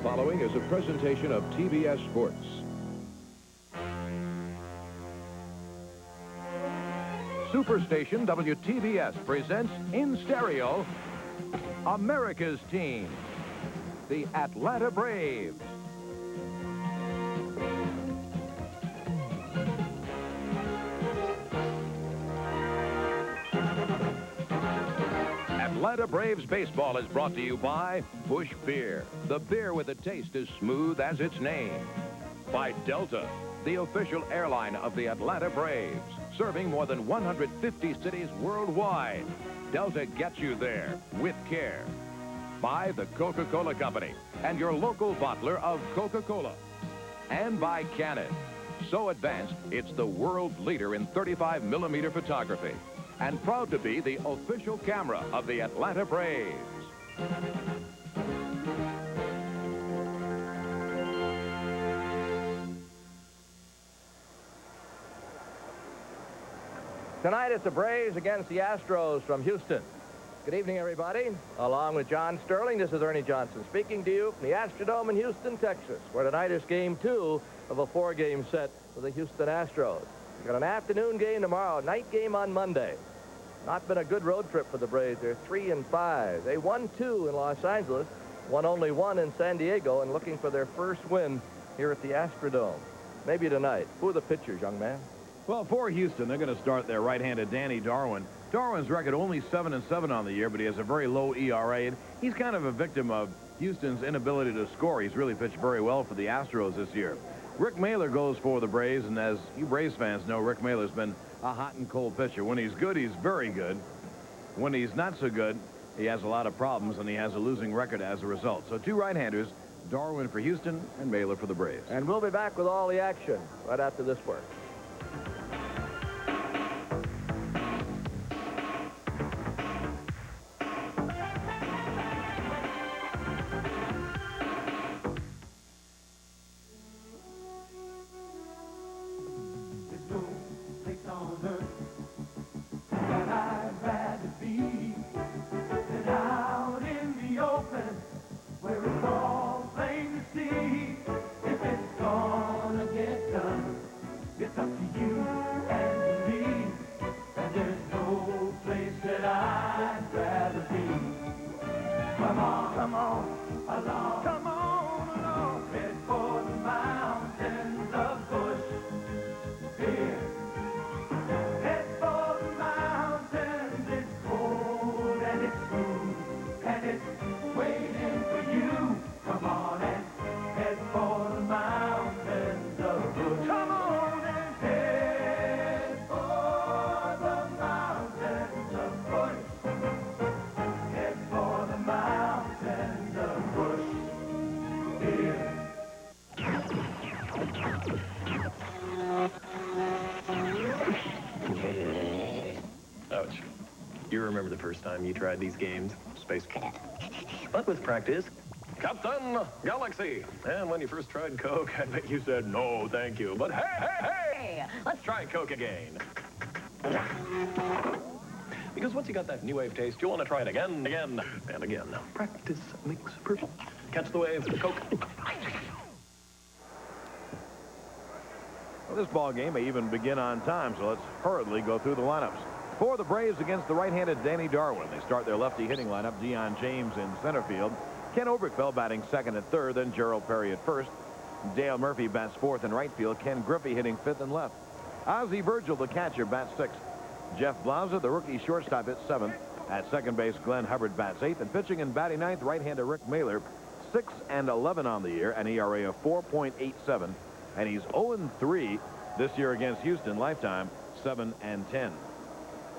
following is a presentation of TBS Sports. Superstation WTBS presents in stereo America's team, the Atlanta Braves. Atlanta Braves baseball is brought to you by Busch Beer, the beer with a taste as smooth as its name. By Delta, the official airline of the Atlanta Braves, serving more than 150 cities worldwide. Delta gets you there with care. By the Coca-Cola Company and your local bottler of Coca-Cola. And by Canon, so advanced it's the world leader in 35mm photography. And proud to be the official camera of the Atlanta Braves. Tonight it's the Braves against the Astros from Houston. Good evening, everybody. Along with John Sterling, this is Ernie Johnson speaking to you from the Astrodome in Houston, Texas, where tonight is game 2 of a 4-game set for the Houston Astros. We've got an afternoon game tomorrow, night game on Monday. Not been a good road trip for the Braves. They're 3-5. They won 2 in Los Angeles, won only 1 in San Diego, and looking for their first win here at the Astrodome. Maybe tonight. Who are the pitchers, young man? Well, for Houston, they're going to start their right-handed Danny Darwin. Darwin's record only 7-7 on the year, but he has a very low ERA, and he's kind of a victim of Houston's inability to score. He's really pitched very well for the Astros this year. Rick Mahler goes for the Braves, and as you Braves fans know, Rick Mahler's been a hot and cold pitcher. When he's good, he's very good. When he's not so good, he has a lot of problems, and he has a losing record as a result. So 2 right-handers, Darwin for Houston and Mahler for the Braves. And we'll be back with all the action right after this work. Ouch. You remember the first time you tried these games? Space. But with practice, Captain Galaxy. And when you first tried Coke, I bet you said, no, thank you. But hey, let's try Coke again. Because once you got that new wave taste, you'll want to try it again, and again. Practice makes perfect. Catch the wave, Coke. Well, this ball game may even begin on time, so let's hurriedly go through the lineups. For the Braves against the right-handed Danny Darwin, they start their lefty hitting lineup. Deion James in center field. Ken Oberkfell batting second and third, then Gerald Perry at first. Dale Murphy bats fourth in right field. Ken Griffey hitting fifth and left. Ozzie Virgil, the catcher, bats sixth. Jeff Blauser, the rookie shortstop, hits seventh. At second base, Glenn Hubbard bats eighth. And pitching and batting ninth, right-hander Rick Mahler, 6-11 on the year, an ERA of 4.87. And he's 0-3 this year against Houston, lifetime 7-10.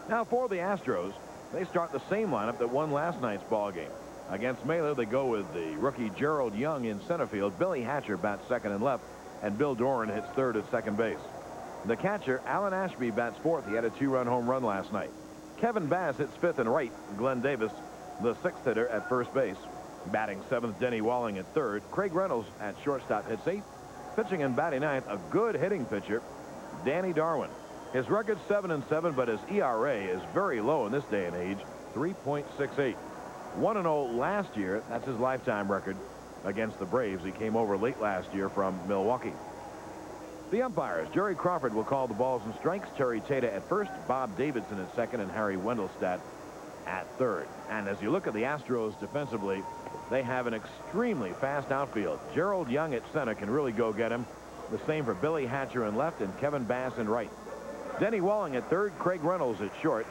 Now for the Astros, they start the same lineup that won last night's ball game. Against Mahler, they go with the rookie Gerald Young in center field. Billy Hatcher bats second and left, and Bill Doran hits third at second base. The catcher, Alan Ashby, bats fourth. He had a 2-run home run last night. Kevin Bass hits fifth and right. Glenn Davis, the sixth hitter, at first base. Batting seventh, Denny Walling at third. Craig Reynolds at shortstop hits eighth. Pitching and batting ninth, a good hitting pitcher, Danny Darwin. His record's 7-7, but his ERA is very low in this day and age, 3.68. 1-0 last year, that's his lifetime record. against the Braves. He came over late last year from Milwaukee. The umpires, Jerry Crawford will call the balls and strikes. Terry Tata at first, Bob Davidson at second, and Harry Wendelstedt at third. And as you look at the Astros defensively, they have an extremely fast outfield. Gerald Young at center can really go get him. The same for Billy Hatcher in left and Kevin Bass in right. Denny Walling at third, Craig Reynolds at short,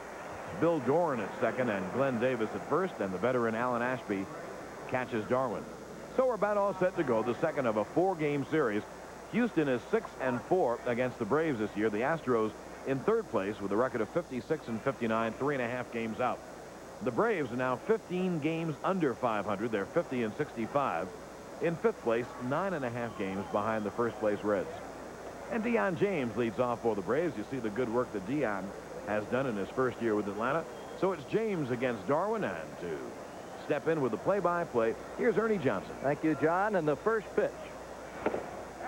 Bill Doran at second, and Glenn Davis at first, and the veteran Alan Ashby catches Darwin. So we're about all set to go, the second of a 4-game series. Houston is 6-4 against the Braves this year. The Astros in third place with a record of 56-59, 3.5 games out. The Braves are now 15 games under 500. They're 50-65. In fifth place, 9.5 games behind the first place Reds. And Deion James leads off for the Braves. You see the good work that Deion has done in his first year with Atlanta. So it's James against Darwin, and to step in with the play-by-play, here's Ernie Johnson. Thank you, John. And the first pitch.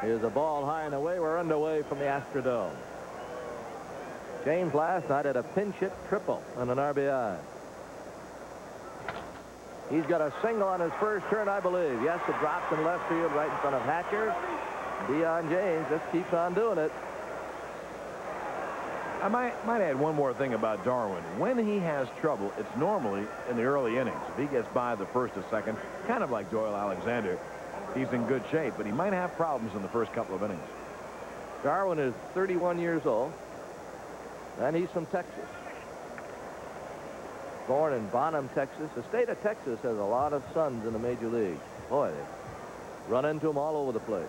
Here's a ball high and away. We're underway from the Astrodome. James last night had a pinch hit triple and an RBI. He's got a single on his first turn, I believe. Yes, it drops in left field right in front of Hatcher. Deion James just keeps on doing it. I might add one more thing about Darwin. When he has trouble, it's normally in the early innings. If he gets by the first or second, kind of like Doyle Alexander, he's in good shape, but he might have problems in the first couple of innings. Darwin is 31 years old, and he's from Texas. Born in Bonham, Texas. The state of Texas has a lot of sons in the major leagues. Boy, they run into them all over the place.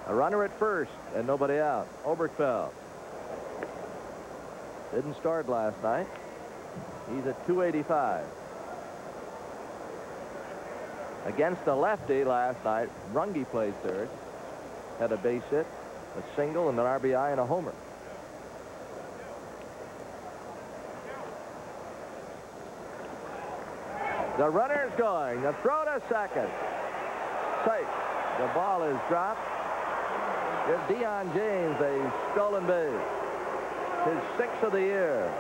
A runner at first and nobody out. Oberkfell didn't start last night. He's at 285. Against a lefty last night, Runge played third. Had a base hit, a single, and an RBI and a homer. The runner's going. The throw to second. Safe. The ball is dropped. Give Deion James a stolen base. His 6th of the year.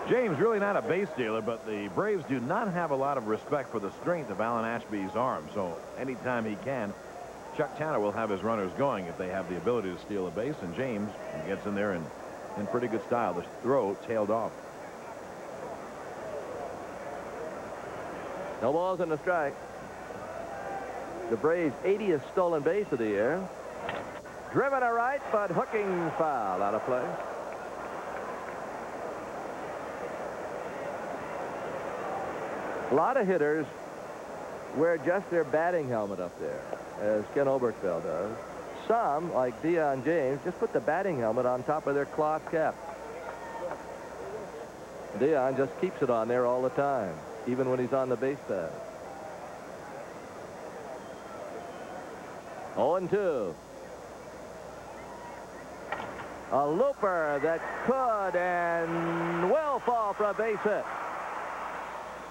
James really not a base stealer, but the Braves do not have a lot of respect for the strength of Alan Ashby's arm. So anytime he can, Chuck Tanner will have his runners going if they have the ability to steal a base. And James gets in there in pretty good style. The throw tailed off. No balls in the strike. The Braves' 80th stolen base of the year. Driven to right, but hooking foul out of play. A lot of hitters wear just their batting helmet up there, as Ken Oberkfell does. Some, like Deion James, just put the batting helmet on top of their cloth cap. Deion just keeps it on there all the time, even when he's on the base path. 0-2. A looper that could and will fall for a base hit.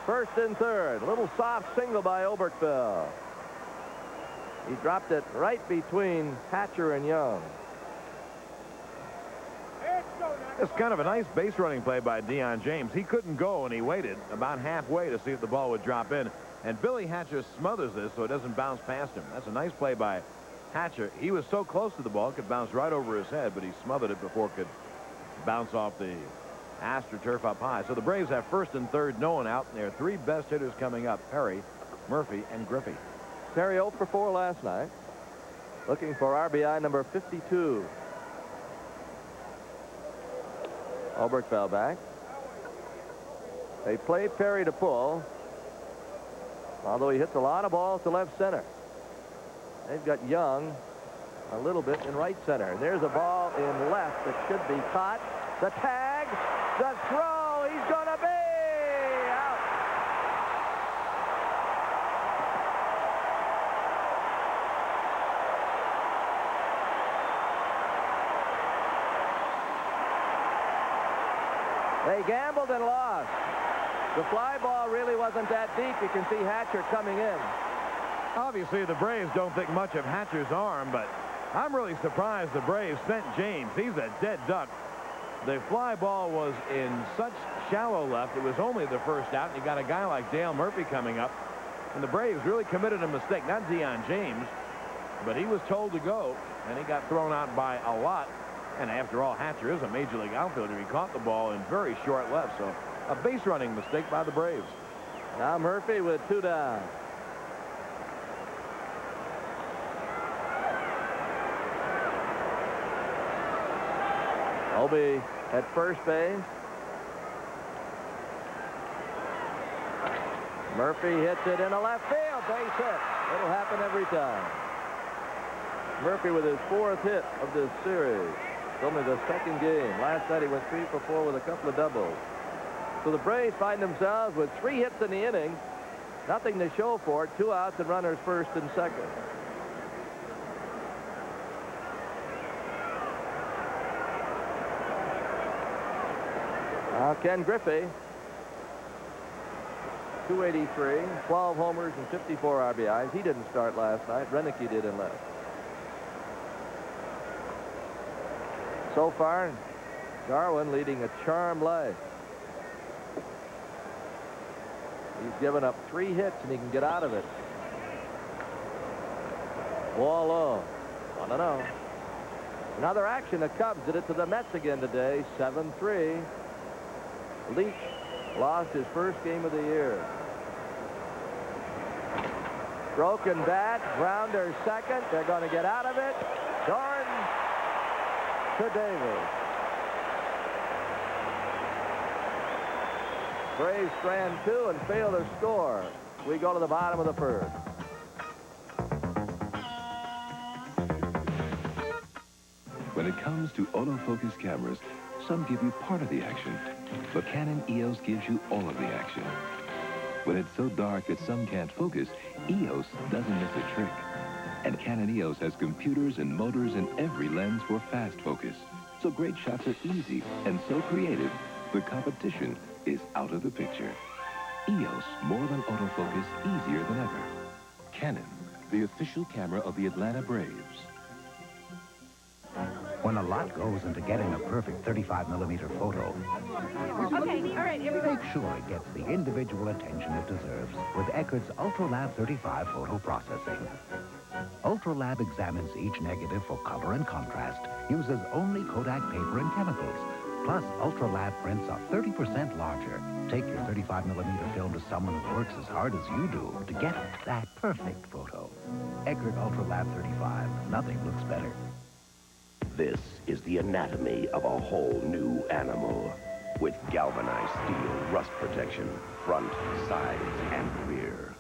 First and third. A little soft single by Oberkfell. He dropped it right between Hatcher and Young. It's kind of a nice base running play by Deion James. He couldn't go, and he waited about halfway to see if the ball would drop in. And Billy Hatcher smothers this so it doesn't bounce past him. That's a nice play by Hatcher. He was so close to the ball, it could bounce right over his head, but he smothered it before it could bounce off the AstroTurf up high. So the Braves have first and third, no one out. Their 3 best hitters coming up: Perry, Murphy, and Griffey. Perry 0 for 4 last night. Looking for RBI number 52. Oberkfell back. They played Perry to pull, although he hits a lot of balls to left center. They've got Young a little bit in right center. And there's a ball in left that should be caught. The tag, the throw, he's going to be out. They gambled and lost. The fly ball really wasn't that deep. You can see Hatcher coming in. Obviously, the Braves don't think much of Hatcher's arm, but I'm really surprised the Braves sent James. He's a dead duck. The fly ball was in such shallow left. It was only the first out, and you got a guy like Dale Murphy coming up. And the Braves really committed a mistake. Not Dion James, but he was told to go, and he got thrown out by a lot. And after all, Hatcher is a major league outfielder. He caught the ball in very short left, so a base running mistake by the Braves. Now Murphy with 2 down. Obi at first base. Murphy hits it into left field. Base hit. It'll happen every time. Murphy with his 4th hit of this series. It's only the 2nd game. Last night he went 3 for 4 with a couple of doubles. So the Braves find themselves with 3 hits in the inning. Nothing to show for it. 2 outs and runners first and second. Now Ken Griffey, 283, 12 homers and 54 RBIs. He didn't start last night. Renicky did in left. So far, Darwin leading a charmed life. He's given up 3 hits, and he can get out of it. Ball low. 1-0. Another action. The Cubs did it to the Mets again today. 7-3. Leach lost his first game of the year. Broken bat. Grounder second. They're going to get out of it. Dorn to Davis. Braves strand 2 and fail to score. We go to the bottom of the 1st. When it comes to autofocus cameras, some give you part of the action, but Canon EOS gives you all of the action. When it's so dark that some can't focus, EOS doesn't miss a trick. And Canon EOS has computers and motors in every lens for fast focus. So great shots are easy and so creative, the competition is out of the picture. EOS, more than autofocus, easier than ever. Canon, the official camera of the Atlanta Braves. When a lot goes into getting a perfect 35mm photo, Okay, all right, everybody. make sure it gets the individual attention it deserves with Eckerd's UltraLab 35 photo processing. UltraLab examines each negative for color and contrast, uses only Kodak paper and chemicals. Plus, UltraLab prints are 30% larger. Take your 35mm film to someone who works as hard as you do to get that perfect photo. Eckerd UltraLab 35. Nothing looks better. This is the anatomy of a whole new animal. With galvanized steel rust protection, front, sides, and rear.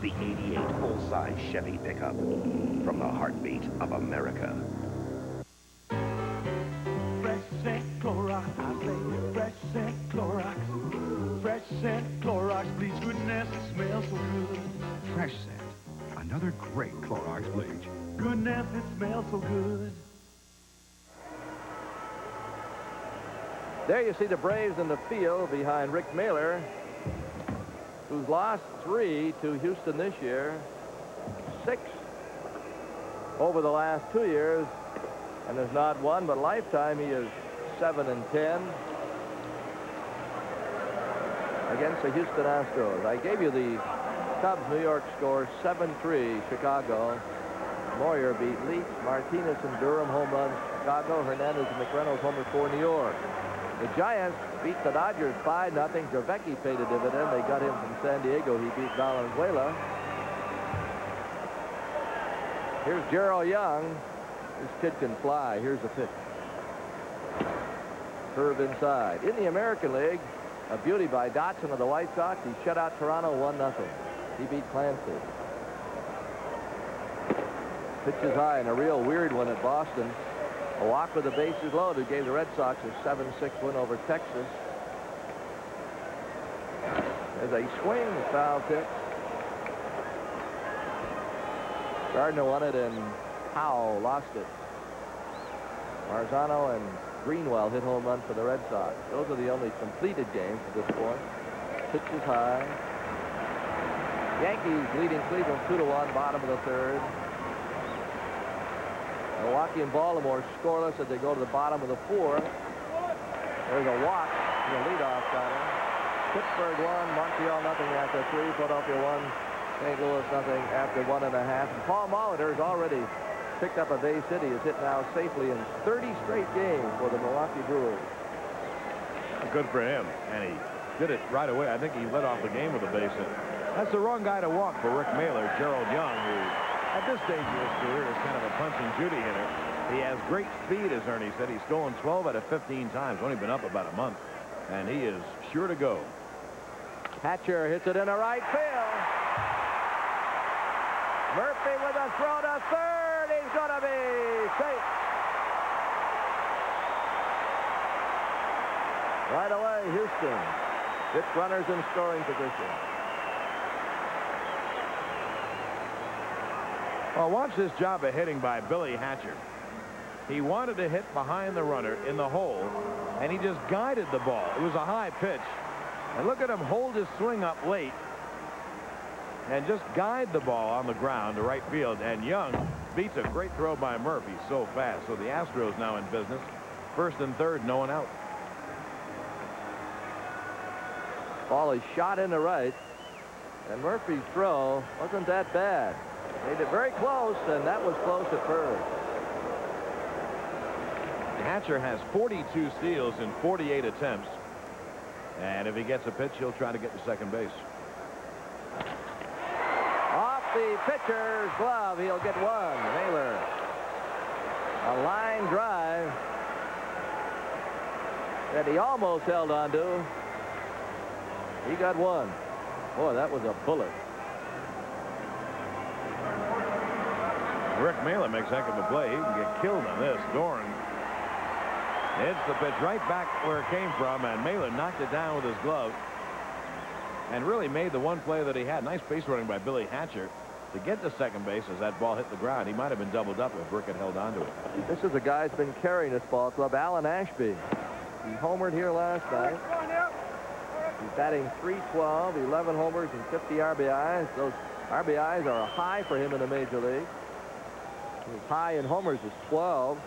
The 88 full-size Chevy pickup from the heartbeat of America. Fresh scent Clorox, I say fresh scent Clorox. Fresh scent Clorox bleach, goodness, it smells so good. Fresh scent, another great Clorox bleach. Goodness, it smells so good. There you see the Braves in the field behind Rick Mailer, who's lost 3 to Houston this year, 6 over the last 2 years, and there's not one, but lifetime he is 7-10 against the Houston Astros. I gave you the Cubs New York score, 7-3 Chicago. Moyer beat Leach, Martinez and Durham home runs Chicago, Hernandez and McReynolds homers for New York. The Giants beat the Dodgers 5-0. Dravecki paid a dividend. They got him from San Diego. He beat Valenzuela. Here's Gerald Young. This kid can fly. Here's the pitch. Curve inside. In the American League, a beauty by Dotson of the White Sox. He shut out Toronto 1-0. He beat Clancy. Pitch is high, and a real weird one at Boston. A walk with the bases loaded gave the Red Sox a 7-6 win over Texas. There's a swing, foul tip. Gardner won it, and Howe lost it. Marzano and Greenwell hit home run for the Red Sox. Those are the only completed games at this point. Pitch is high. Yankees leading Cleveland 2-1, bottom of the 3rd. Milwaukee and Baltimore scoreless as they go to the bottom of the 4th. There's a walk. the leadoff batter. Pittsburgh won, Montreal nothing after 3, Philadelphia won, St. Louis nothing after 1.5. And Paul Molitor's already picked up a base hit. He is hit now safely in 30 straight games for the Milwaukee Brewers. Good for him, and he did it right away. I think he led off the game with a base hit. That's the wrong guy to walk for Rick Mailer. Gerald Young, who at this stage of his career is kind of a punch and Judy hitter. He has great speed, as Ernie said. He's stolen 12 out of 15 times. Only been up about a month, and he is sure to go. Hatcher hits it into right field. Murphy with a throw to third. He's going to be safe. Right away, Houston gets runners in scoring position. Well, watch this job of hitting by Billy Hatcher. He wanted to hit behind the runner in the hole, and he just guided the ball. It was a high pitch. And look at him hold his swing up late and just guide the ball on the ground to right field. And Young beats a great throw by Murph. He's so fast. So the Astros now in business. First and third, no one out. Ball is shot into right, and Murphy's throw wasn't that bad. Made it very close, and that was close at first. Hatcher has 42 steals in 48 attempts. And if he gets a pitch, he'll try to get to second base. Off the pitcher's glove, he'll get one. Naylor. A line drive that he almost held on to. He got one. Boy, that was a bullet. Rick Mailer makes a heck of a play. He can get killed on this. Dorn hits the pitch right back where it came from, and Mailer knocked it down with his glove and really made the one play that he had. Nice base running by Billy Hatcher to get to second base as that ball hit the ground. He might have been doubled up if Rick had held on to it. This is a guy who's been carrying this ball club, Alan Ashby. He homered here last night. He's batting .312, 11 homers and 50 RBIs. Those RBIs are a high for him in the major league. His high in homers is 12.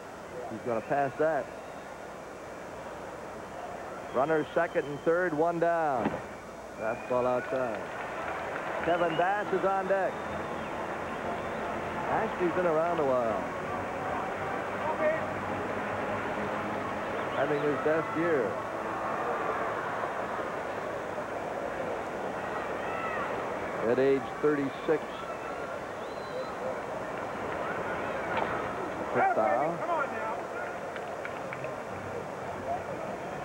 He's going to pass that. Runners second and third, one down. Fastball outside. Kevin Bass is on deck. Ashby's been around a while. Having his best year. At age 36. Quick foul.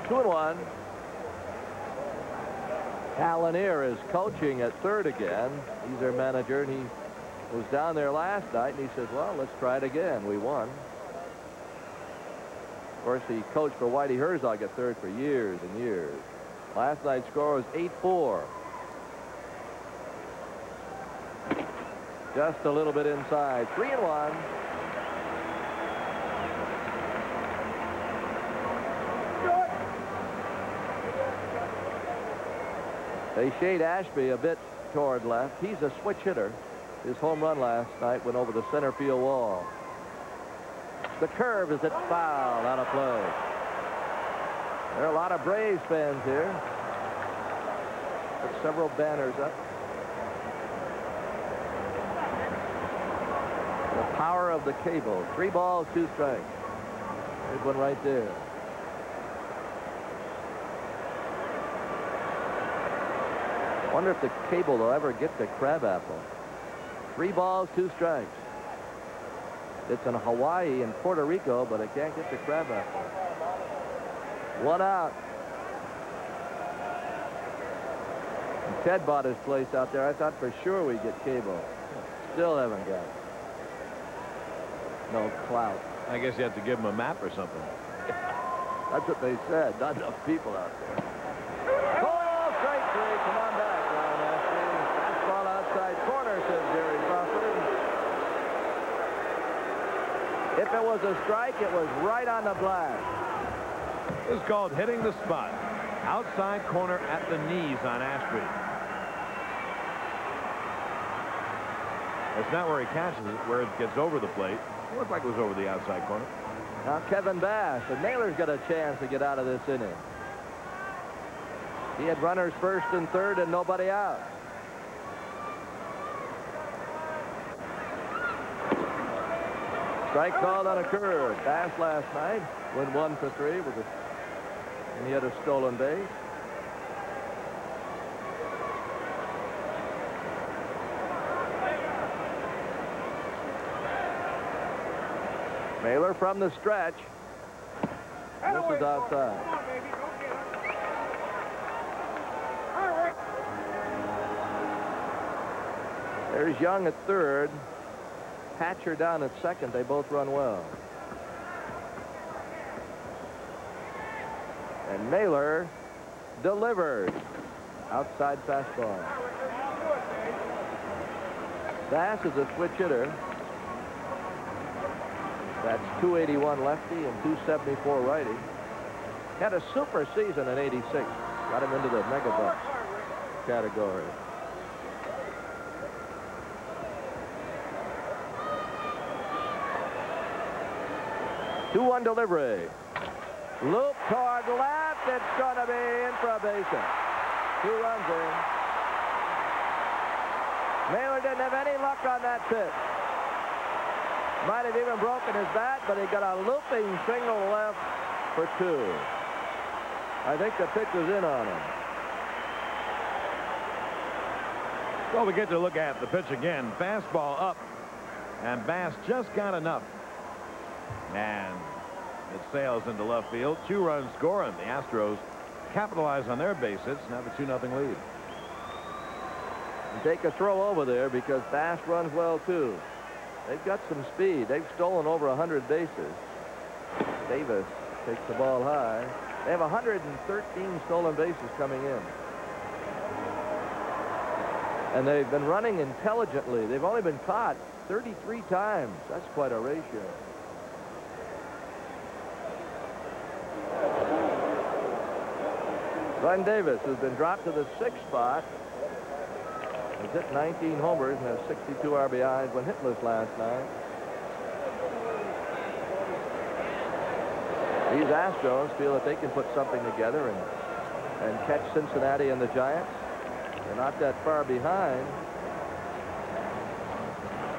2-1. Al Lanier is coaching at third again. He's their manager, and he was down there last night, and he says, well, let's try it again. We won. Of course, he coached for Whitey Herzog at third for years and years. Last night's score was 8-4. Just a little bit inside. 3-1. They shade Ashby a bit toward left. He's a switch hitter. His home run last night went over the center field wall. The curve is at foul, out of play. There are a lot of Braves fans here. Put several banners up. The power of the cable. 3 balls, 2 strikes. There's one right there. Wonder if the cable will ever get to Crabapple. 3 balls, 2 strikes. It's in Hawaii and Puerto Rico, but it can't get to Crabapple. 1 out. And Ted bought his place out there. I thought for sure we'd get cable. Still haven't got it. No clout. I guess you have to give him a map or something. That's what they said. Not enough people out there. Ball, strike 3. Come on back, Ryan Ashby. Fastball outside corner, says Jerry Crawford. If it was a strike, it was right on the black. This is called hitting the spot. Outside corner at the knees on Ashby. It's not where he catches it, where it gets over the plate. It looked like it was over the outside corner. Now Kevin Bass, and Naylor's got a chance to get out of this inning. He had runners first and third and nobody out. Strike called on a curve. Bass last night went 1 for 3 and he had a stolen base. Mailer from the stretch. This is outside. There's Young at third. Hatcher down at second. They both run well. And Mailer delivers. Outside fastball. Bass is a switch hitter. That's 281 lefty and 274 righty. Had a super season in '86. Got him into the mega bucks category. Two-one delivery. Loop toward left. It's going to be in for a base hit. 2 runs in. Mailer didn't have any luck on that pitch. Might have even broken his bat, but he got a looping single left for 2. I think the pitch was in on him. Well, we get to look at the pitch again. Fastball up, and Bass just got enough. And it sails into left field. 2-run score, and the Astros capitalize on their base hits and have a 2-0 lead. And take a throw over there because Bass runs well, too. They've got some speed. They've stolen over 100 bases. Davis takes the ball high. They have 113 stolen bases coming in. And they've been running intelligently. They've only been caught 33 times. That's quite a ratio. Glenn Davis, who's been dropped to the 6th spot, has hit 19 homers and has 62 RBIs when hitless last night. These Astros feel that they can put something together and catch Cincinnati and the Giants. They're not that far behind.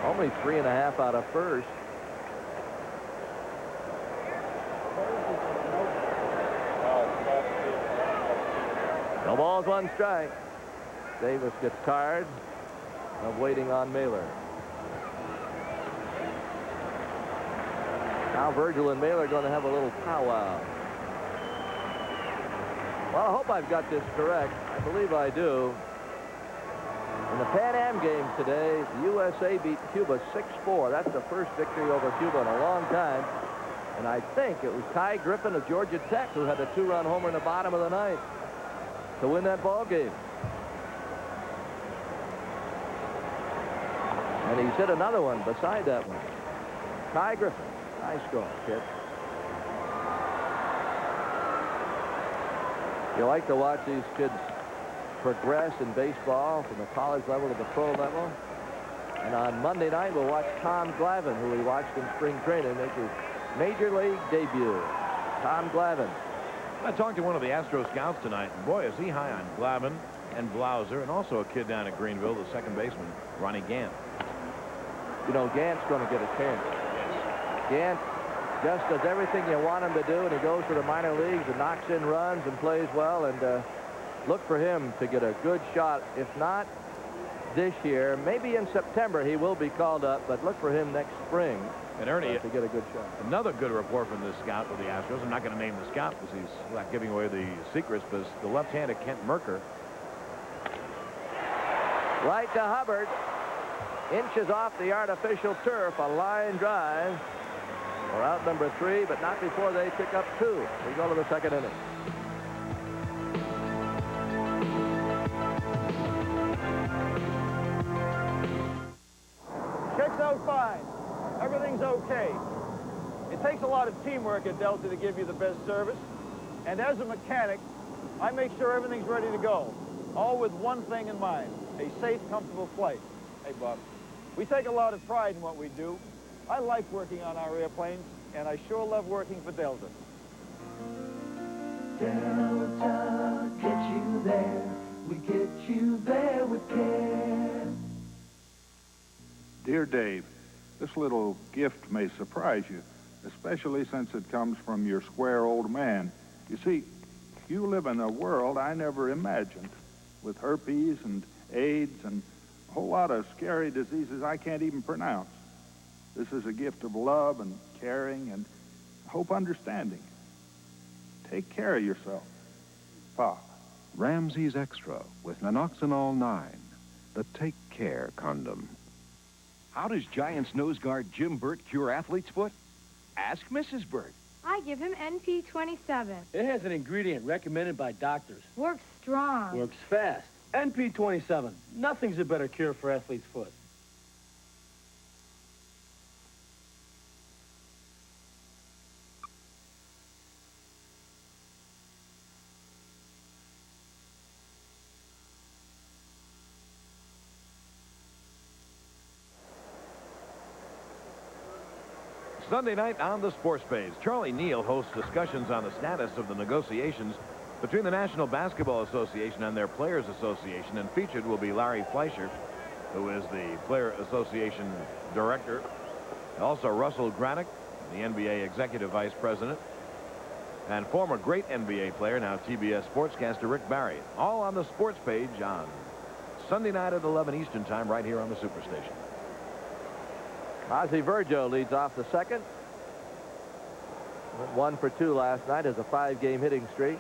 Only 3.5 out of first. No balls, 1 strike. Davis gets tired of waiting on Mailer. Now Virgil and Mailer are going to have a little powwow. Well, I hope I've got this correct. I believe I do. In the Pan Am games today, the USA beat Cuba 6-4. That's the first victory over Cuba in a long time. And I think it was Ty Griffin of Georgia Tech who had a 2-run homer in the bottom of the ninth to win that ball game. And he's hit another one beside that one. Ty Griffin. Nice score, kid. You like to watch these kids progress in baseball from the college level to the pro level. And on Monday night, we'll watch Tom Glavine, who we watched in spring training, make his major league debut. Tom Glavine. I talked to one of the Astro scouts tonight, and boy, is he high on Glavine and Blauser, and also a kid down at Greenville, the second baseman, Ronnie Gant. You know, Gant's going to get a chance. Gant just does everything you want him to do, and he goes to the minor leagues and knocks in runs and plays well, and look for him to get a good shot. If not this year, maybe in September he will be called up, but look for him next spring. And Ernie, to get a good shot. Another good report from this scout with the Astros. I'm not going to name the scout because he's not giving away the secrets, but it's the left-handed Kent Merker. Right to Hubbard. Inches off the artificial turf, a line drive. We're out number 3, but not before they pick up 2. We go to the second inning. Checks out fine. Everything's okay. It takes a lot of teamwork at Delta to give you the best service. And as a mechanic, I make sure everything's ready to go. All with one thing in mind, a safe, comfortable flight. Hey, Bob, we take a lot of pride in what we do. I like working on our airplanes, and I sure love working for Delta. Delta, get you there. Dear Dave, this little gift may surprise you, especially since it comes from your square old man. You see, you live in a world I never imagined, with herpes and AIDS and a whole lot of scary diseases I can't even pronounce. This is a gift of love and caring and, I hope, understanding. Take care of yourself. Pop. Ramsey's Extra with Nanoxanol 9, the Take Care condom. How does Giants nose guard Jim Burt cure athlete's foot? Ask Mrs. Burt. I give him NP27. It has an ingredient recommended by doctors. Works strong. Works fast. NP27. Nothing's a better cure for athlete's foot. Sunday night on the sports page, Charlie Neal hosts discussions on the status of the negotiations between the National Basketball Association and their Players Association, and featured will be Larry Fleischer, who is the Player Association Director, also Russell Granick, the NBA Executive Vice President, and former great NBA player, now TBS sportscaster Rick Barry. All on the sports page on Sunday night at 11 Eastern Time right here on the Superstation. Ozzie Virgil leads off the second. Went 1 for 2 last night as a 5-game hitting streak.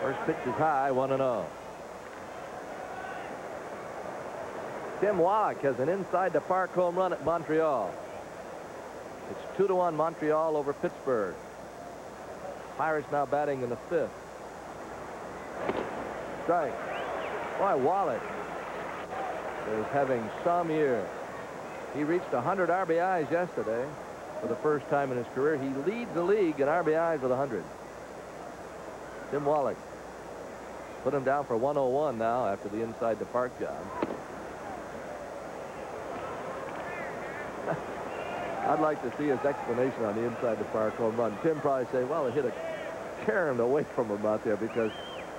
First pitch is high, 1-0. Tim Wallach has an inside the park home run at Montreal. It's 2-1 Montreal over Pittsburgh. Pirates now batting in the 5th. Strike. Boy, Wallach is having some year. He reached 100 RBIs yesterday for the first time in his career. He leads the league in RBIs with 100. Tim Wallach. Put him down for 101 now after the inside the park job. I'd like to see his explanation on the inside the park home run. Tim probably say, well, it hit a carom away from him out there because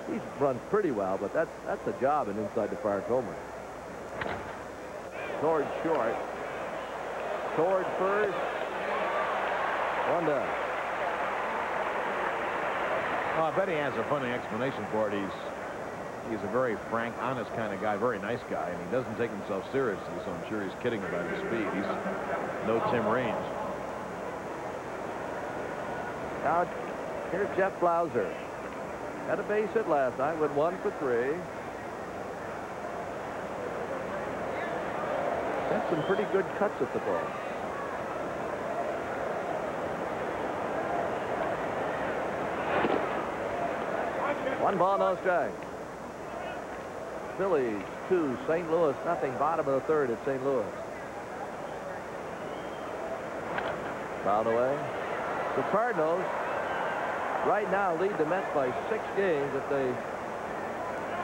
he runs pretty well, but that's a job in inside the park homer. Toward short. Toward first. 1 down. Oh, I bet he has a funny explanation for it. He's a very frank, honest kind of guy, very nice guy, and he doesn't take himself seriously, so I'm sure he's kidding about his speed. He's no Tim Raines. Now, here's Jeff Blauser. Had a base hit last night, went 1 for 3. Had some pretty good cuts at the ball. One ball, no strike. Phillies 2, St. Louis nothing. Bottom of the 3rd at St. Louis. Fouled away. The Cardinals right now lead the Mets by 6 games. If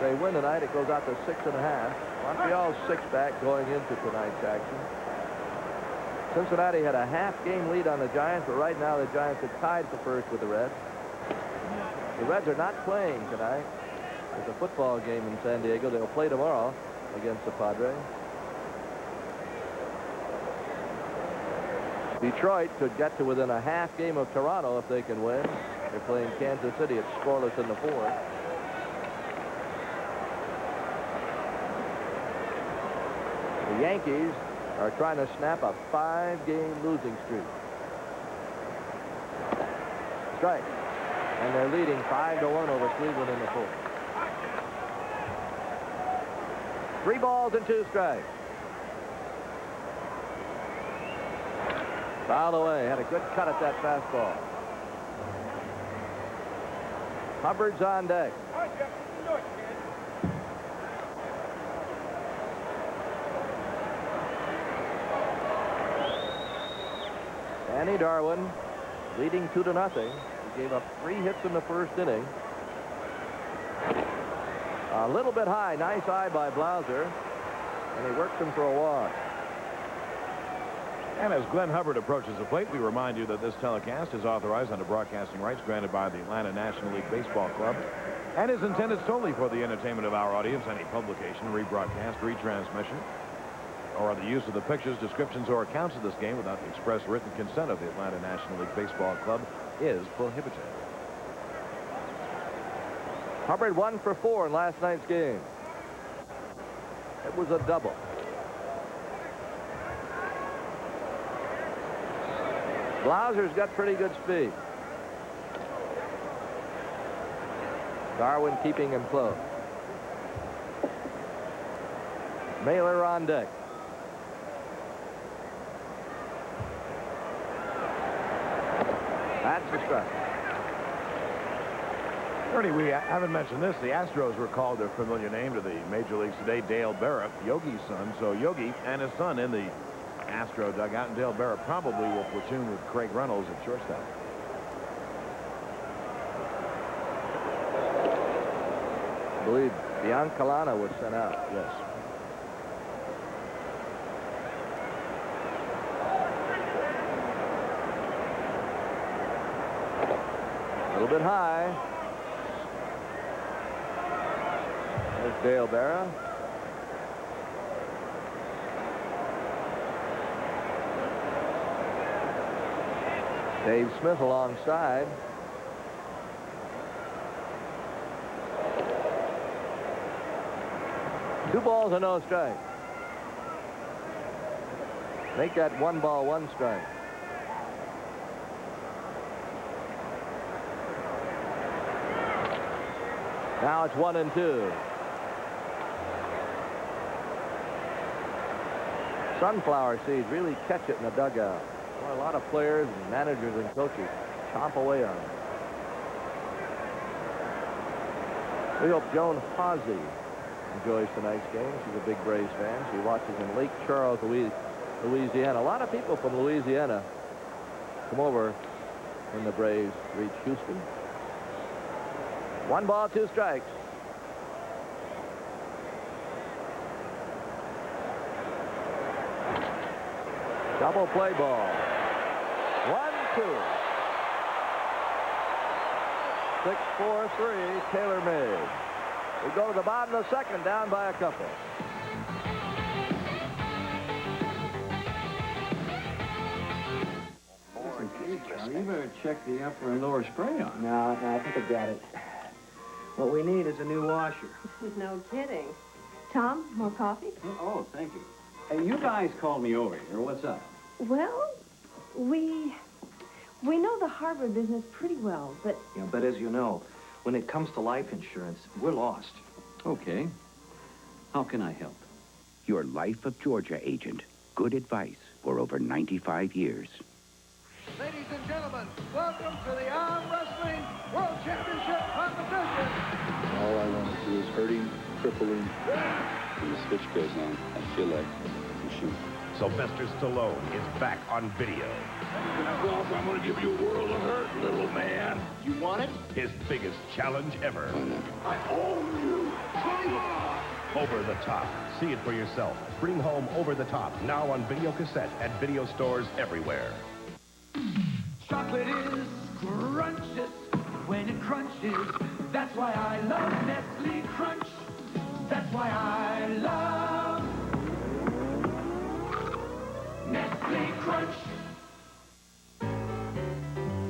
they win tonight, it goes out to 6.5. Montreal's 6 back going into tonight's action. Cincinnati had a half-game lead on the Giants, but right now the Giants are tied for first with the Reds. The Reds are not playing tonight. There's a football game in San Diego. They'll play tomorrow against the Padres. Detroit could get to within a half game of Toronto if they can win. They're playing Kansas City. It's scoreless in the 4th. The Yankees are trying to snap a 5-game losing streak. Strike. And they're leading 5-1 over Cleveland in the 4th. 3 balls and 2 strikes. Fouled away. Had a good cut at that fastball. Hubbard's on deck. Danny Darwin leading 2-0. He gave up 3 hits in the 1st inning. A little bit high. Nice eye by Blauser. And he works him for a walk. And as Glenn Hubbard approaches the plate, we remind you that this telecast is authorized under broadcasting rights granted by the Atlanta National League Baseball Club. and is intended solely for the entertainment of our audience. Any publication, rebroadcast, retransmission, or the use of the pictures, descriptions, or accounts of this game without the express written consent of the Atlanta National League Baseball Club is prohibited. Hubbard 1 for 4 in last night's game. It was a double. Blauser's got pretty good speed. Darwin keeping him close. Mailer on deck. That's the strike. Ernie, we haven't mentioned this. The Astros recalled their familiar name to the Major Leagues today, Dale Berra, Yogi's son. So Yogi and his son in the Astro dugout, and Dale Berra probably will platoon with Craig Reynolds at shortstop. I believe Biancalana was sent out. Yes. A little bit high. There's Dale Berra. Dave Smith alongside. Two balls and no strike. Make that 1 ball, 1 strike. Now it's 1 and 2. Sunflower seeds really catch it in the dugout. Well, a lot of players and managers and coaches chomp away on it. We hope Joan Hawsey enjoys tonight's game. She's a big Braves fan. She watches in Lake Charles, Louisiana. A lot of people from Louisiana come over when the Braves reach Houston. 1 ball, 2 strikes. Double play ball. 1-2. 6-4-3, Taylor made. We go to the bottom of the second, down by a couple. You better check the upper and lower spray on. No, I think I got it. What we need is a new washer. No kidding. Tom, more coffee? Oh, thank you. Hey, you guys called me over here. What's up? Well, we know the harbor business pretty well, but... Yeah, but as you know, when it comes to life insurance, we're lost. Okay. How can I help? Your Life of Georgia agent. Good advice for over 95 years. Ladies and gentlemen, welcome to the Arm Wrestling World Championship competition. All I want to do is hurt him, cripple him. When the switch goes on, I feel like I can shoot. Sylvester Stallone is back on video. I'm going to give you a world of hurt, little man. You want it? His biggest challenge ever. I own you. Come on. Over the Top. See it for yourself. Bring home Over the Top, now on video cassette at video stores everywhere. Chocolate is scrumptious when it crunches. That's why I love Nestle Crunch. That's why I love Nestle Crunch.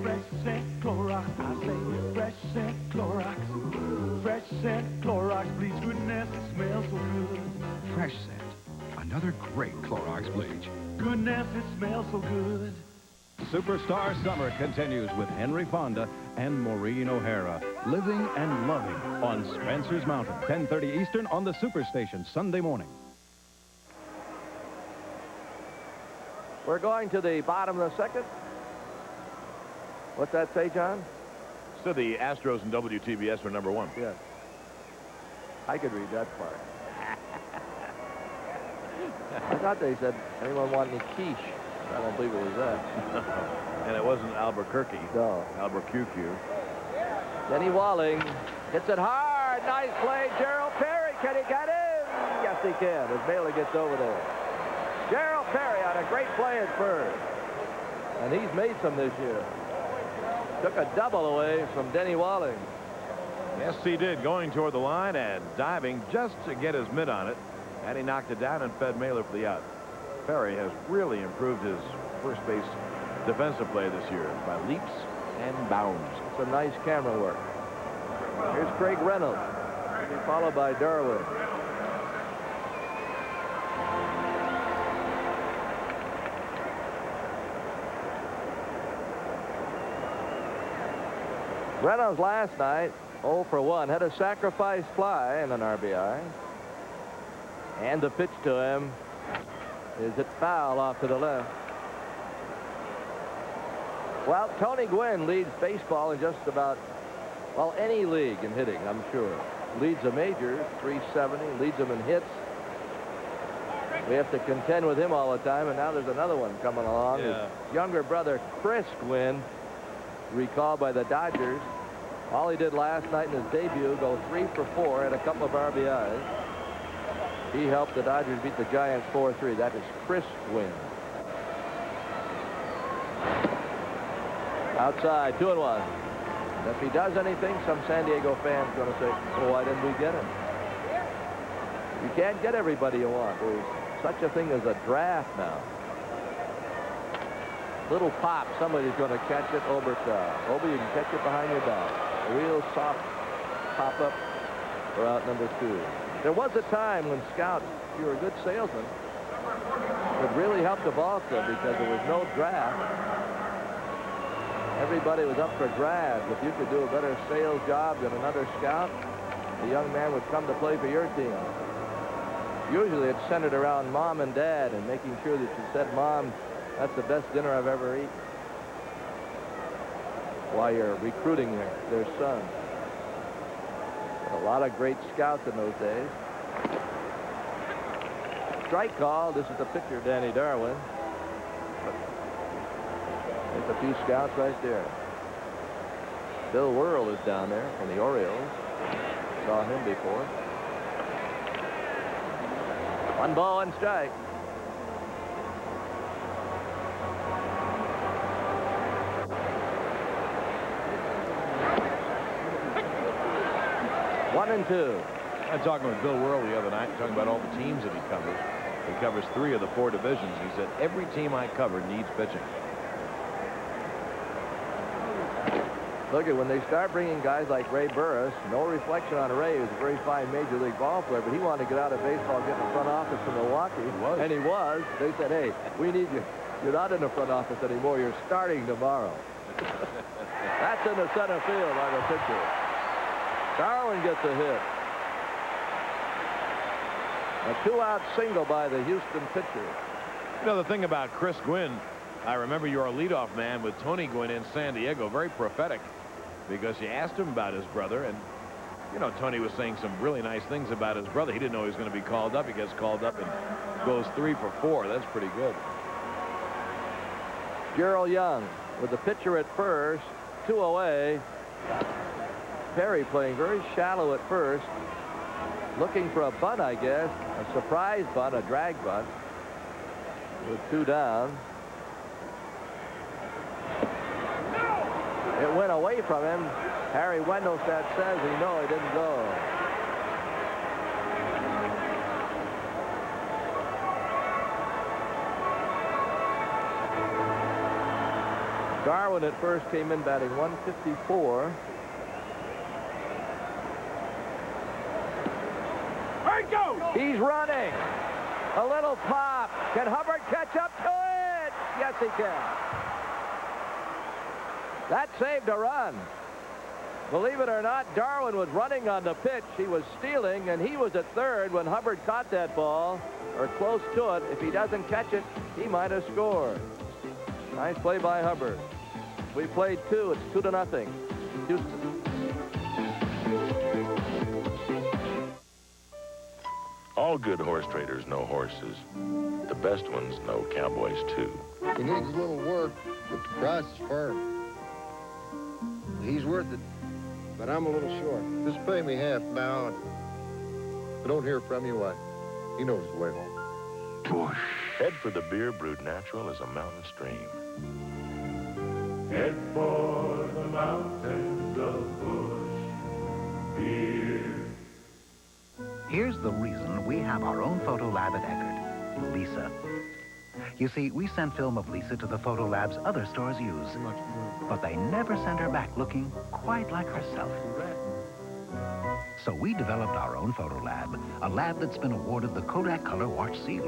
Fresh scent Clorox, I say fresh scent Clorox. Fresh scent Clorox bleach, goodness, it smells so good. Fresh Scent, another great Clorox bleach. Goodness, it smells so good. Superstar Summer continues with Henry Fonda and Maureen O'Hara, living and loving on Spencer's Mountain, 10:30 Eastern on the Superstation, Sunday morning. We're going to the bottom of the second. What's that say, John? So the Astros and WTBS were #1. Yes. I could read that part. I thought they said, anyone want any quiche? I don't believe it was that. And it wasn't Albuquerque. No. Albuquerque. Denny Walling hits it hard. Nice play, Gerald Perry. Can he get in? Yes, he can, as Bailey gets over there. Gerald Perry on a great play at first. And he's made some this year. Took a double away from Denny Walling. Yes, he did, going toward the line and diving just to get his mitt on it. And he knocked it down and fed Mailer for the out. Perry has really improved his first base defensive play this year by leaps and bounds. It's a nice camera work. Here's Craig Reynolds, followed by Darwin. Reynolds last night, 0 for 1, had a sacrifice fly and an RBI. And the pitch to him is it foul off to the left. Well, Tony Gwynn leads baseball in just about, well, any league in hitting, I'm sure. Leads the majors, 370, leads them in hits. We have to contend with him all the time, and now there's another one coming along. Yeah. His younger brother, Chris Gwynn, recalled by the Dodgers. All he did last night in his debut, go 3 for 4, had a couple of RBIs. He helped the Dodgers beat the Giants 4-3. That is Chris Gwynn. Outside, 2-1. If he does anything, some San Diego fan's going to say, well, why didn't we get him? You can't get everybody you want. There's such a thing as a draft now. Little pop, somebody's going to catch it. Oberthal. Ober, you can catch it behind your back. A real soft pop-up for out number 2. There was a time when scouts, if you were a good salesman, would really help the ball club because there was no draft. Everybody was up for grabs. If you could do a better sales job than another scout, the young man would come to play for your team. Usually it's centered around mom and dad and making sure that you said, Mom, that's the best dinner I've ever eaten, while you're recruiting their son. A lot of great scouts in those days. Strike call. This is the pitcher, Danny Darwin. There's a few scouts right there. Bill Whirl is down there from the Orioles. Saw him before. 1 ball, 1 strike. One and 2. I was talking with Bill Whirl the other night, talking about all the teams that he covers. He covers 3 of the 4 divisions. He said, every team I cover needs pitching. Look at when they start bringing guys like Ray Burris, no reflection on Ray, who's a very fine major league ball player, but he wanted to get out of baseball, get in the front office from Milwaukee. And he was. They said, hey, we need you. You're not in the front office anymore. You're starting tomorrow. That's in the center field by the pitcher. Darwin gets a hit. A 2-out single by the Houston pitcher. You know, the thing about Chris Gwynn, I remember you were a leadoff man with Tony Gwynn in San Diego, very prophetic, because you asked him about his brother, and, you know, Tony was saying some really nice things about his brother. He didn't know he was going to be called up. He gets called up and goes 3 for 4. That's pretty good. Gerald Young with the pitcher at first, 2 away. Perry playing very shallow at first, looking for a bunt, I guess, a surprise bunt, a drag bunt, with 2 down. It went away from him. Harry Wendelstedt says he no, he didn't go. Darwin at first came in batting 154. He's running. A little pop. Can Hubbard catch up to it? Yes, he can. That saved a run. Believe it or not, Darwin was running on the pitch. He was stealing, and he was at third when Hubbard caught that ball, or close to it. If he doesn't catch it, he might have scored. Nice play by Hubbard. We played 2. It's 2-0. Houston. All good horse traders know horses. The best ones know cowboys, too. He needs a little work, but the price is firm. He's worth it, but I'm a little short. Just pay me half now, and if I don't hear from you, he knows his way home. Push. Head for the beer brewed natural as a mountain stream. Head for the mountains of Bush. Here's the reason we have our own photo lab at Eckerd, Lisa. You see, we send film of Lisa to the photo labs other stores use, but they never send her back looking quite like herself. So we developed our own photo lab, a lab that's been awarded the Kodak Color Watch seal.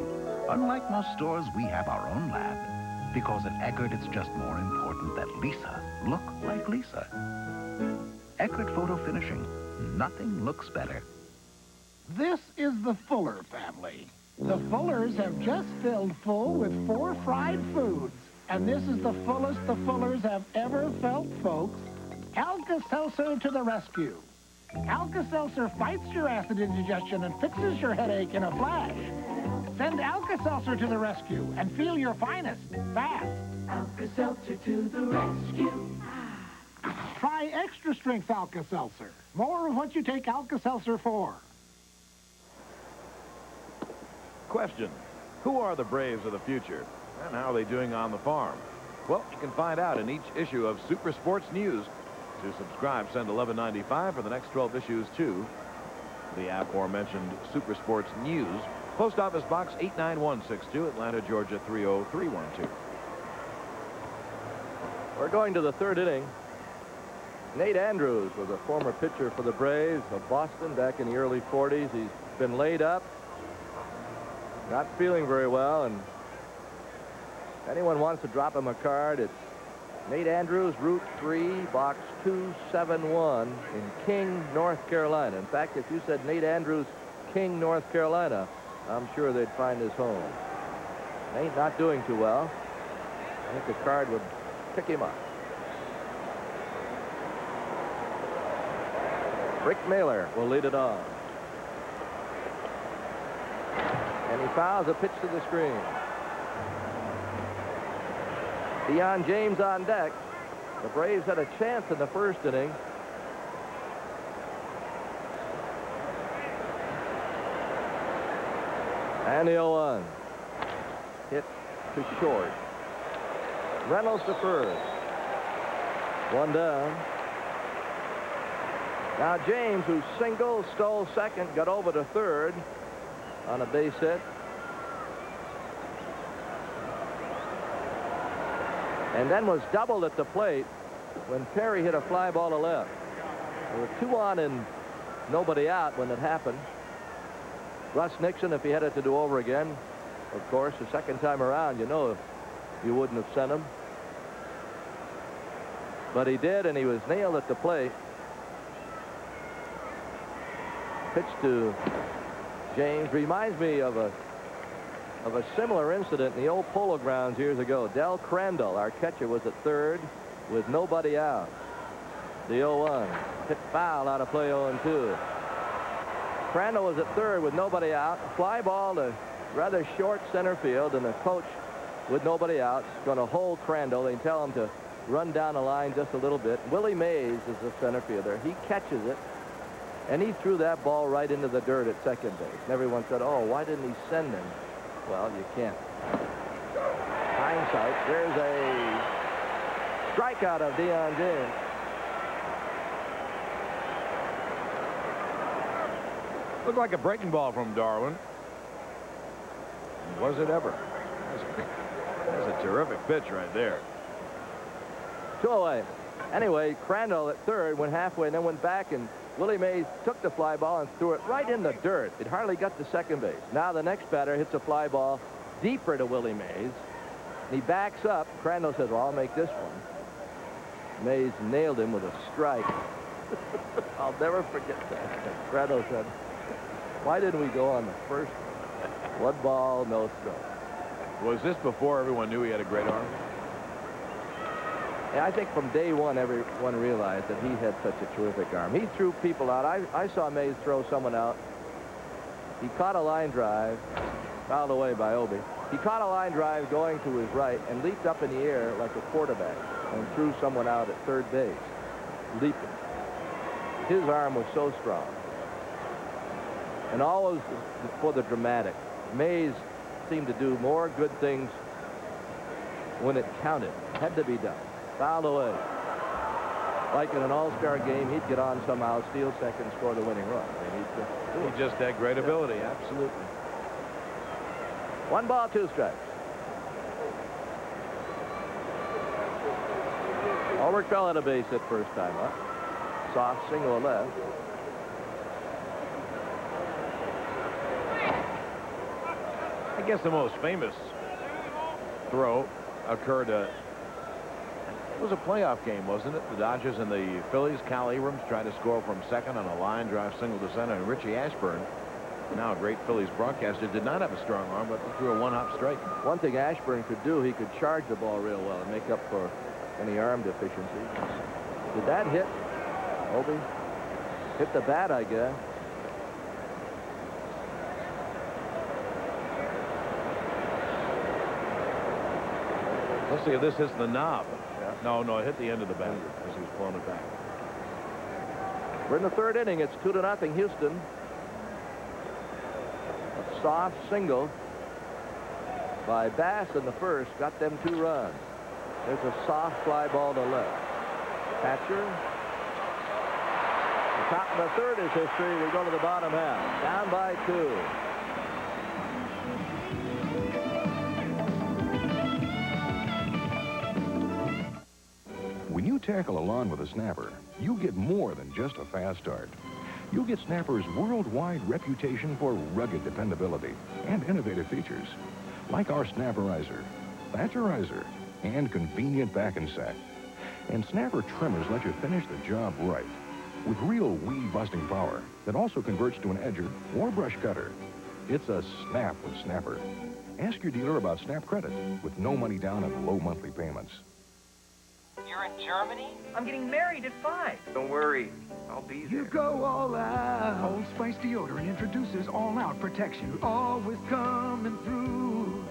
Unlike most stores, we have our own lab, because at Eckerd it's just more important that Lisa look like Lisa. Eckerd Photo Finishing. Nothing looks better. This is the Fuller family. The Fullers have just filled full with 4 fried foods. And this is the fullest the Fullers have ever felt, folks. Alka-Seltzer to the rescue. Alka-Seltzer fights your acid indigestion and fixes your headache in a flash. Send Alka-Seltzer to the rescue and feel your finest, fast. Alka-Seltzer to the rescue. Try extra strength Alka-Seltzer. More of what you take Alka-Seltzer for. Question: who are the Braves of the future, and how are they doing on the farm? Well, you can find out in each issue of Super Sports News. To subscribe, send $11.95 for the next 12 issues to the aforementioned Super Sports News. Post Office Box 89162, Atlanta, Georgia 30312. We're going to the third inning. Nate Andrews was a former pitcher for the Braves of Boston back in the early 40s. He's been laid up, not feeling very well, and if anyone wants to drop him a card, it's Nate Andrews, Route 3, Box 271 in King, North Carolina. In fact, if you said Nate Andrews, King, North Carolina, I'm sure they'd find his home. Nate not doing too well. I think the card would pick him up. Rick Mailer will lead it on. And he fouls a pitch to the screen. Deion James on deck. The Braves had a chance in the first inning. And the 0-1. Hit to short. Reynolds to first. One down. Now James, who single, stole second, got over to third on a base hit. And then was doubled at the plate when Perry hit a fly ball to left. There were 2 on and nobody out when it happened. Russ Nixon, if he had it to do over again, of course, the second time around, you know, you wouldn't have sent him. But he did, and he was nailed at the plate. Pitch to James reminds me of a similar incident in the old Polo Grounds years ago. Del Crandall, our catcher, was at third with nobody out. The 0-1. Hit foul out of play 0-2. Crandall was at third with nobody out. Fly ball to rather short center field, and the coach with nobody out is going to hold Crandall. They tell him to run down the line just a little bit. Willie Mays is the center fielder. He catches it, and he threw that ball right into the dirt at second base. And everyone said, oh, why didn't he send him? Well, you can't. Hindsight. There's a strikeout of Deion James. Looked like a breaking ball from Darwin. Was it ever? That's a terrific pitch right there. 2 away. Anyway, Crandall at third went halfway and then went back, and Willie Mays took the fly ball and threw it right in the dirt. It hardly got to second base. Now the next batter hits a fly ball deeper to Willie Mays. He backs up. Crandall says, well, I'll make this one. Mays nailed him with a strike. I'll never forget that. Crandall said, why didn't we go on the first one? 1 ball, no strike. Was this before everyone knew he had a great arm? Yeah, I think from day one, everyone realized that he had such a terrific arm. He threw people out. I saw Mays throw someone out. He caught a line drive, fouled away by Obie. He caught a line drive going to his right and leaped up in the air like a quarterback and threw someone out at third base, leaping. His arm was so strong. And always for the dramatic. Mays seemed to do more good things when it counted. Had to be done. Fouled away. like in an all-star game, he'd get on somehow, steal second, score the winning run. I mean, He just had great ability, absolutely. 1 ball, 2 strikes. Ulrich fell at a base hit first time up. Soft single left. I guess the most famous throw occurred it was a playoff game, wasn't it? The Dodgers and the Phillies. Cal Abrams tried to score from second on a line drive single to center, and Richie Ashburn, now a great Phillies broadcaster, did not have a strong arm, but threw a one-hop strike. One thing Ashburn could do, he could charge the ball real well and make up for any arm deficiency. Did that hit? Obi hit the bat, I guess. Let's see if this hits the knob. No, it hit the end of the bat as he was pulling it back. We're in the 3rd inning. It's 2-0 Houston. A soft single by Bass in the first got them 2 runs. There's a soft fly ball to left. Hatcher. The top of the 3rd is history. We go to the bottom half. Down by 2. When you tackle a lawn with a snapper, you get more than just a fast start. You get Snapper's worldwide reputation for rugged dependability and innovative features, like our Snapperizer, Thatcherizer, and convenient back and set. And Snapper trimmers let you finish the job right, with real weed-busting power that also converts to an edger or brush cutter. It's a snap with Snapper. Ask your dealer about Snap Credit with no money down and low monthly payments. You're in Germany? I'm getting married at 5. Don't worry. I'll be there. You go all out. Old Spice deodorant introduces all-out protection. Always coming through.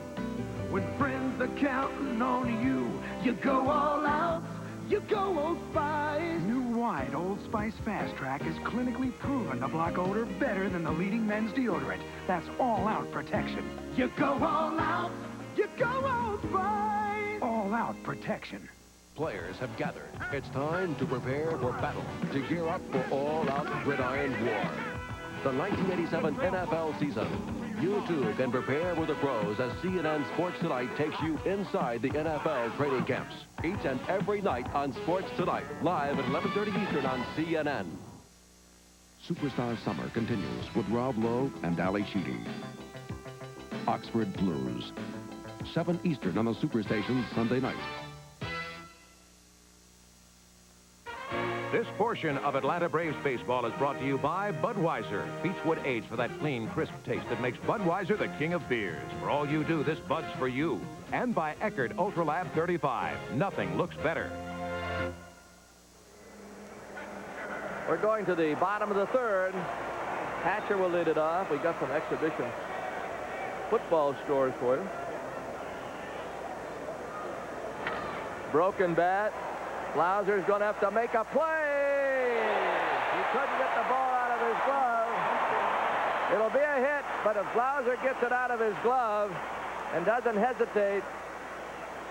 When friends are counting on you, you go all out. You go Old Spice. New wide Old Spice Fast Track is clinically proven to block odor better than the leading men's deodorant. That's all-out protection. You go all out. You go Old Spice. All-out protection. Players have gathered. It's time to prepare for battle, to gear up for all-out gridiron war. The 1987 NFL season. You too can prepare with the pros as CNN Sports Tonight takes you inside the NFL training camps. Each and every night on Sports Tonight, live at 11:30 Eastern on CNN. Superstar Summer continues with Rob Lowe and Ali Sheedy. Oxford Blues. 7 Eastern on the Superstation Sunday night. This portion of Atlanta Braves baseball is brought to you by Budweiser. Beechwood aged for that clean, crisp taste that makes Budweiser the king of beers. For all you do, this Bud's for you. And by Eckerd Ultralab 35. Nothing looks better. We're going to the bottom of the 3rd. Hatcher will lead it off. We got some exhibition football scores for you. Broken bat. Blauser's going to have to make a play. He couldn't get the ball out of his glove. It'll be a hit, but if Blauser gets it out of his glove and doesn't hesitate,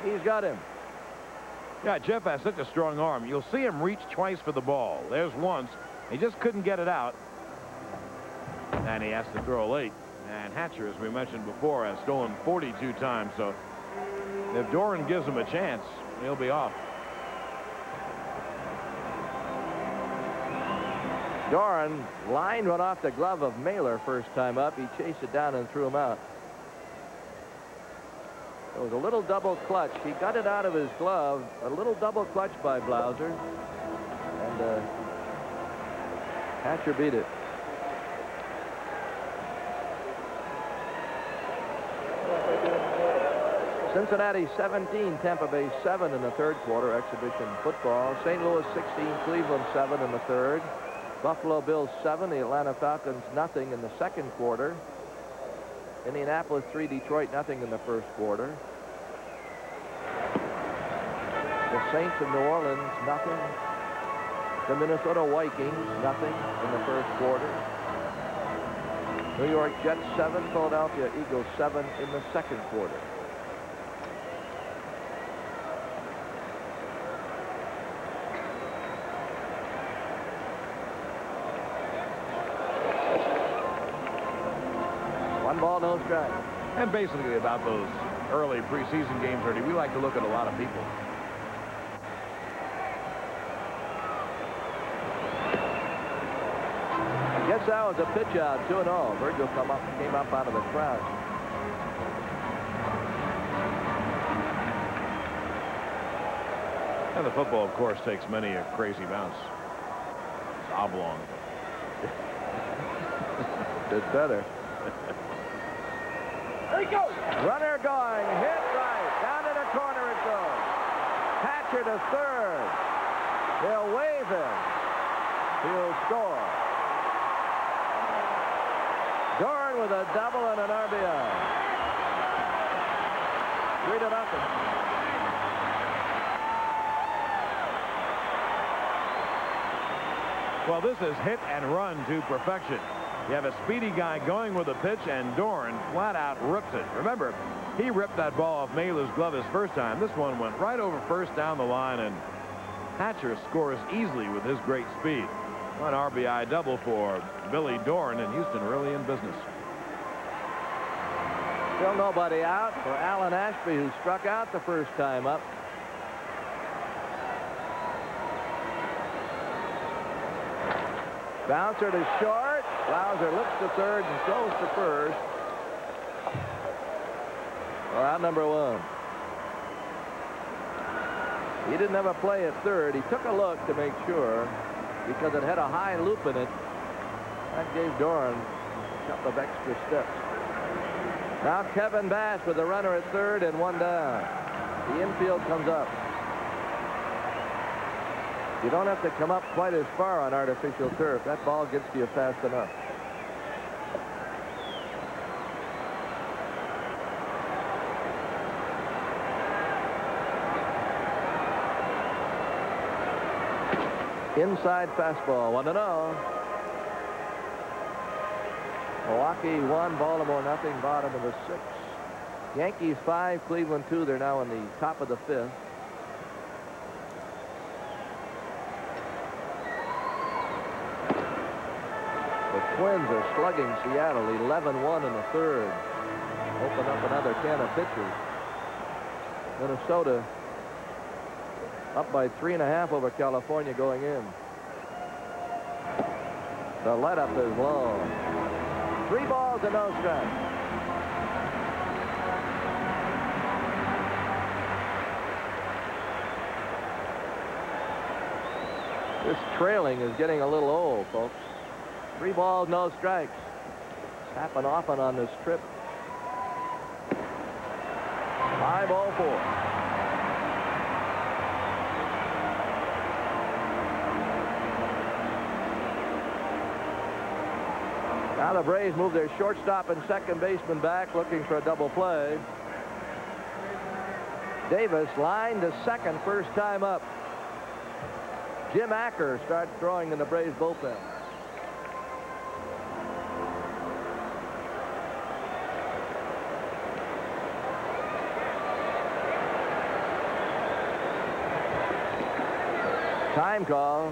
he's got him. Yeah, Jeff has such a strong arm. You'll see him reach twice for the ball. There's once. He just couldn't get it out. And he has to throw late. And Hatcher, as we mentioned before, has stolen 42 times. So if Doran gives him a chance, he'll be off. Doran lined one off the glove of Mailer first time up. He chased it down and threw him out. It was a little double clutch. He got it out of his glove. A little double clutch by Blauser. And Hatcher beat it. Cincinnati 17, Tampa Bay 7 in the 3rd quarter, exhibition football. St. Louis 16, Cleveland 7 in the 3rd. Buffalo Bills 7, the Atlanta Falcons nothing in the 2nd quarter. Indianapolis 3, Detroit nothing in the 1st quarter. The Saints of New Orleans nothing. The Minnesota Vikings nothing in the 1st quarter. New York Jets 7, Philadelphia Eagles 7 in the 2nd quarter. ball, no strike. And basically about those early preseason games, Ernie, we like to look at a lot of people. I guess that was a pitch out, 2-0. Virgil came up out of the crowd. And the football, of course, takes many a crazy bounce. It's oblong. It's better. There he goes. Runner going. Hit right. Down to the corner it goes. Hatcher to third. They'll wave him. He'll score. Dorn with a double and an RBI. 3-0. Well, this is hit and run to perfection. You have a speedy guy going with a pitch, and Dorn flat out rips it. Remember, he ripped that ball off Mailer's glove his first time. This one went right over first down the line, and Hatcher scores easily with his great speed. One RBI double for Billy Dorn, and Houston really in business. Still nobody out for Alan Ashby, who struck out the first time up. Bouncer to short. Lauser looks to third and throws to first. Well, out number one. He didn't have a play at third. He took a look to make sure because it had a high loop in it. That gave Dorn a couple of extra steps. Now Kevin Bass with a runner at third and one down. The infield comes up. You don't have to come up quite as far on artificial turf. That ball gets to you fast enough. Inside fastball, 1-0. Milwaukee 1, Baltimore nothing, bottom of the 6th. Yankees 5, Cleveland 2. They're now in the top of the 5th. Twins are slugging Seattle 11-1 in the third. Open up another can of pitchers. Minnesota up by 3.5 over California going in. The letup is low. 3 balls and no strikes. This trailing is getting a little old, folks. 3 balls, no strikes. Happen often on this trip. 5-0-4. Now the Braves move their shortstop and second baseman back, looking for a double play. Davis lined to second, first time up. Jim Acker starts throwing in the Braves bullpen. Time call.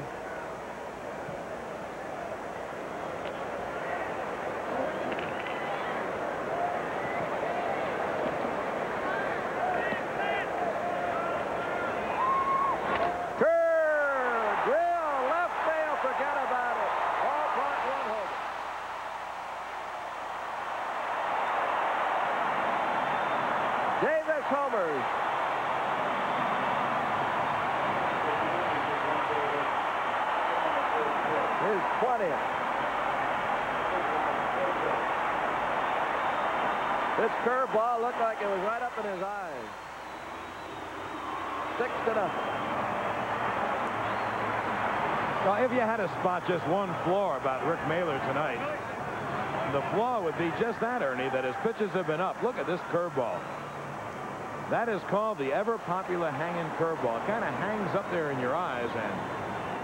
Curve, drill, left field, forget about it. Ballpark, 1 home. Davis homers. His 20th. This curveball looked like it was right up in his eyes. 6-0. Well, if you had to spot just one flaw about Rick Mailer tonight, the flaw would be just that, Ernie, that his pitches have been up. Look at this curveball. That is called the ever-popular hanging curveball. It kind of hangs up there in your eyes, and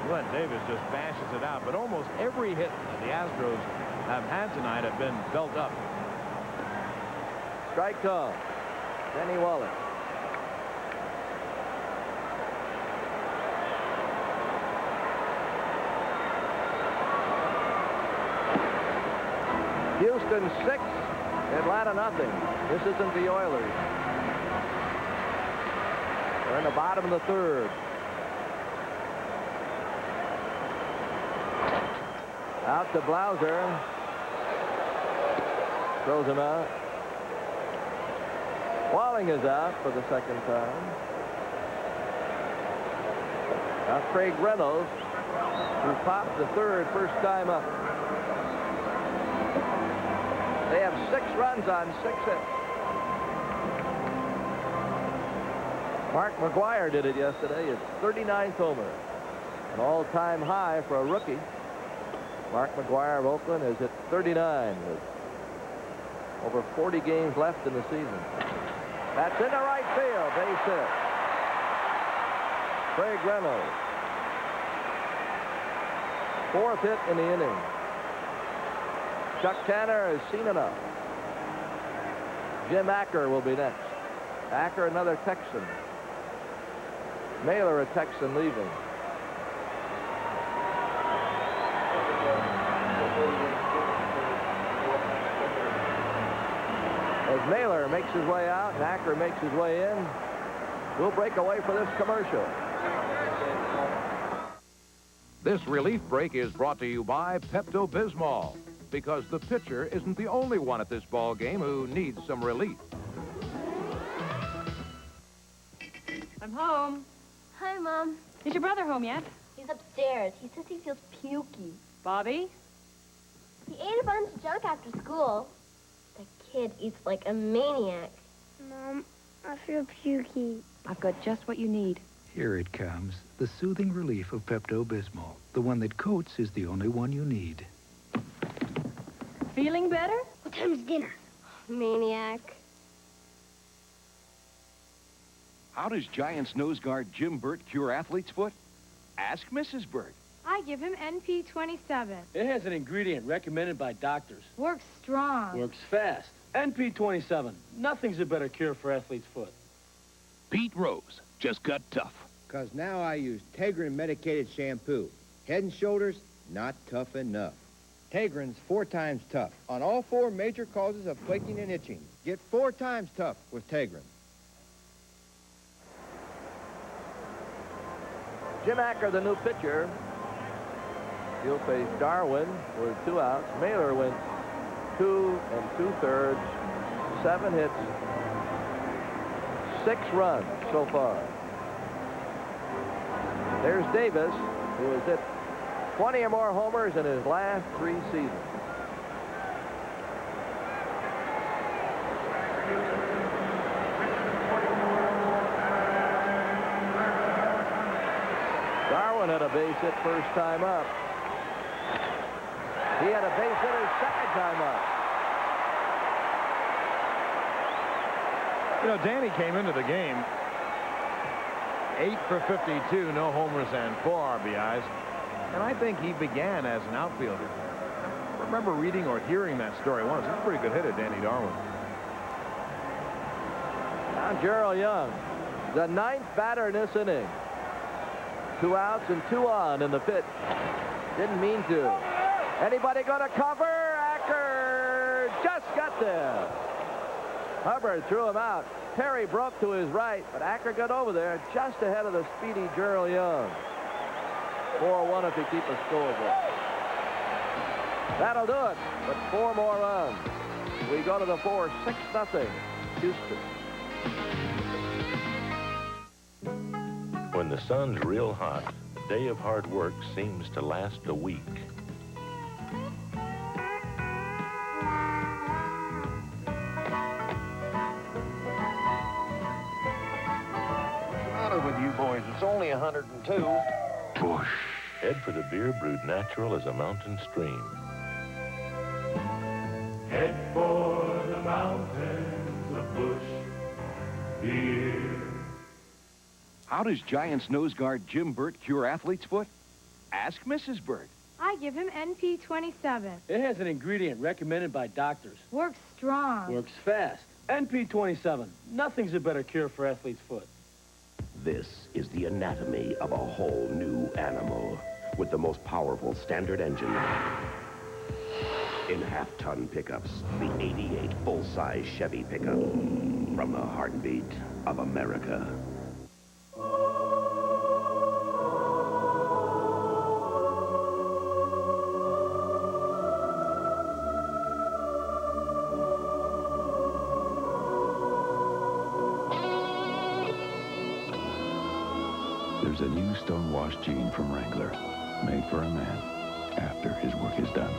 Glenn Davis just bashes it out. But almost every hit that the Astros have had tonight have been belt up. Strike call. Denny Wallace. Houston 6, Atlanta nothing. This isn't the Oilers. They're in the bottom of the third. Out to Blauser. Throws him out. Walling is out for the second time. Now Craig Reynolds, who popped the third first time up. They have 6 runs on 6 hits. Mark McGuire did it yesterday. His 39th homer. An all-time high for a rookie. Mark McGuire of Oakland has hit 39 with over 40 games left in the season. That's in the right field. Base hit. Craig Reynolds. 4th hit in the inning. Chuck Tanner has seen enough. Jim Acker will be next. Acker, another Texan. Mailer, a Texan, leaving. As Mailer makes his way out and Acker makes his way in, we'll break away for this commercial. This relief break is brought to you by Pepto-Bismol, because the pitcher isn't the only one at this ball game who needs some relief. I'm home. Hi, Mom. Is your brother home yet? He's upstairs. He says he feels pukey. Bobby? He ate a bunch of junk after school. The kid eats like a maniac. Mom, I feel pukey. I've got just what you need. Here it comes. The soothing relief of Pepto-Bismol. The one that coats is the only one you need. Feeling better? What time's dinner? Maniac. How does Giants nose guard Jim Burt cure athlete's foot? Ask Mrs. Burt. I give him NP27. It has an ingredient recommended by doctors. Works strong. Works fast. NP27. Nothing's a better cure for athlete's foot. Pete Rose just got tough. Because now I use Tegrin medicated shampoo. Head and Shoulders, not tough enough. Tegrin's 4 times tough on all 4 major causes of flaking and itching. Get 4 times tough with Tegrin. Jim Acker, the new pitcher. He'll face Darwin with 2 outs. Mailer went 2 2/3, 7 hits, 6 runs so far. There's Davis, who has hit 20 or more homers in his last 3 seasons. Darwin had a base hit first time up. He had a base hit his second time up. You know, Danny came into the game 8 for 52, no homers and 4 RBIs. And I think he began as an outfielder. I remember reading or hearing that story once. He's a pretty good hitter, Danny Darwin. Now Gerald Young, the 9th batter in this inning. 2 outs and 2 on in the pitch. Didn't mean to. Anybody going to cover? Acker just got there. Hubbard threw him out. Perry broke to his right, but Acker got over there just ahead of the speedy Gerald Young. 4-1 if you keep a score there. That'll do it, but 4 more runs. We go to the 4, 6-0, Houston. When the sun's real hot, a day of hard work seems to last a week. With you boys, it's only 102. Bush. Head for the beer brewed natural as a mountain stream. Head for the mountains of Bush beer. How does Giants nose guard Jim Burt cure athlete's foot? Ask Mrs. Burt. I give him NP27. It has an ingredient recommended by doctors. Works strong. Works fast. NP27. Nothing's a better cure for athlete's foot. This is the anatomy of a whole new animal with the most powerful standard engine In half-ton pickups, the 88 full-size Chevy pickup from the heartbeat of America. There's a new stone-washed jean from Wrangler, made for a man after his work is done.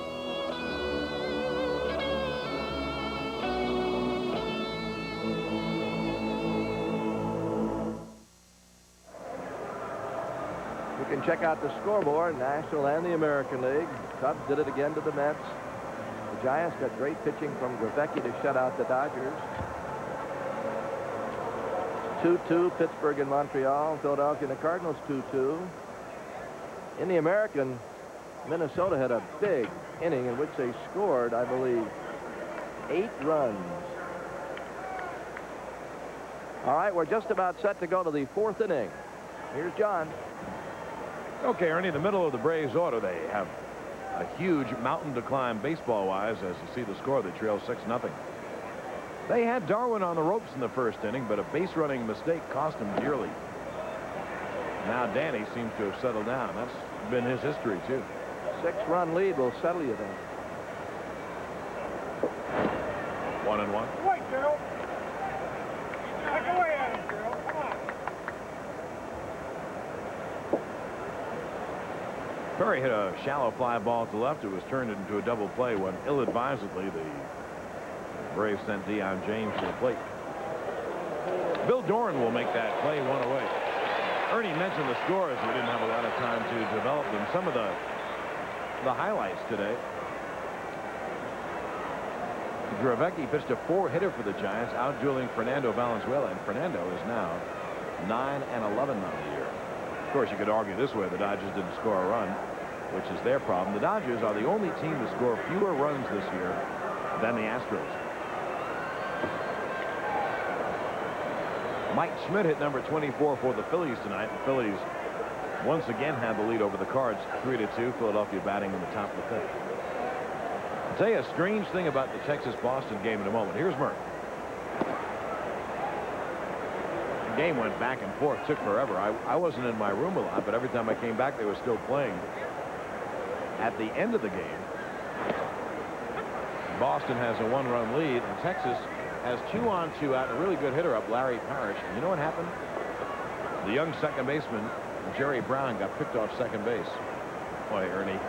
You can check out the scoreboard, National and the American League. Cubs did it again to the Mets. The Giants got great pitching from Gravecki to shut out the Dodgers. 2-2, Pittsburgh and Montreal. Philadelphia and the Cardinals 2-2. In the American, Minnesota had a big inning in which they scored, I believe, 8 runs. All right, we're just about set to go to the 4th inning. Here's John. Okay, Ernie, in the middle of the Braves order, they have a huge mountain to climb baseball-wise. As you see the score, they trail 6-0. They had Darwin on the ropes in the first inning, but a base-running mistake cost him dearly. Now Danny seems to have settled down. That's been his history, too. 6-run lead will settle you then. 1-1. Wait, Gerald. Back away at him, Gerald. Come on. Perry hit a shallow fly ball to left. It was turned into a double play when ill-advisedly the Braves sent Deion James to the plate. Bill Doran will make that play one away. Ernie mentioned the scores. We didn't have a lot of time to develop them. Some of the highlights today. Gravecki pitched a 4-hitter for the Giants, out-dueling Fernando Valenzuela, and Fernando is now 9-11 on the year. Of course, you could argue this way: the Dodgers didn't score a run, which is their problem. The Dodgers are the only team to score fewer runs this year than the Astros. Mike Schmidt hit number 24 for the Phillies tonight. The Phillies once again had the lead over the Cards, 3-2. Philadelphia batting in the top of the 5th. I'll tell you a strange thing about the Texas-Boston game in a moment. Here's Murph. The game went back and forth, took forever. I wasn't in my room a lot, but every time I came back, they were still playing. At the end of the game, Boston has a 1-run lead, and Texas has 2-on-2 out, and a really good hitter up, Larry Parrish. And you know what happened? The young second baseman, Jerry Brown, got picked off second base. Boy, Ernie,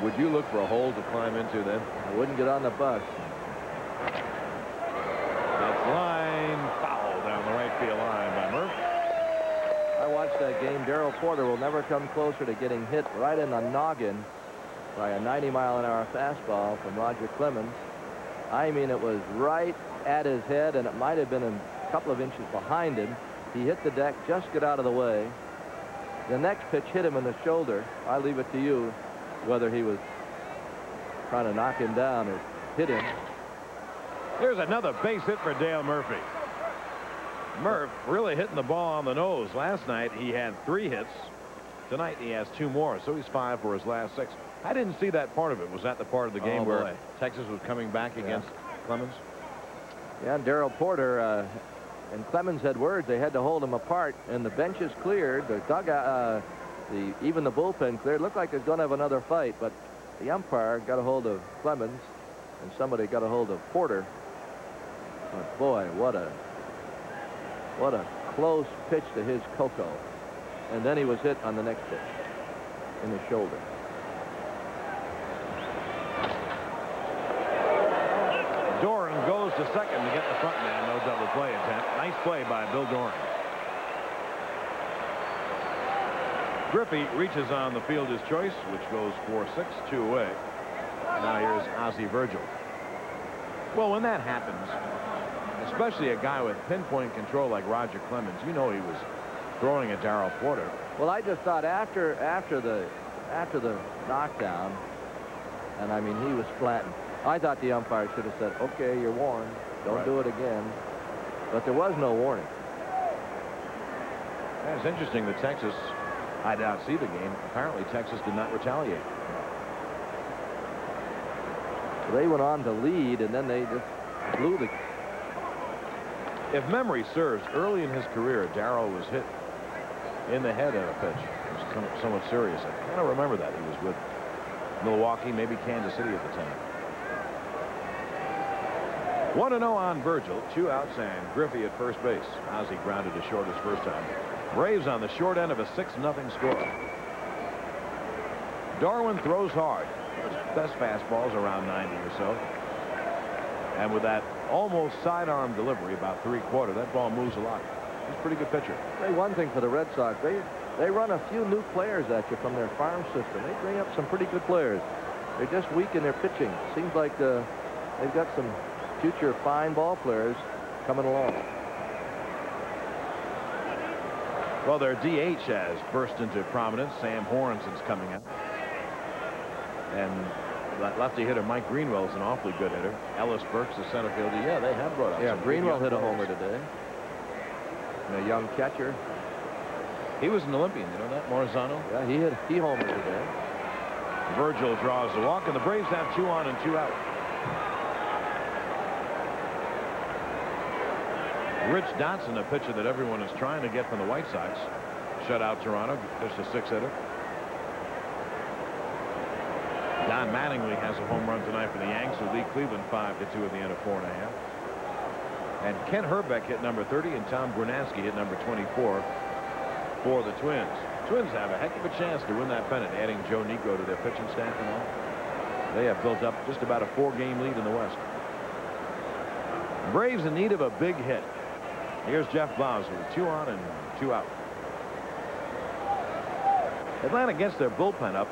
would you look for a hole to climb into then? I wouldn't get on the bus. That's line foul down the right field line by Murph. I watched that game. Darrell Porter will never come closer to getting hit right in the noggin by a 90-mile-an-hour fastball from Roger Clemens. I mean, it was right at his head, and it might have been a couple of inches behind him. He hit the deck, just got out of the way. The next pitch hit him in the shoulder. I leave it to you whether he was trying to knock him down or hit him. There's another base hit for Dale Murphy. Murph really hitting the ball on the nose. Last night he had 3 hits. Tonight he has 2 more, so he's 5 for his last 6. I didn't see that part of it. Was that the part of the game where Texas was coming back against Clemens? Yeah, and Darrell Porter and Clemens had words. They had to hold them apart, and the benches cleared. The dugout, even the bullpen cleared. Looked like they're going to have another fight, but the umpire got a hold of Clemens, and somebody got a hold of Porter. But boy, what a close pitch to his Coco. And then he was hit on the next pitch in the shoulder. Doran goes to second to get the front man. No double play attempt. Nice play by Bill Doran. Griffey reaches on the fielder's choice, which goes 4-6, 2 away. Now here's Ozzie Virgil. Well, when that happens, especially a guy with pinpoint control like Roger Clemens, you know he was throwing at Darrell Porter. Well, I just thought after the knockdown, and I mean he was flattened. I thought the umpire should have said, "Okay, you're warned. Don't do it again." But there was no warning. It's interesting that Texas, I doubt see the game. Apparently, Texas did not retaliate. They went on to lead, and then they just blew the... If memory serves, early in his career, Darrell was hit in the head at a pitch. It was somewhat serious. I kind of remember that. He was with Milwaukee, maybe Kansas City at the time. 1-0 on Virgil. 2 outs, and Griffey at first base. Ozzie grounded to short his first time. Braves on the short end of a 6-0 score. Darwin throws hard. His best fastball's around 90 or so. And with that almost sidearm delivery, about 3/4, that ball moves a lot. He's a pretty good pitcher. Hey, one thing for the Red Sox, they run a few new players at you from their farm system. They bring up some pretty good players. They're just weak in their pitching. Seems like they've got some future fine ball players coming along. Well, their DH has burst into prominence. Sam Hornson's coming out. And that lefty hitter Mike Greenwell's an awfully good hitter. Ellis Burks, the center fielder. Yeah, they have brought up. Yeah, some Greenwell hit a players. homer today. And a young catcher. He was an Olympian, you know that, Morizano? Yeah, he homered today. Virgil draws the walk, and the Braves have 2 on and 2 out. Rich Dotson, a pitcher that everyone is trying to get from the White Sox, shut out Toronto, pitched a 6-hitter. Don Mattingly has a home run tonight for the Yanks, who lead Cleveland 5-2 at the end of 4 1/2. And Ken Herbeck hit number 30, and Tom Brunansky hit number 24 for the Twins. Twins have a heck of a chance to win that pennant, adding Joe Nico to their pitching staff and all. They have built up just about a 4-game lead in the West. Braves in need of a big hit. Here's Jeff Blauser with 2 on and 2 out. Atlanta gets their bullpen up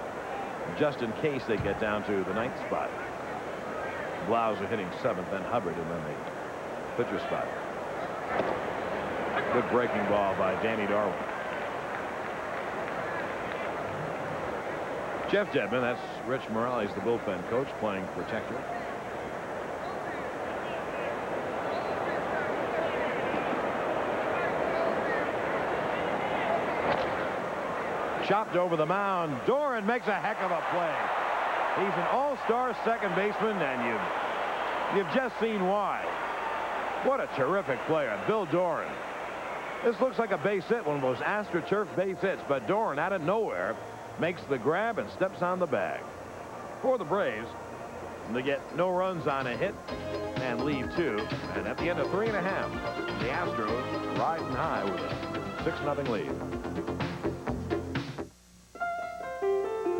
just in case they get down to the 9th spot. Blauser hitting 7th, then Hubbard, and then the pitcher spot. Good breaking ball by Danny Darwin. Jeff Dedman, that's Rich Morales, the bullpen coach, playing protector. Chopped over the mound. Doran makes a heck of a play. He's an all-star second baseman, and you've just seen why. What a terrific player, Bill Doran. This looks like a base hit, one of those AstroTurf base hits, but Doran out of nowhere makes the grab and steps on the bag. For the Braves, they get no runs on a hit and leave 2. And at the end of 3 1/2, the Astros riding high with a 6-0 lead.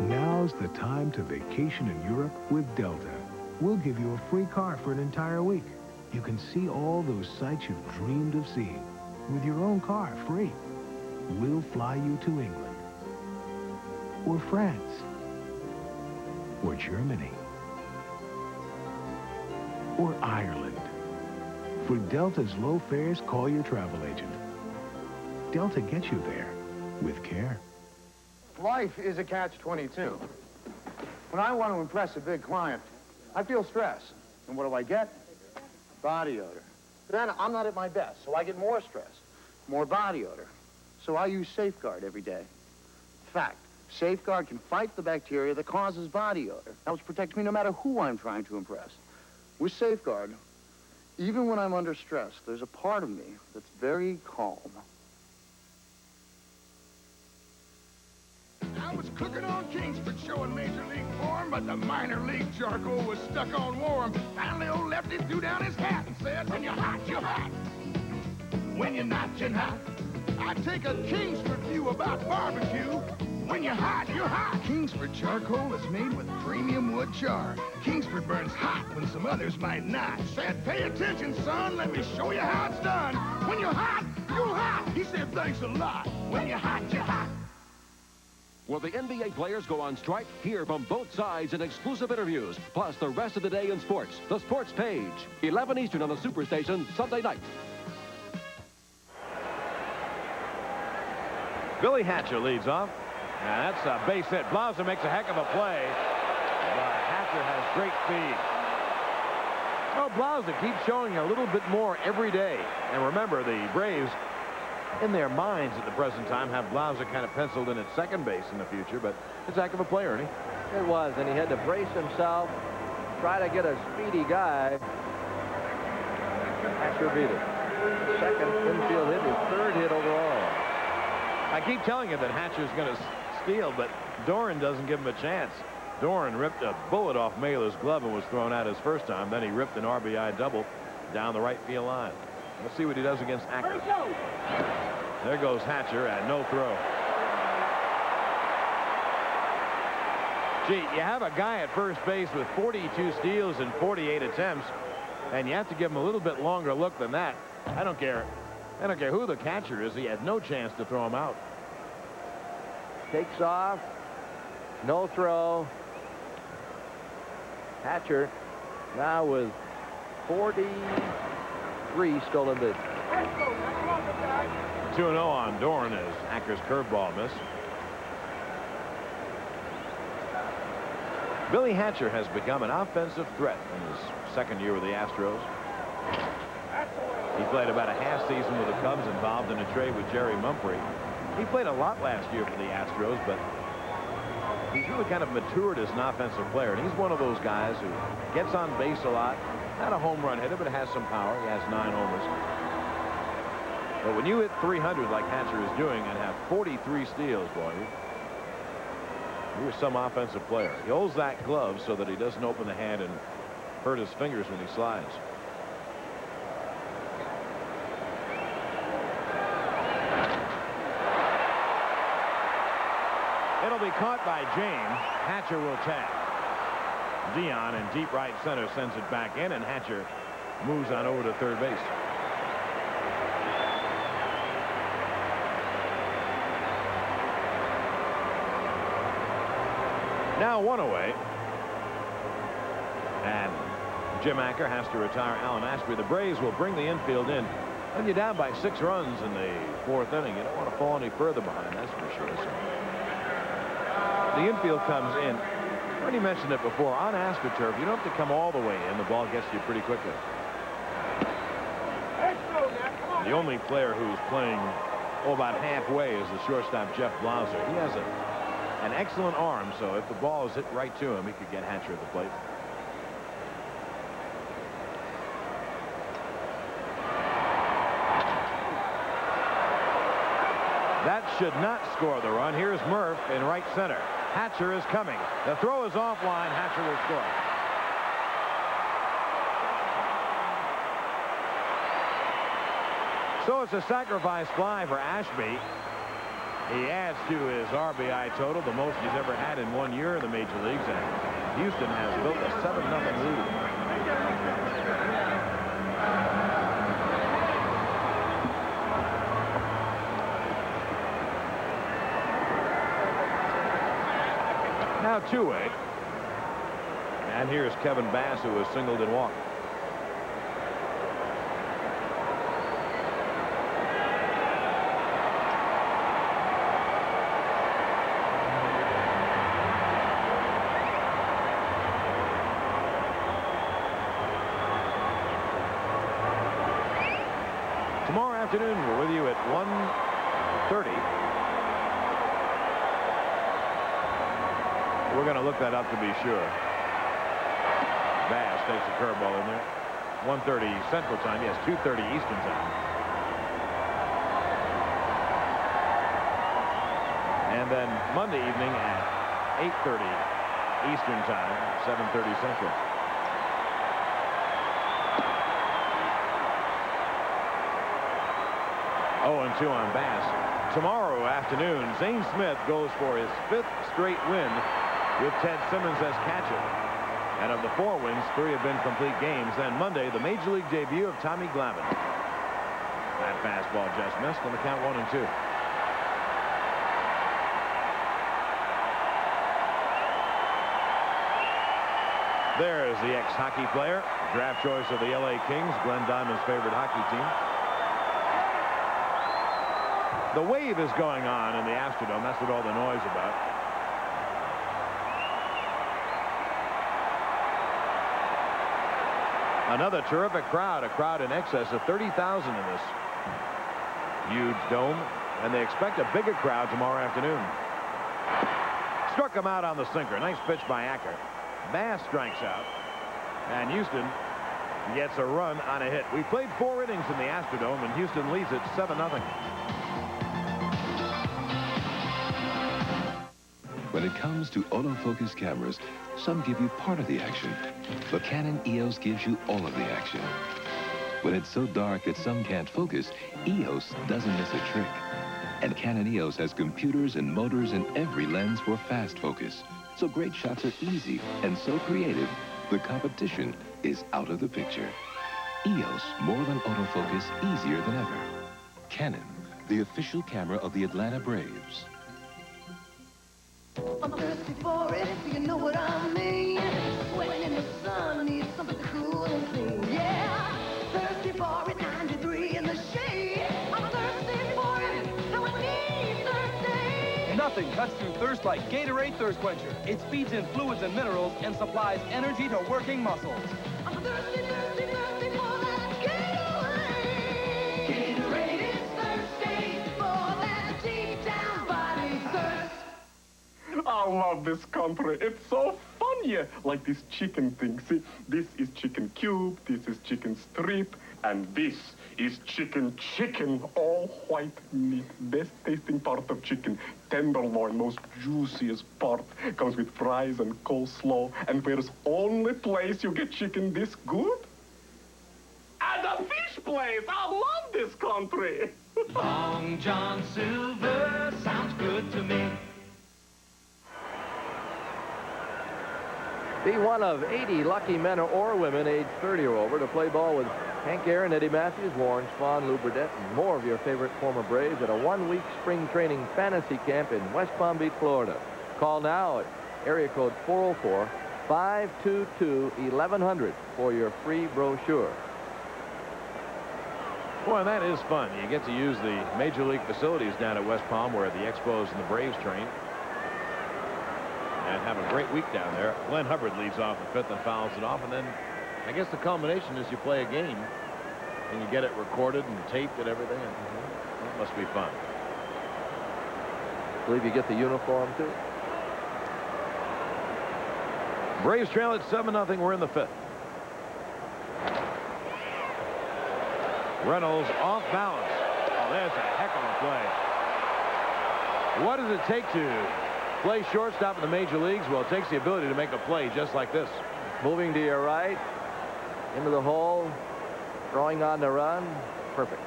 Now's the time to vacation in Europe with Delta. We'll give you a free car for an entire week. You can see all those sights you've dreamed of seeing with your own car, free. We'll fly you to England, or France, or Germany, or Ireland. For Delta's low fares, call your travel agent. Delta gets you there with care. Life is a catch-22. When I want to impress a big client, I feel stress. And what do I get? Body odor. Then I'm not at my best, so I get more stress, more body odor. So I use Safeguard every day. Fact, Safeguard can fight the bacteria that causes body odor. Helps protect me no matter who I'm trying to impress. With Safeguard, even when I'm under stress, there's a part of me that's very calm. I was cooking on Kingsford showing Major League form, but the minor league charcoal was stuck on warm. Finally, old Lefty threw down his hat and said, when you're hot, you're hot. When you're not, you're not. I take a Kingsford view about barbecue. When you're hot, you're hot. Kingsford charcoal is made with premium wood char. Kingsford burns hot when some others might not. Said, pay attention, son, let me show you how it's done. When you're hot, you're hot. He said, thanks a lot. When you're hot, you're hot. Will the NBA players go on strike? Hear from both sides in exclusive interviews, plus the rest of the day in sports. The Sports Page, 11 Eastern on the Superstation, Sunday night. Billy Hatcher leads off. And that's a base hit. Blauser makes a heck of a play. But Hatcher has great speed. Well, Blauser keeps showing a little bit more every day. And remember, the Braves, in their minds at the present time, have Blauser kind of penciled in at second base in the future, but it's a heck of a player, isn't he? It was, and he had to brace himself try to get a speedy guy. Hatcher beat it. Second infield hit, his third hit overall. I keep telling you that Hatcher's going to steal, but Doran doesn't give him a chance. Doran ripped a bullet off Mailer's glove and was thrown out his first time. Then he ripped an RBI double down the right field line. Let's see what he does against Acker. There goes Hatcher at no throw. Gee, you have a guy at first base with 42 steals and 48 attempts, and you have to give him a little bit longer look than that. I don't care who the catcher is. He had no chance to throw him out. Takes off. No throw. Hatcher now with 43 stolen bases. 2-0 on Doran as Acker's curveball missed. Billy Hatcher has become an offensive threat in his second year with the Astros. He played about a half season with the Cubs, involved in a trade with Jerry Mumphrey. He played a lot last year for the Astros, but he's really kind of matured as an offensive player, and he's one of those guys who gets on base a lot. Not a home run hitter, but has some power. He has 9 homers. But when you hit 300 like Hatcher is doing and have 43 steals, boy, you're some offensive player. He holds that glove so that he doesn't open the hand and hurt his fingers when he slides. It'll be caught by James. Hatcher will tag. Dion in deep right center sends it back in, and Hatcher moves on over to third base. Now 1 away. And Jim Acker has to retire Alan Ashby. The Braves will bring the infield in. When you're down by 6 runs in the 4th inning, you don't want to fall any further behind, that's for sure. So the infield comes in. I already mentioned it before. On AstroTurf, you don't have to come all the way in. The ball gets you pretty quickly. The only player who's playing about halfway is the shortstop, Jeff Blauser. He has an excellent arm, so if the ball is hit right to him, he could get Hatcher at the plate. That should not score the run. Here's Murph in right center. Hatcher is coming. The throw is offline. Hatcher will score. So it's a sacrifice fly for Ashby. He adds to his RBI total, the most he's ever had in 1 year in the major leagues, and Houston has built a 7-0 lead. Now 2-8. And here's Kevin Bass, who was singled and walked. Tomorrow afternoon, we're with you at 1:30. We're going to look that up to be sure. Bass takes a curveball in there. 1:30 Central Time. Yes, 2:30 Eastern Time. And then Monday evening at 8:30 Eastern Time, 7:30 Central. Oh, and 2 on Bass. Tomorrow afternoon, Zane Smith goes for his 5th straight win with Ted Simmons as catcher. And of the 4 wins, 3 have been complete games. Then Monday, the Major League debut of Tommy Glavine. That fastball just missed on the count 1-2. There's the ex-hockey player, draft choice of the LA Kings, Glenn Diamond's favorite hockey team. The wave is going on in the Astrodome. That's what all the noise about. Another terrific crowd, a crowd in excess of 30,000 in this huge dome, and they expect a bigger crowd tomorrow afternoon. Struck him out on the sinker. Nice pitch by Acker. Bass strikes out. And Houston gets a run on a hit. We played 4 innings in the Astrodome, and Houston leads it 7-0. When it comes to autofocus cameras, some give you part of the action, but Canon EOS gives you all of the action. When it's so dark that some can't focus, EOS doesn't miss a trick. And Canon EOS has computers and motors in every lens for fast focus. So great shots are easy and so creative, the competition is out of the picture. EOS, more than autofocus, easier than ever. Canon, the official camera of the Atlanta Braves. I'm thirsty for it, you know what I mean? Sweating in the sun, need something cool and clean. Yeah, thirsty for it, 93 in the shade. I'm thirsty for it, no one needs thirsty. Nothing cuts through thirst like Gatorade Thirst Quencher. It speeds in fluids and minerals and supplies energy to working muscles. I'm thirsty, thirsty, thirsty for that Gatorade. Gatorade is thirsty for that deep down body thirst. I love this country. It's so fun here. Like this chicken thing. See, this is chicken cube, this is chicken strip, and this is chicken, all white meat. Best tasting part of chicken. Tenderloin, most juiciest part. Comes with fries and coleslaw. And where's only place you get chicken this good? At the fish place. I love this country. Long John Silver sounds good to me. Be one of 80 lucky men or women aged 30 or over to play ball with Hank Aaron, Eddie Matthews, Warren Spahn, Lou Burdett, and more of your favorite former Braves at a one-week spring training fantasy camp in West Palm Beach, Florida. Call now at area code 404-522-1100 for your free brochure. Boy, that is fun. You get to use the Major League facilities down at West Palm where the Expos and the Braves train. And have a great week down there. Glenn Hubbard leads off the 5th and fouls it off. And then I guess the culmination is you play a game and you get it recorded and taped and everything. And that must be fun. I believe you get the uniform, too. Braves trail at 7-0. We're in the 5th. Reynolds off balance. Oh, there's a heck of a play. What does it take to play shortstop in the major leagues? Well, it takes the ability to make a play just like this. Moving to your right, into the hole, throwing on the run. Perfect.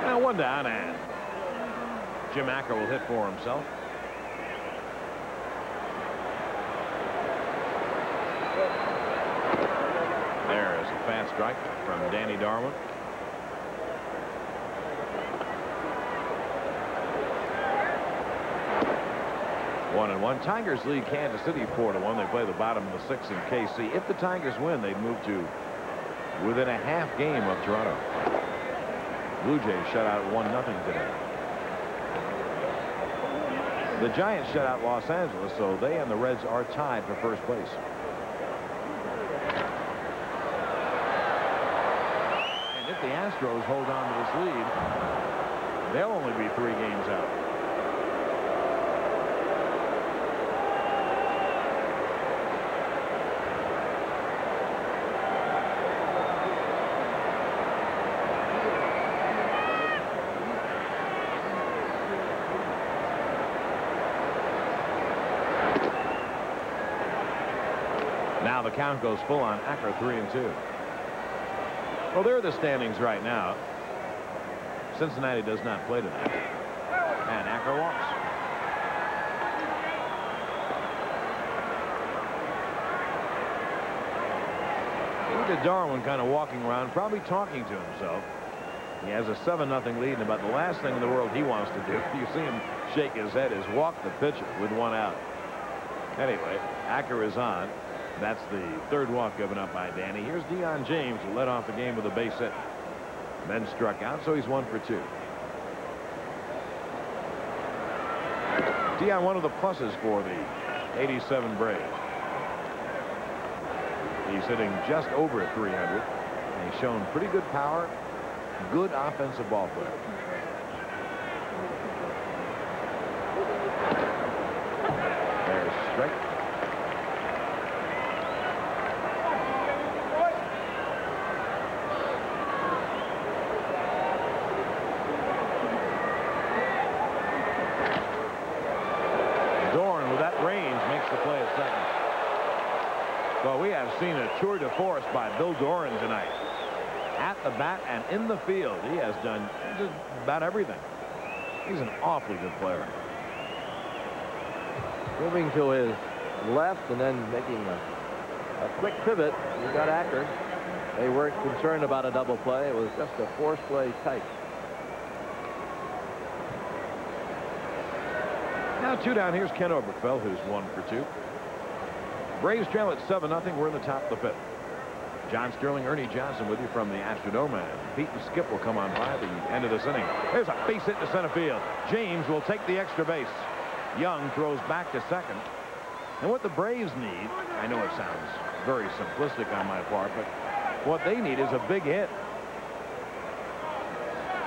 Now 1 down, and Jim Acker will hit for himself. There's a fast strike from Danny Darwin. One and one. Tigers lead Kansas City 4-1. They play the bottom of the 6th in KC. If the Tigers win, they'd move to within a half game of Toronto. Blue Jays shut out 1-0 today. The Giants shut out Los Angeles, so they and the Reds are tied for first place. And if the Astros hold on to this lead, they'll only be 3 games out. Now the count goes full on Acker, 3-2. Well, there are the standings right now. Cincinnati does not play tonight. And Acker walks. Look at Darwin kind of walking around, probably talking to himself. He has a 7-0 lead, and about the last thing in the world he wants to do, you see him shake his head, is walk the pitcher with 1 out. Anyway, Acker is on. That's the 3rd walk given up by Danny. Here's Deion James, who led off the game with a base hit. Then struck out, so he's 1 for 2. Deion, one of the pluses for the 87 Braves. He's hitting just over 300. And he's shown pretty good power, good offensive ball player. seen a tour de force by Bill Doran tonight. At the bat and in the field, he has done just about everything. He's an awfully good player. Moving to his left and then making a quick pivot. He got Acker. They weren't concerned about a double play. It was just a force play type. Now 2 down. Here's Ken Oberkfell, who's 1 for 2. Braves trail at 7-0. We're in the top of the 5th. John Sterling, Ernie Johnson with you from the Astrodome. And Pete and Skip will come on by at the end of this inning. There's a base hit to center field. James will take the extra base. Young throws back to second. And what the Braves need, I know it sounds very simplistic on my part, but what they need is a big hit.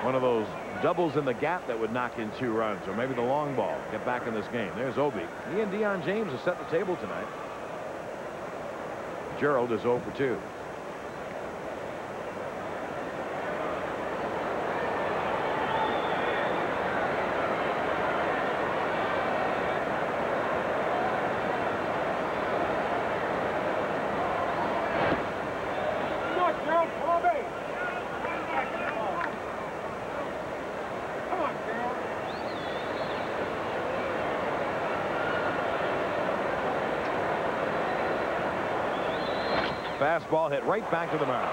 One of those doubles in the gap that would knock in 2 runs, or maybe the long ball. Get back in this game. There's Obi. He and Deion James have set the table tonight. Gerald is 0 for 2. Fastball hit right back to the mound.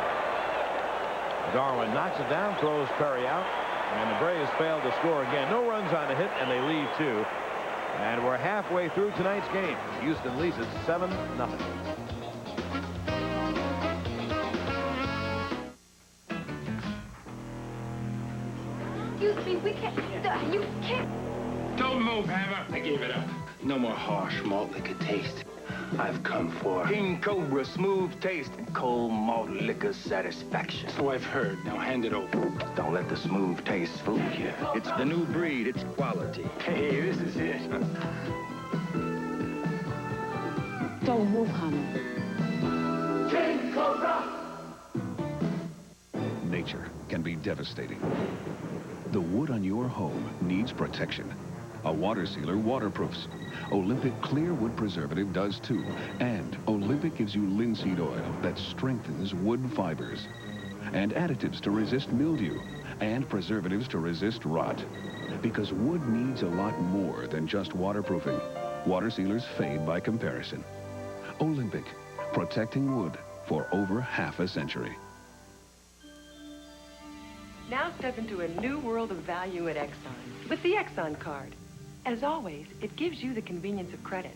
Darwin knocks it down, throws Perry out, and the Braves failed to score again. No runs on the hit, and they lead 2. And we're halfway through tonight's game. Houston leads it 7-0. Excuse me, we can't. You can't. Don't move, Hammer. I gave it up. No more harsh malt liquor taste. I've come for King Cobra smooth taste and cold malt liquor satisfaction. So I've heard. Now hand it over. Don't let the smooth taste fool you. It's the new breed. It's quality. Hey, this is it. Don't move, Hammer. King Cobra! Nature can be devastating. The wood on your home needs protection. A water sealer waterproofs. Olympic Clear Wood Preservative does too. And Olympic gives you linseed oil that strengthens wood fibers. And additives to resist mildew. And preservatives to resist rot. Because wood needs a lot more than just waterproofing. Water sealers fade by comparison. Olympic, protecting wood for over half a century. Now step into a new world of value at Exxon with the Exxon card. As always, it gives you the convenience of credit.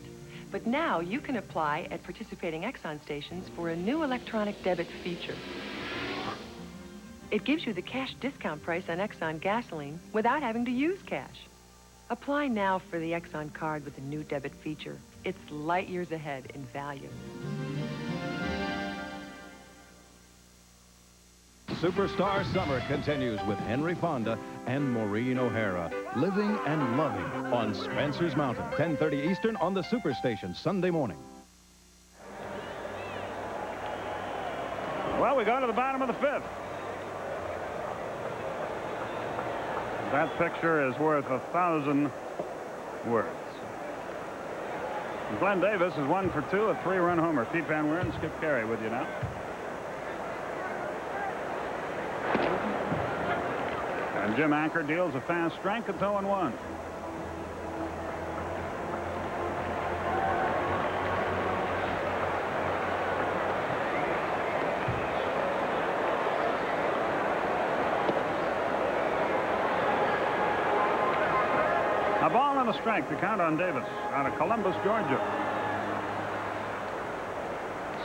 But now you can apply at participating Exxon stations for a new electronic debit feature. It gives you the cash discount price on Exxon gasoline without having to use cash. Apply now for the Exxon card with the new debit feature. It's light years ahead in value. Superstar Summer continues with Henry Fonda and Maureen O'Hara, living and loving on Spencer's Mountain, 10:30 Eastern on the Superstation, Sunday morning. Well, we go to the bottom of the 5th. That picture is worth 1,000 words. Glenn Davis is 1 for 2, a 3-run homer. Pete Van Weeren, Skip Carey with you now. And Jim Anker deals a fast strike at 0-1. A ball and a strike to count on Davis out of Columbus, Georgia.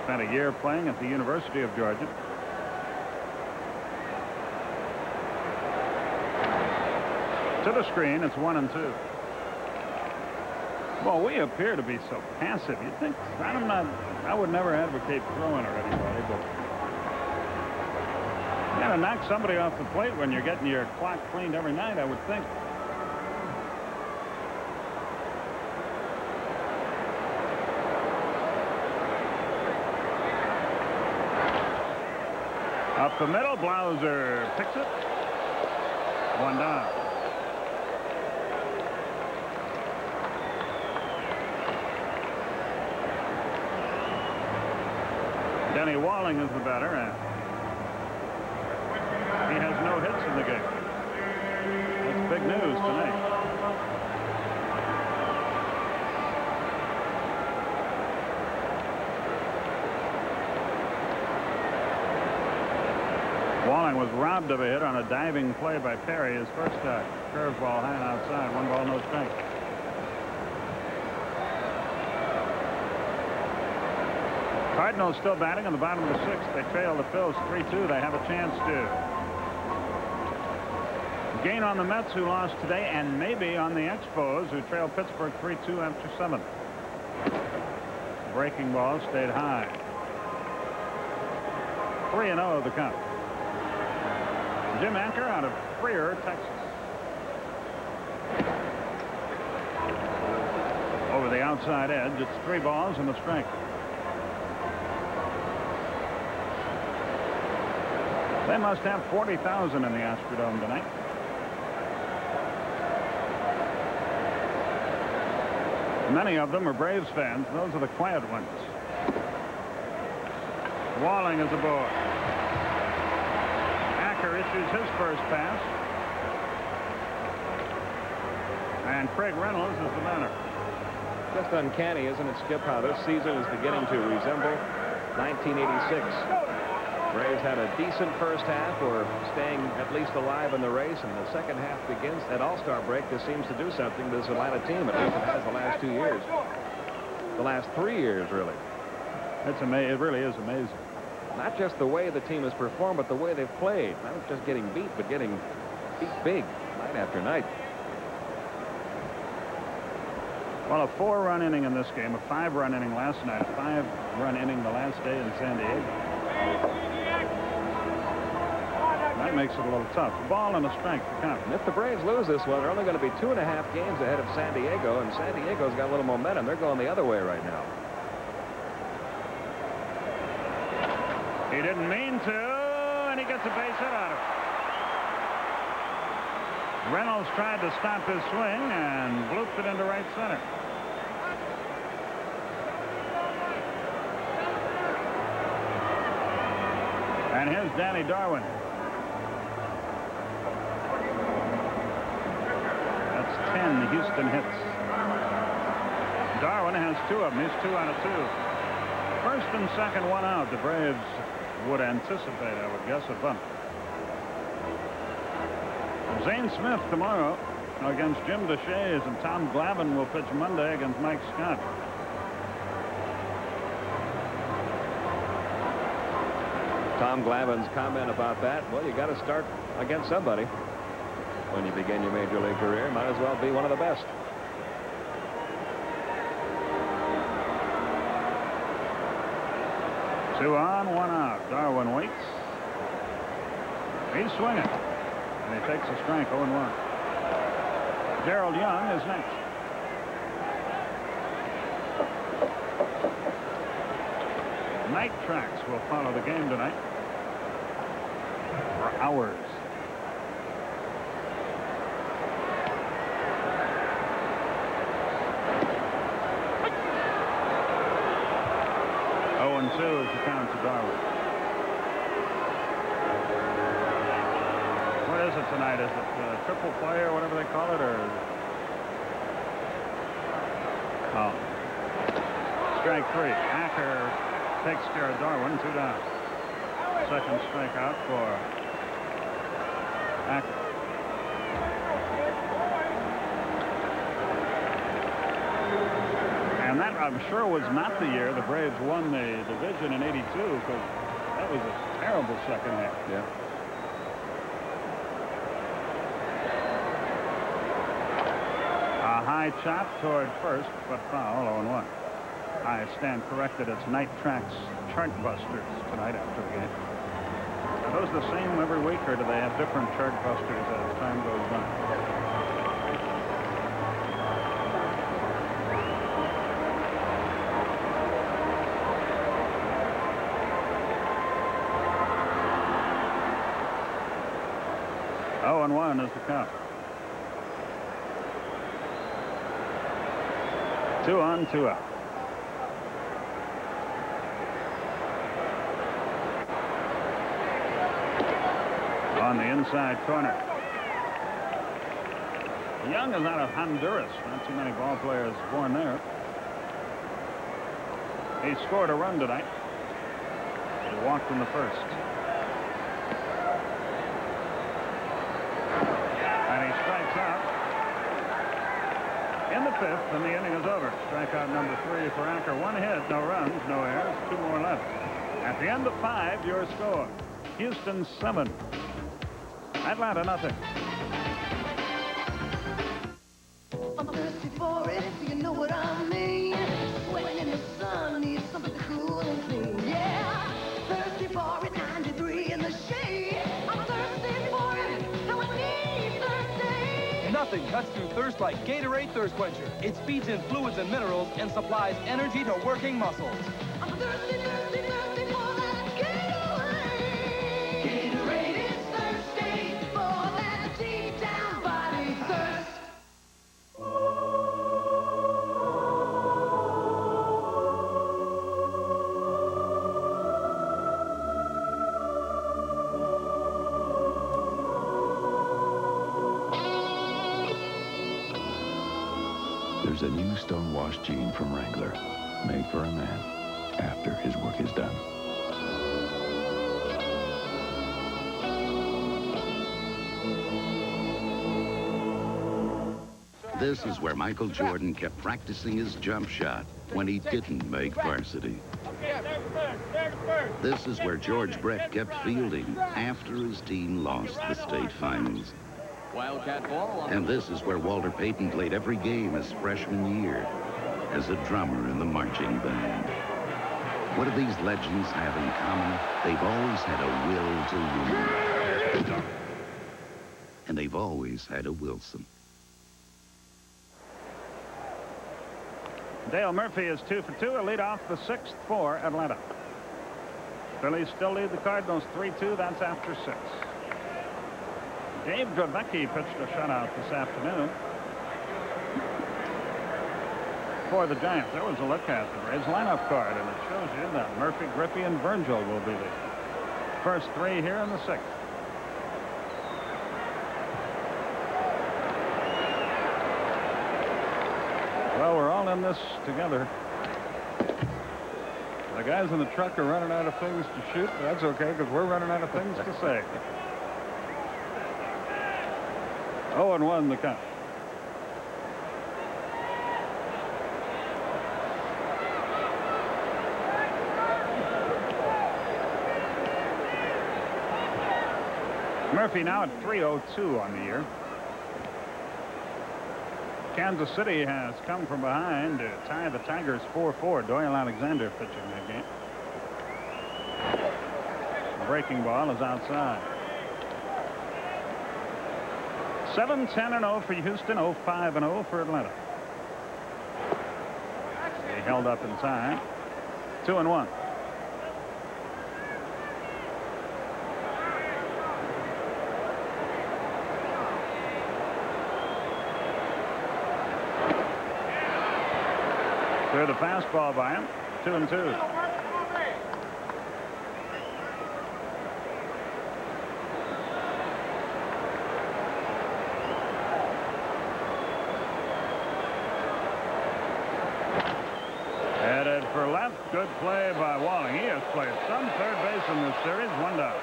Spent a year playing at the University of Georgia. To the screen, it's 1-2. Well, we appear to be so passive. You'd think I would never advocate throwing or anybody, but you gotta knock somebody off the plate when you're getting your clock cleaned every night, I would think. Up the middle, Blauser picks it. 1 down. Denny Walling is the batter, and he has no hits in the game. That's big news tonight. Walling was robbed of a hit on a diving play by Perry. His first curveball high and outside. 1 ball, no strike. Cardinals still batting in the bottom of the 6th. They trail the Phils 3-2. They have a chance to gain on the Mets, who lost today, and maybe on the Expos, who trail Pittsburgh 3-2 after 7th. Breaking ball stayed high. 3-0 the count. Jim Anker out of Freer, Texas. Over the outside edge. It's 3 balls and a strike. They must have 40,000 in the Astrodome tonight. Many of them are Braves fans. Those are the quiet ones. Walling is aboard. Acker issues his first pass. And Craig Reynolds is the batter. Just uncanny, isn't it, Skip, how this season is beginning to resemble 1986. Braves had a decent first half, or staying at least alive in the race, and the second half begins. At All-Star break, this seems to do something to this Atlanta team. At least it has the last 2 years. The last 3 years, really. It's amazing. It really is amazing. Not just the way the team has performed, but the way they've played. Not just getting beat, but getting beat big night after night. Well, a 4-run inning in this game, a 5-run inning last night, a 5-run inning the last day in San Diego. That makes it a little tough. Ball and a strike to count. And if the Braves lose this one, they're only going to be 2.5 games ahead of San Diego, and San Diego's got a little momentum. They're going the other way right now. He didn't mean to, and he gets a base hit out of it. Reynolds tried to stop his swing and blooped it into right center. And here's Danny Darwin. That's 10 Houston hits. Darwin has 2 of them. He's 2 out of 2. First and second, 1 out. The Braves would anticipate, I would guess, a bunt. Zane Smith tomorrow against Jim Deshaies, and Tom Glavine will pitch Monday against Mike Scott. Tom Glavine's comment about that, well, you got to start against somebody when you begin your major league career. Might as well be one of the best. Two on, 1 out. Darwin waits. He's swinging. And he takes a strike, 0-1. Gerald Young is next. Night tracks will follow the game tonight for hours. And 2 is the count to Darwin. What is it tonight? Is it triple play or whatever they call it, or? Oh. Strike 3. Acker takes care of Darwin. 2 down. Second strikeout for Acker. And that, I'm sure, was not the year the Braves won the division in '82, because that was a terrible second half. Yeah. A high chop toward first, but foul, 0-1. I stand corrected. It's Night Tracks Chartbusters tonight after the game. Are those the same every week, or do they have different Chartbusters as time goes by? 0-1 is the count. 2 on, 2 out. on the inside corner. Young is out of Honduras. Not too many ball players born there. He scored a run tonight. He walked in the first. And he strikes out in the fifth, and the inning is over. Strikeout number 3 for Acker. 1 hit, no runs, no errors, 2 more left. At the end of 5, your score. Houston 7. Atlanta nothing. I'm thirsty for it, you know what I mean. Sweating in the sun, need something cool and clean. Yeah, thirsty for it, 93 in the shade. I'm thirsty for it, how I need thirsty. Nothing cuts through thirst like Gatorade Thirst Quencher. It speeds in fluids and minerals and supplies energy to working muscles. I'm thirsty, thirsty, thirsty for that Gatorade. Gatorade is thirsty for that deep down body thirst. There's a new stone-washed jean from Wrangler, made for a man after his work is done. This is where Michael Jordan kept practicing his jump shot when he didn't make varsity. This is where George Brett kept fielding after his team lost the state finals. Wildcat ball. And this is where Walter Payton played every game his freshman year as a drummer in the marching band. What do these legends have in common? They've always had a will to win. And they've always had a Wilson. Dale Murphy is 2 for 2. A lead off the 6th for Atlanta. Phillies still lead the Cardinals 3-2. That's after 6. Dave Dravecky pitched a shutout this afternoon for the Giants. There was a look at the Rays lineup card, and it shows you that Murphy, Griffey, and Virgil will be the first 3 here in the 6th. Well, we're all in this together. The guys in the truck are running out of things to shoot, but that's okay because we're running out of things to say. 0-1 the count. Murphy now at 302 on the year. Kansas City has come from behind to tie the Tigers 4-4. Doyle Alexander pitching that game. The breaking ball is outside. 7-10-0 for Houston, 0-5-0 for Atlanta. He held up in time. 2-1. Through the fastball by him. 2-2. Headed for left. Good play by Walling. He has played some third base in this series. 1 down.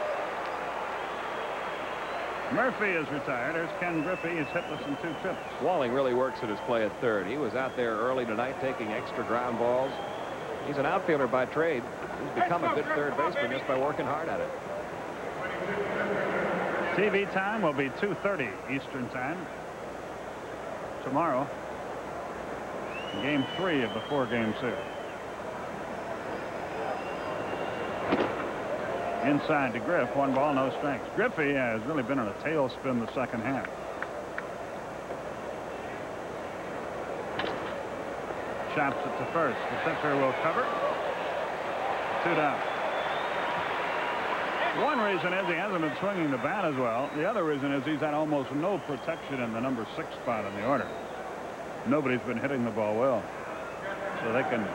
Murphy is retired. There's Ken Griffey. He's hitless in 2 trips. Walling really works at his play at third. He was out there early tonight taking extra ground balls. He's an outfielder by trade. He's become a good third baseman just by working hard at it. TV time will be 2:30 Eastern time tomorrow. Game 3 of the 4-game series. Inside to Griff. 1 ball, no strikes. Griffey has really been in a tailspin the second half. Chops it to first. The pitcher will cover. 2 down. One reason is he hasn't been swinging the bat as well. The other reason is he's had almost no protection in the number 6 spot in the order. Nobody's been hitting the ball well. So they can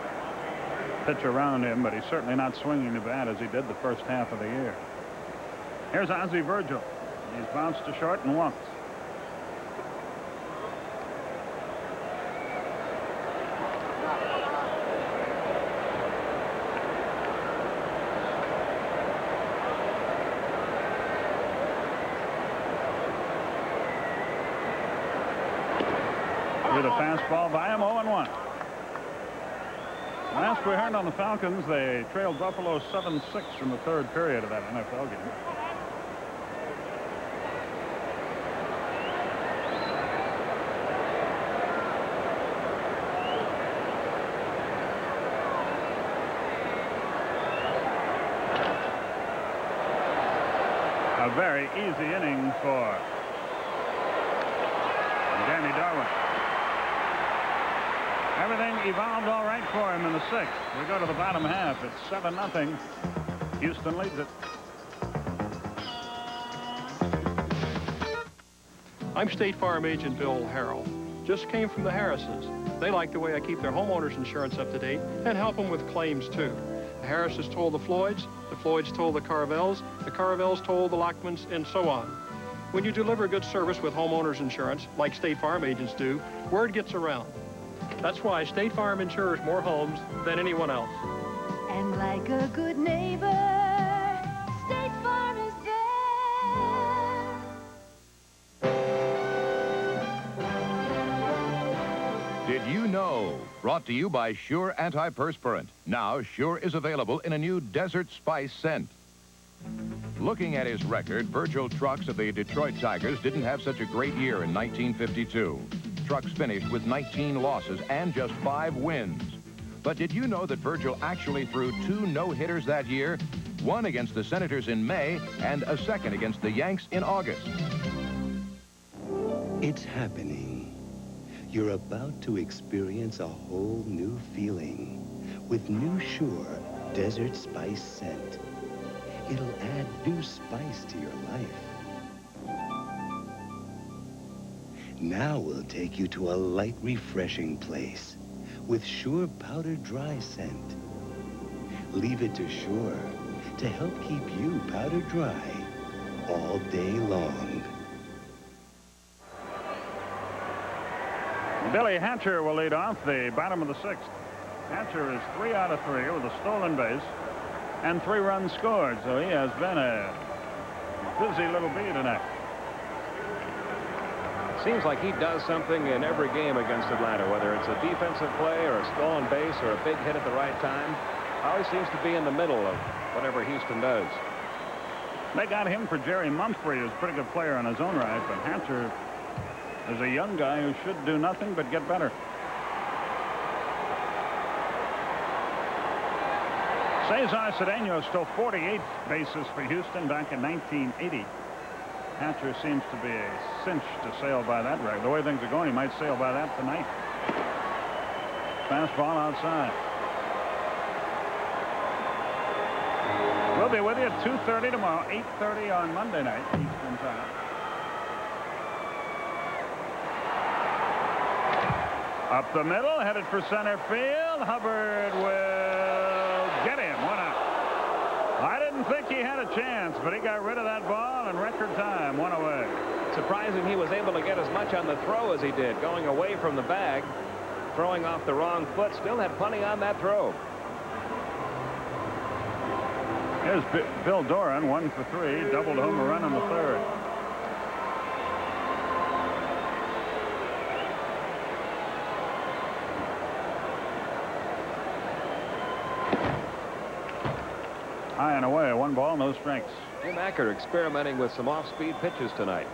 pitch around him, but he's certainly not swinging the bat as he did the first half of the year. Here's Ozzie Virgil. He's bounced to short and walked. With a fastball by him, 0-1. Last we heard on the Falcons, they trailed Buffalo 7-6 in the third period of that NFL game. A very easy inning for Danny Darwin. Everything evolved all right for him in the sixth. We go to the bottom half. It's 7-0. Houston leads it. I'm State Farm Agent Bill Harrell. Just came from the Harrises. They like the way I keep their homeowners insurance up to date and help them with claims too. The Harrises told the Floyds told the Carvels told the Lockmans, and so on. When you deliver good service with homeowners insurance, like State Farm agents do, word gets around. That's why State Farm insures more homes than anyone else. And like a good neighbor, State Farm is there. Did you know? Brought to you by Sure Antiperspirant. Now, Sure is available in a new Desert Spice scent. Looking at his record, Virgil Trucks of the Detroit Tigers didn't have such a great year in 1952. Trucks finished with 19 losses and just 5 wins. But did you know that Virgil actually threw 2 no-hitters that year? One against the Senators in May and a second against the Yanks in August. It's happening. You're about to experience a whole new feeling with new Sure Desert Spice scent. It'll add new spice to your life. Now we'll take you to a light, refreshing place with Sure Powder Dry scent. Leave it to Sure to help keep you powder dry all day long. Billy Hatcher will lead off the bottom of the sixth. Hatcher is 3 out of 3 with a stolen base and 3 runs scored, so he has been a busy little bee tonight. Seems like he does something in every game against Atlanta, whether it's a defensive play or a stolen base or a big hit at the right time. Always seems to be in the middle of whatever Houston does. They got him for Jerry Mumphrey, who's a pretty good player on his own right, but Hatcher is a young guy who should do nothing but get better. Cesar Cedeno stole 48 bases for Houston back in 1980. Hatcher seems to be a cinch to sail by that record. The way things are going, he might sail by that tonight. Fastball outside. We'll be with you at 2:30 tomorrow, 8:30 on Monday night, Eastern time. Up the middle, headed for center field. Hubbard will get him. 1 out. I didn't think he had a chance, but he got rid of that ball in record time. 1 away. Surprising he was able to get as much on the throw as he did, going away from the bag, throwing off the wrong foot. Still had plenty on that throw. Here's Bill Doran, 1 for 3, doubled home a run in the third. High and away, 1 ball, no strikes. Jim Acker experimenting with some off-speed pitches tonight.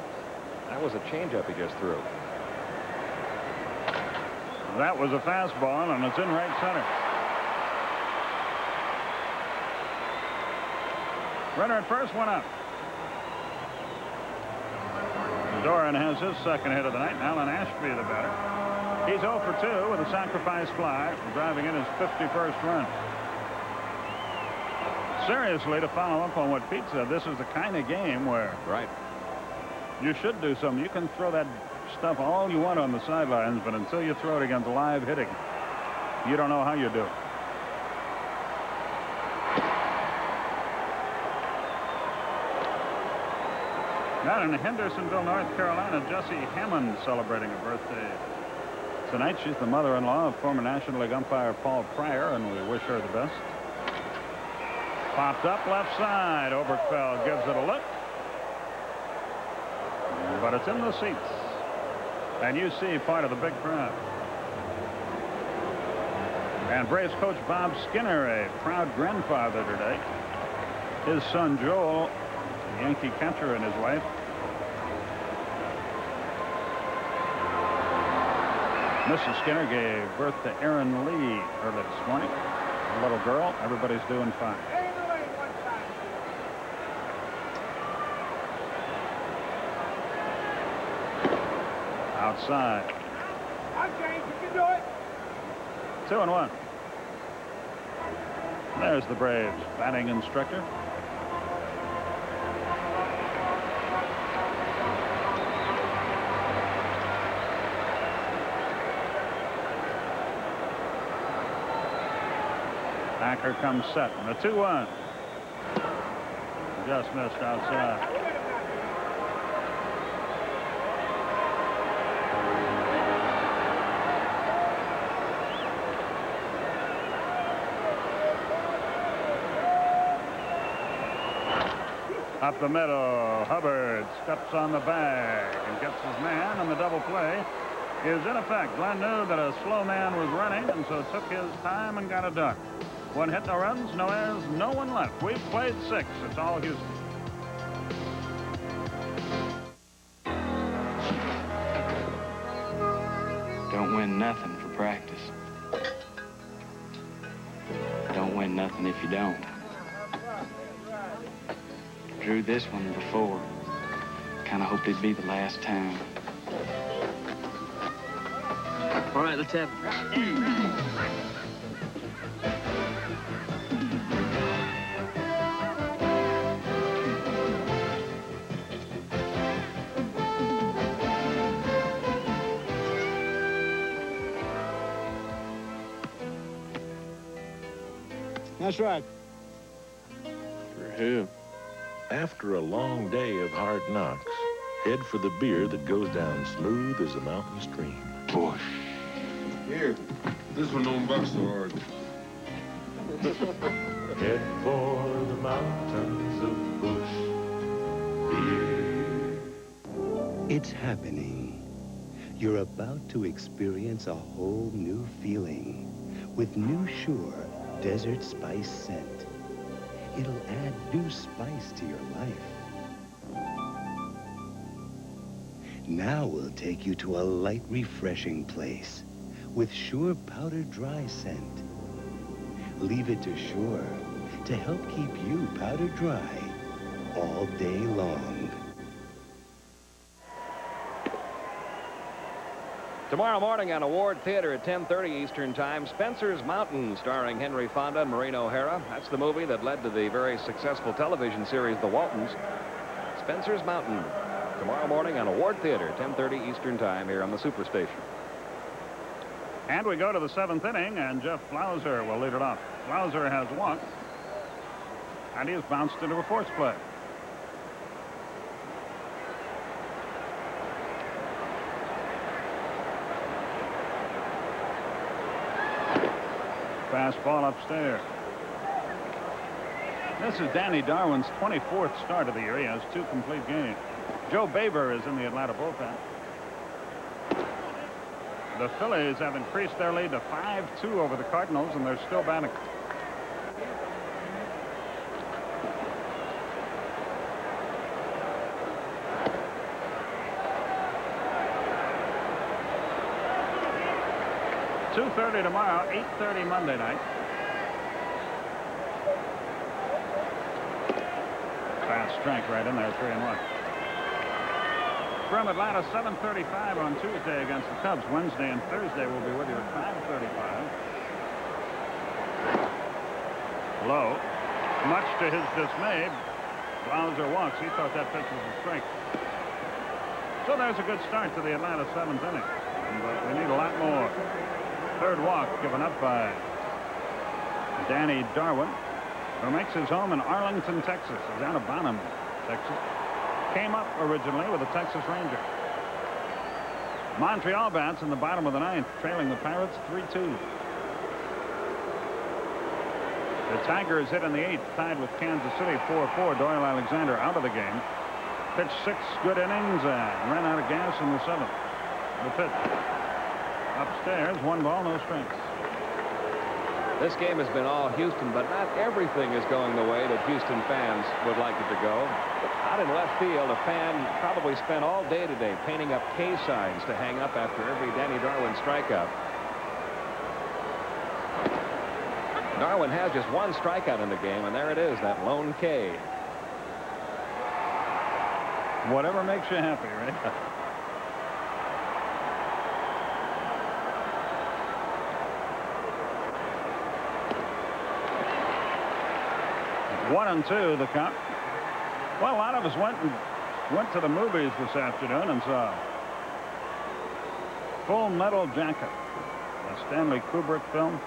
That was a changeup he just threw. That was a fastball, and it's in right center. Runner at first, 1 out. Doran has his second hit of the night, and Alan Ashby the batter. He's 0 for 2 with a sacrifice fly, driving in his 51st run. Seriously, to follow up on what Pete said, this is the kind of game where you should do something. You can throw that stuff all you want on the sidelines, but until you throw it against live hitting, you don't know how you do it. Down in Hendersonville, North Carolina, Jessie Hammond celebrating a birthday. Tonight, she's the mother-in-law of former National League umpire Paul Pryor, and we wish her the best. Popped up left side. Oberkfell gives it a look. But it's in the seats. And you see part of the big crowd. And Braves coach Bob Skinner, a proud grandfather today. His son Joel, a Yankee catcher, and his wife. Mrs. Skinner gave birth to Aaron Lee early this morning. A little girl. Everybody's doing fine. Outside. Okay, you can do it. 2-1. There's the Braves batting instructor. Backer comes set, and the 2-1. Just missed outside. Up the middle, Hubbard steps on the bag and gets his man, and the double play is in effect. Glenn knew that a slow man was running, and so took his time and got it done. One hit, no runs, no errors, no one left. We've played 6. It's all Houston. Don't win nothing for practice. Don't win nothing if you don't. Drew this one before. Kind of hoped it'd be the last time. All right, let's have it. That's right. For who? After a long day of hard knocks, head for the beer that goes down smooth as a mountain stream. Bush. Here, this one don't buck so hard. Head for the mountains of Bush beer. It's happening. You're about to experience a whole new feeling with new Sure Desert Spice Scent. It'll add new spice to your life. Now we'll take you to a light, refreshing place with Sure Powder Dry Scent. Leave it to Sure to help keep you powder dry all day long. Tomorrow morning on Award Theater at 10:30 Eastern Time, Spencer's Mountain, starring Henry Fonda and Maureen O'Hara. That's the movie that led to the very successful television series The Waltons. Spencer's Mountain, tomorrow morning on Award Theater, 10:30 Eastern Time, here on the Superstation. And we go to the 7th inning, and Jeff Flauser will lead it off. Flauser has walked, and he has bounced into a force play. Fastball upstairs. This is Danny Darwin's 24th start of the year. He has 2 complete games. Joe Baber is in the Atlanta bullpen. The Phillies have increased their lead to 5-2 over the Cardinals, and they're still batting. .2:30 tomorrow, 8:30 Monday night. Fast strike right in there, 3-1. From Atlanta, 7:35 on Tuesday against the Cubs. Wednesday and Thursday we'll be with you at 5:35. Low. Much to his dismay, Flauser walks. He thought that pitch was a strike. So there's a good start to the Atlanta 7th inning. But we need a lot more. Third walk given up by Danny Darwin, who makes his home in Arlington, Texas. He's out of Bonham, Texas. came up originally with the Texas Rangers. Montreal bats in the bottom of the ninth, trailing the Pirates 3-2. The Tigers hit in the eighth, tied with Kansas City 4-4. Doyle Alexander out of the game. Pitched 6 good innings and ran out of gas in the 7th. The pitch. Upstairs, 1 ball, no strikes. This game has been all Houston, but not everything is going the way that Houston fans would like it to go. Out in left field, a fan probably spent all day today painting up K signs to hang up after every Danny Darwin strikeout. Darwin has just 1 strikeout in the game, and there it is, that lone K. Whatever makes you happy, right? One and 2, the count. Well, a lot of us went to the movies this afternoon and saw Full Metal Jacket, a Stanley Kubrick film.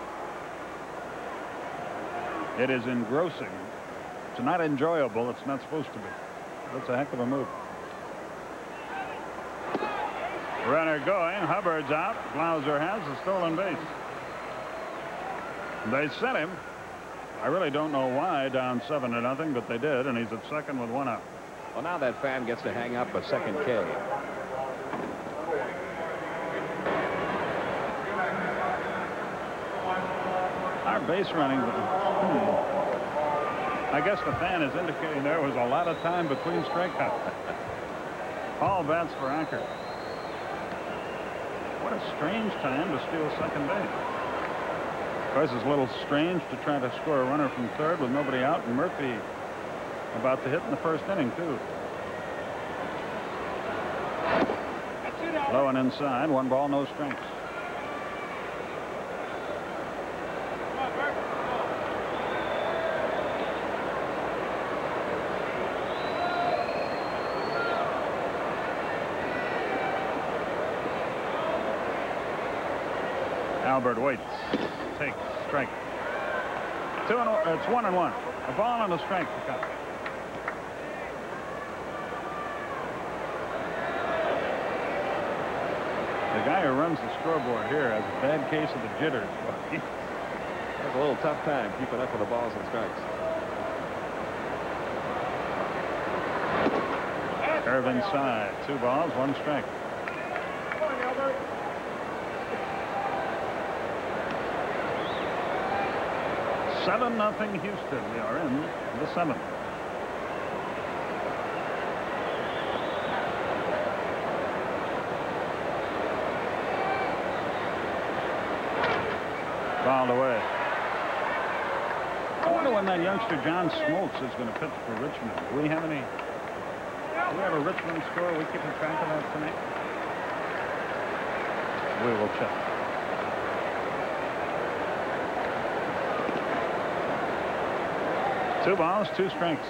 It is engrossing. It's not enjoyable. It's not supposed to be. That's a heck of a movie. Runner going. Hubbard's out. Blauser has a stolen base. They sent him. I really don't know why, down 7-0, but they did, and he's at second with 1 out. Well, now that fan gets to hang up a second K. Our base running, I guess the fan is indicating there was a lot of time between strikeouts. Paul bats for Acker. What a strange time to steal second base. Of course, it's a little strange to try to score a runner from third with nobody out, and Murphy about to hit in the first inning, too. Low and inside, 1 ball, no strikes. Albert waits. Takes strike. It's 1-1. A ball and a strike to count. The guy who runs the scoreboard here has a bad case of the jitters. Has a little tough time keeping up with the balls and strikes. Curve inside. 2 balls, 1 strike. 7-0 Houston. We are in the 7th. Fouled away. I wonder when that youngster John Smoltz is going to pitch for Richmond. Do we have a Richmond score? Are we keeping track of that tonight? We will check. Two balls, 2 strikes.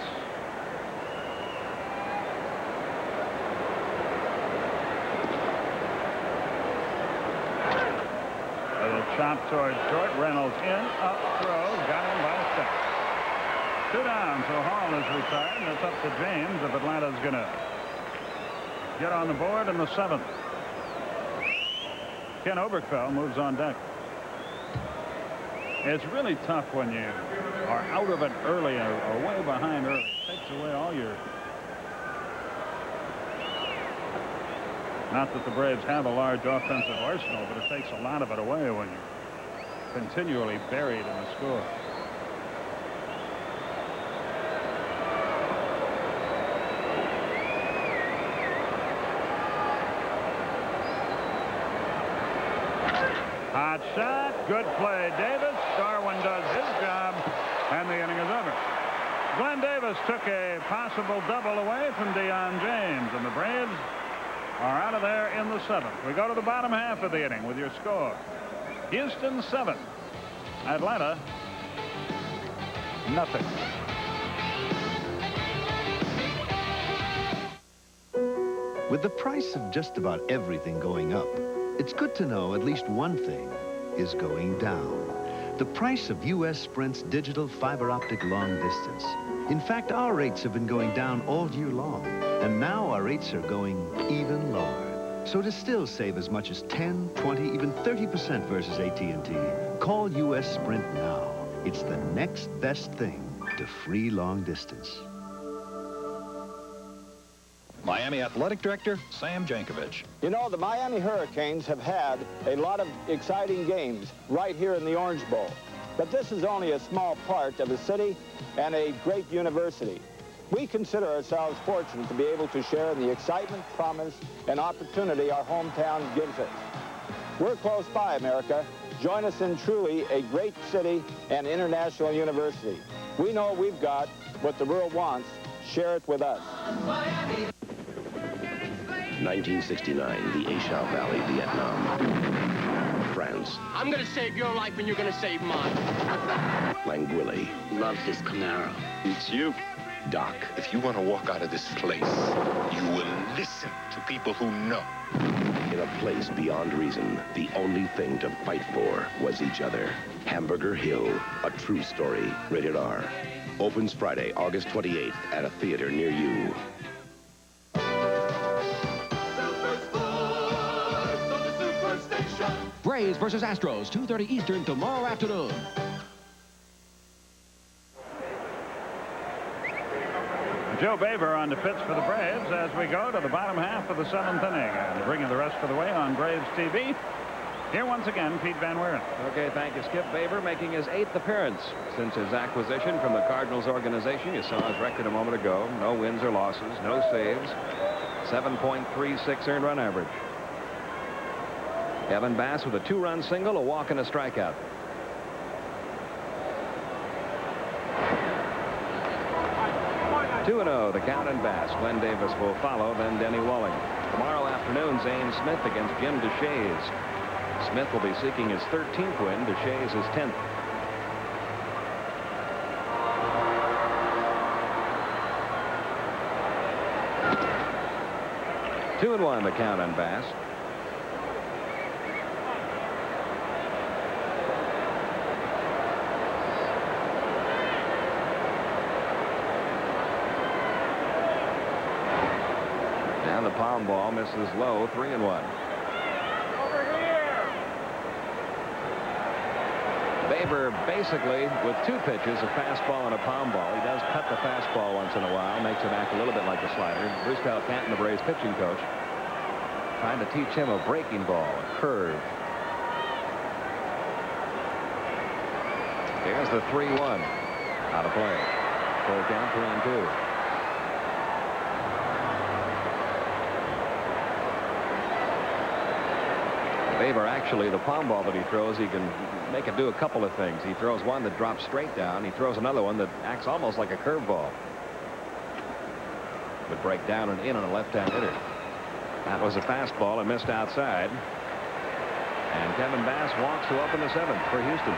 A chop toward short. Reynolds in, up, throw, got him by a step. 2 down, so Hall is retired, and it's up to James if Atlanta's going to get on the board in the 7th. Ken Oberkfell moves on deck. It's really tough when you are out of it early or way behind early. It takes away all your... Not that the Braves have a large offensive arsenal, but it takes a lot of it away when you're continually buried in the score. Hot shot, good play, Davis. Darwin does his job, and the inning is over. Glenn Davis took a possible double away from Deion James, and the Braves are out of there in the 7th. We go to the bottom half of the inning with your score. Houston 7, Atlanta nothing. With the price of just about everything going up, it's good to know at least one thing is going down. The price of U.S. Sprint's digital fiber optic long distance. In fact, our rates have been going down all year long. And now our rates are going even lower. So to still save as much as 10, 20, even 30% versus AT&T, call U.S. Sprint now. It's the next best thing to free long distance. Miami Athletic Director Sam Jankovich. You know, the Miami Hurricanes have had a lot of exciting games right here in the Orange Bowl. But this is only a small part of a city and a great university. We consider ourselves fortunate to be able to share in the excitement, promise, and opportunity our hometown gives us. We're close by, America. Join us in truly a great city and international university. We know we've got what the world wants. Share it with us. 1969, the Aishau Valley, Vietnam. France. I'm gonna save your life and you're gonna save mine. Languille. Love this Camaro. It's you. Doc. If you want to walk out of this place, you will listen to people who know. In a place beyond reason, the only thing to fight for was each other. Hamburger Hill, a true story. Rated R. Opens Friday, August 28th at a theater near you. Braves versus Astros, 2:30 Eastern tomorrow afternoon. Joe Baber on the pitch for the Braves as we go to the bottom half of the 7th inning. And bringing the rest of the way on Braves TV, here once again, Pete Van Wieren. Okay, thank you, Skip. Baber making his 8th appearance since his acquisition from the Cardinals organization. You saw his record a moment ago. No wins or losses, no saves, 7.36 earned run average. Kevin Bass with a 2-run single, a walk, and a strikeout. Two-0, the count and Bass. Glenn Davis will follow, then Denny Walling. Tomorrow afternoon, Zane Smith against Jim Deshaies. Smith will be seeking his 13th win. Deshaies his 10th. Two and one, the count on Bass. And the palm ball misses low, 3-1. Over here. Baber basically with 2 pitches, a fastball and a palm ball. He does cut the fastball once in a while, makes it act a little bit like a slider. Bruce Calcanton, the Braves pitching coach, trying to teach him a breaking ball, a curve. Here's the 3-1. Out of play. Full count, 3-2. Baber, actually, the palm ball that he throws, he can make it do a couple of things. He throws one that drops straight down. He throws another one that acts almost like a curveball. Would break down and in on a left-hand hitter. That was a fastball and missed outside. And Kevin Bass walks to open the 7th for Houston.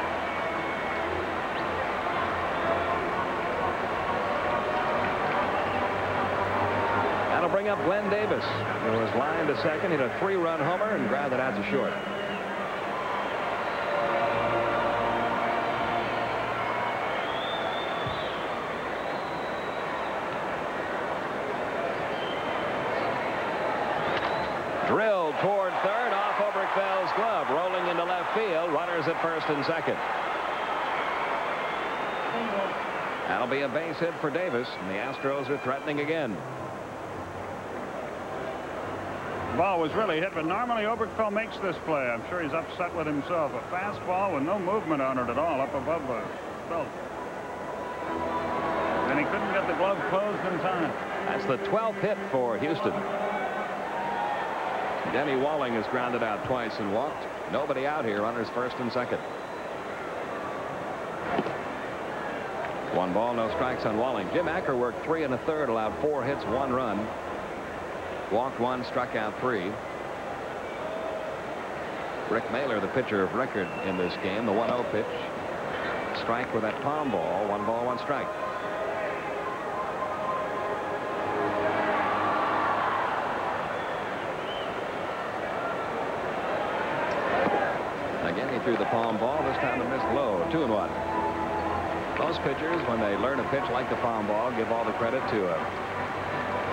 That'll bring up Glenn Davis, who was lined to second, hit a 3-run homer and grounded out to short. Drilled toward third, off Oberkfeld's glove, rolling into left field. Runners at first and second. That'll be a base hit for Davis, and the Astros are threatening again. The ball was really hit, but normally Oberkfell makes this play. I'm sure he's upset with himself. A fastball with no movement on it at all up above the belt. And he couldn't get the glove closed in time. That's the 12th hit for Houston. Denny Walling has grounded out twice and walked. Nobody out here. Runners first and second. 1 ball, no strikes on Walling. Jim Acker worked 3 1/3, allowed 4 hits, 1 run. Walked 1, struck out 3. Rick Mailer, the pitcher of record in this game, the 1-0 pitch. Strike with that palm ball. 1 ball, 1 strike. Again, he threw the palm ball. This time it missed low. 2-1. Most pitchers, when they learn a pitch like the palm ball, give all the credit to a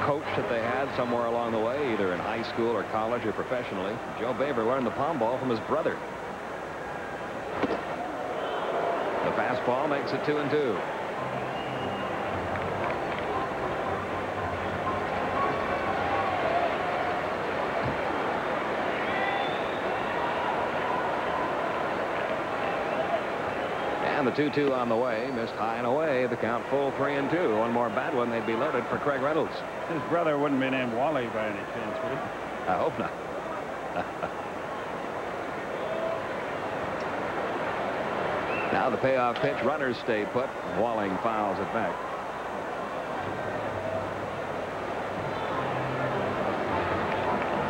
coach that they had somewhere along the way, either in high school or college or professionally. Joe Baver learned the palm ball from his brother. The fastball makes it 2-2. And the 2-2 on the way, missed high and away. The count full 3-2. One more bad one, they'd be loaded for Craig Reynolds. His brother wouldn't be named Wally by any chance, would he? I hope not. Now the payoff pitch, runners stay put. Walling fouls it back.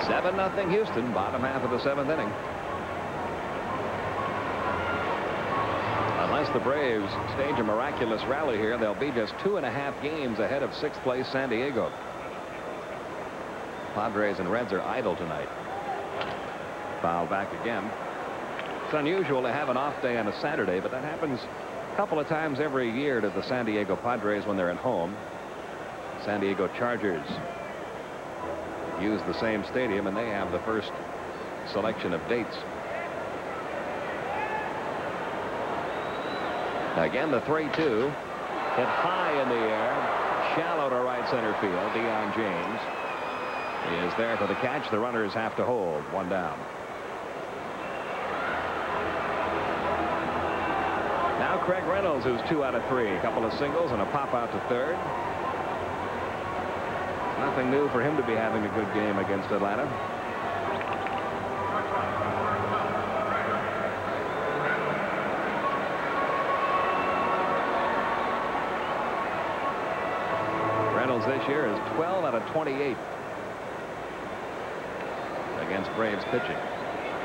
Seven-0 Houston, bottom half of the seventh inning. Unless the Braves stage a miraculous rally here, they'll be just 2.5 games ahead of 6th place San Diego. Padres and Reds are idle tonight. Foul back again. It's unusual to have an off day on a Saturday, but that happens a couple of times every year to the San Diego Padres when they're at home. San Diego Chargers use the same stadium, and they have the first selection of dates. Again, the 3-2. Hit high in the air. Shallow to right center field. Deion James is there for the catch. The runners have to hold. One down. Now Craig Reynolds, who's 2 out of 3. A couple of singles and a pop out to third. Nothing new for him to be having a good game against Atlanta. Reynolds this year is 12 out of 28 against Braves pitching.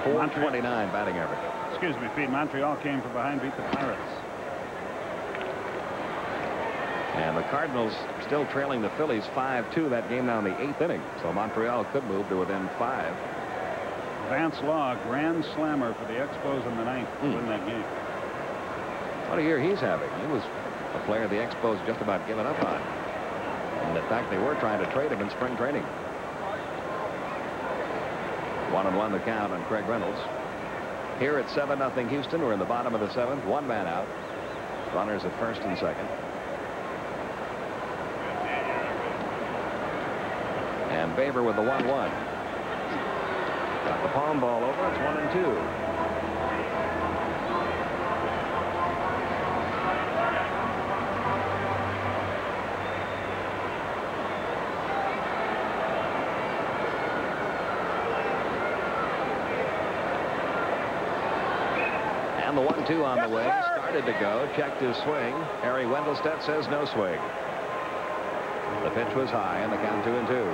429 batting average. Excuse me, Pete. Montreal came from behind, beat the Pirates. And the Cardinals still trailing the Phillies 5-2 that game now in the 8th inning. So Montreal could move to within 5. Vance Law, grand slammer for the Expos in the 9th to win that game. What a year he's having. He was a player the Expos just about given up on. And in fact, they were trying to trade him in spring training. 1-1 the count on Craig Reynolds. Here at 7-0 Houston. We're in the bottom of the 7th. One man out. Runners at first and second. And Baver with the 1-1. Got the palm ball over. It's 1-2. And the 1-2 on the way. Started to go. Checked his swing. Harry Wendelstedt says no swing. The pitch was high, and the count 2-2.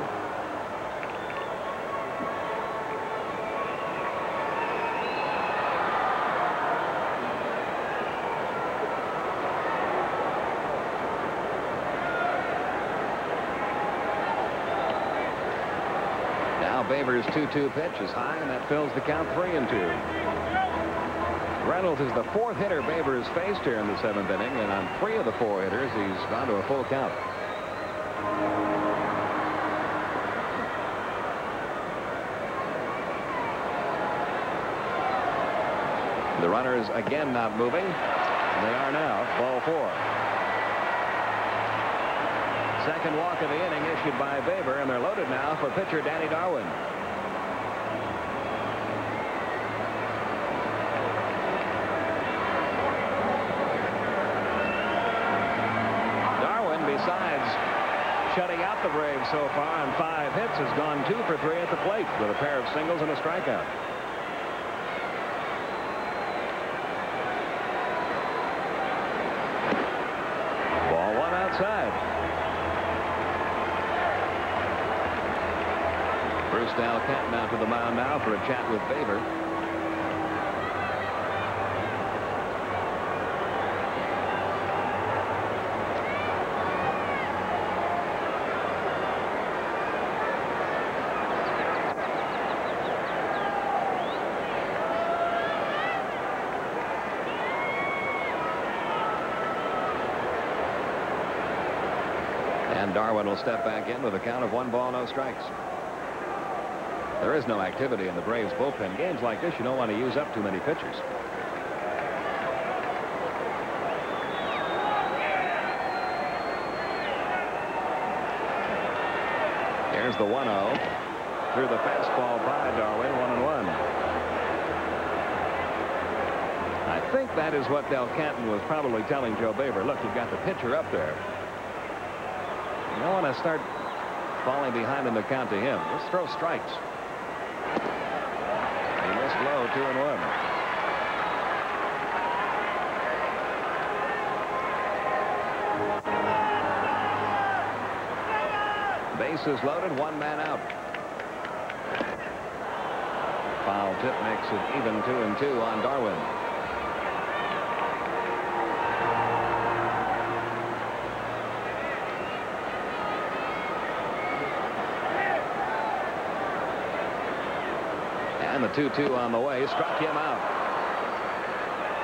Baver's 2-2 pitch is high, and that fills the count 3-2. Reynolds is the 4th hitter Baver has faced here in the 7th inning, and on 3 of the 4 hitters, he's gone to a full count. The runners again not moving. They are now. Ball 4. Second walk of the inning issued by Baver, and they're loaded now for pitcher Danny Darwin. Darwin, besides shutting out the Braves so far on 5 hits, has gone 2 for 3 at the plate with a pair of singles and a strikeout. Ball 1 outside. Bruce Dalcat down to the mound now for a chat with Baver. And Darwin will step back in with a count of 1 ball, no strikes. There is no activity in the Braves bullpen. Games like this, you don't want to use up too many pitchers. Here's the 1-0. Through the fastball by Darwin, 1-1. I think that is what Del Canton was probably telling Joe Baber. Look, you've got the pitcher up there. You don't want to start falling behind in the count to him. Just throw strikes. He missed low, 2-1. Bases loaded, 1 man out. Foul tip makes it even 2-2 on Darwin. And the 2-2 on the way struck him out.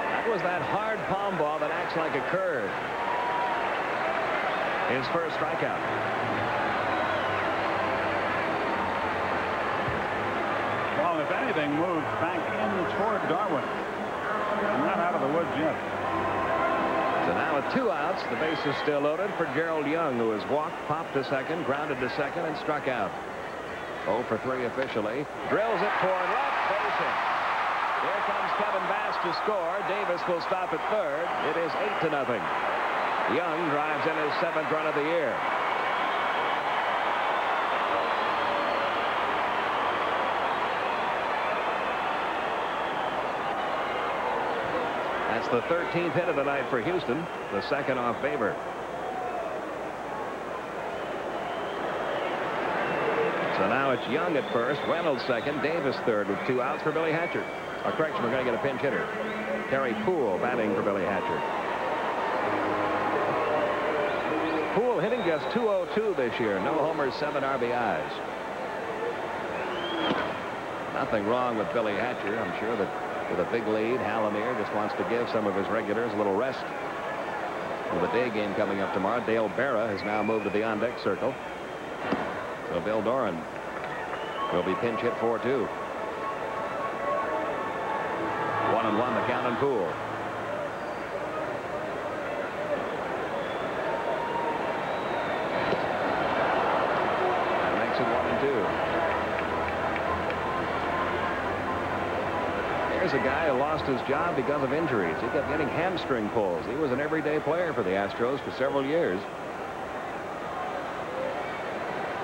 That was that hard palm ball that acts like a curve. His first strikeout. Well, if anything, moved back in toward Darwin. And not out of the woods yet. So now with 2 outs, the base is still loaded for Gerald Young, who has walked, popped to second, grounded to second, and struck out. 0 for 3 officially. Drills it toward left, base hit. Here comes Kevin Bass to score. Davis will stop at third. It is 8-0. Young drives in his 7th run of the year. That's the 13th hit of the night for Houston, the 2nd off Baber. So now it's Young at first, Reynolds second, Davis third with 2 outs for Billy Hatcher. Or correction, we're going to get a pinch hitter. Terry Poole batting for Billy Hatcher. Poole hitting just .202 this year. No homers, 7 RBIs. Nothing wrong with Billy Hatcher. I'm sure that with a big lead, Hal Lanier just wants to give some of his regulars a little rest. With a day game coming up tomorrow, Dale Berra has now moved to the on-deck circle. So Bill Doran will be pinch hit 4-2. 1-1 the count and Poole. That makes it 1-2. Here's a guy who lost his job because of injuries. He kept getting hamstring pulls. He was an everyday player for the Astros for several years.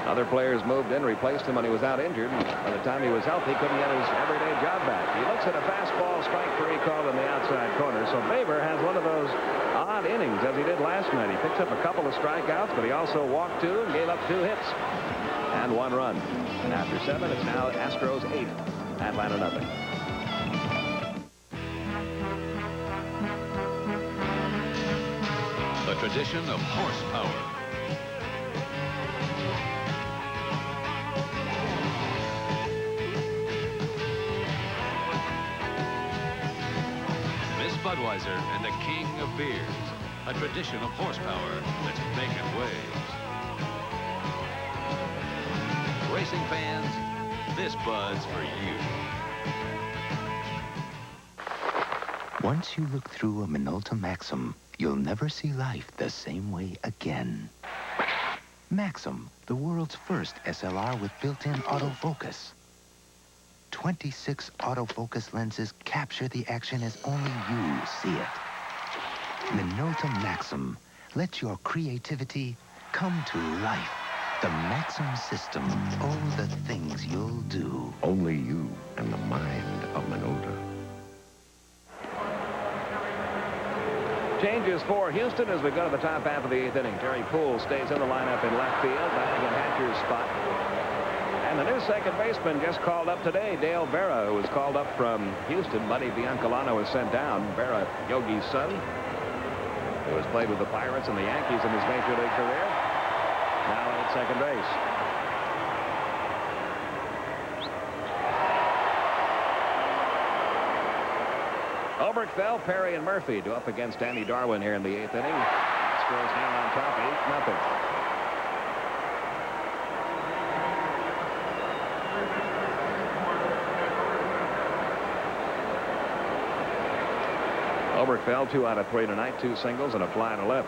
Other players moved in, replaced him when he was out injured. By the time he was healthy, he couldn't get his everyday job back. He looks at a fastball, strike 3 called in the outside corner. So Baber has one of those odd innings as he did last night. He picks up a couple of strikeouts, but he also walked 2 and gave up 2 hits and 1 run. And after 7, it's now Astros 8, Atlanta nothing. The tradition of horsepower. Budweiser and the king of beers. A tradition of horsepower that's making waves. Racing fans, this Bud's for you. Once you look through a Minolta Maxim, you'll never see life the same way again. Maxim, the world's first SLR with built-in autofocus. 26 autofocus lenses capture the action as only you see it. Minolta Maxim. Let your creativity come to life. The Maxim system. Oh, the things you'll do. Only you and the mind of Minolta. Changes for Houston as we go to the top half of the 8th inning. Terry Poole stays in the lineup in left field, batting in Hatcher's spot. And the new second baseman just called up today, Dale Berra, who was called up from Houston. Buddy Biancalana was sent down. Berra, Yogi's son, who has played with the Pirates and the Yankees in his major league career, now at second base. Oberkfell, Perry, and Murphy do up against Andy Darwin here in the 8th inning. Astros now on top, 8-0. Oberkfell 2 out of 3 tonight, 2 singles and a fly to left.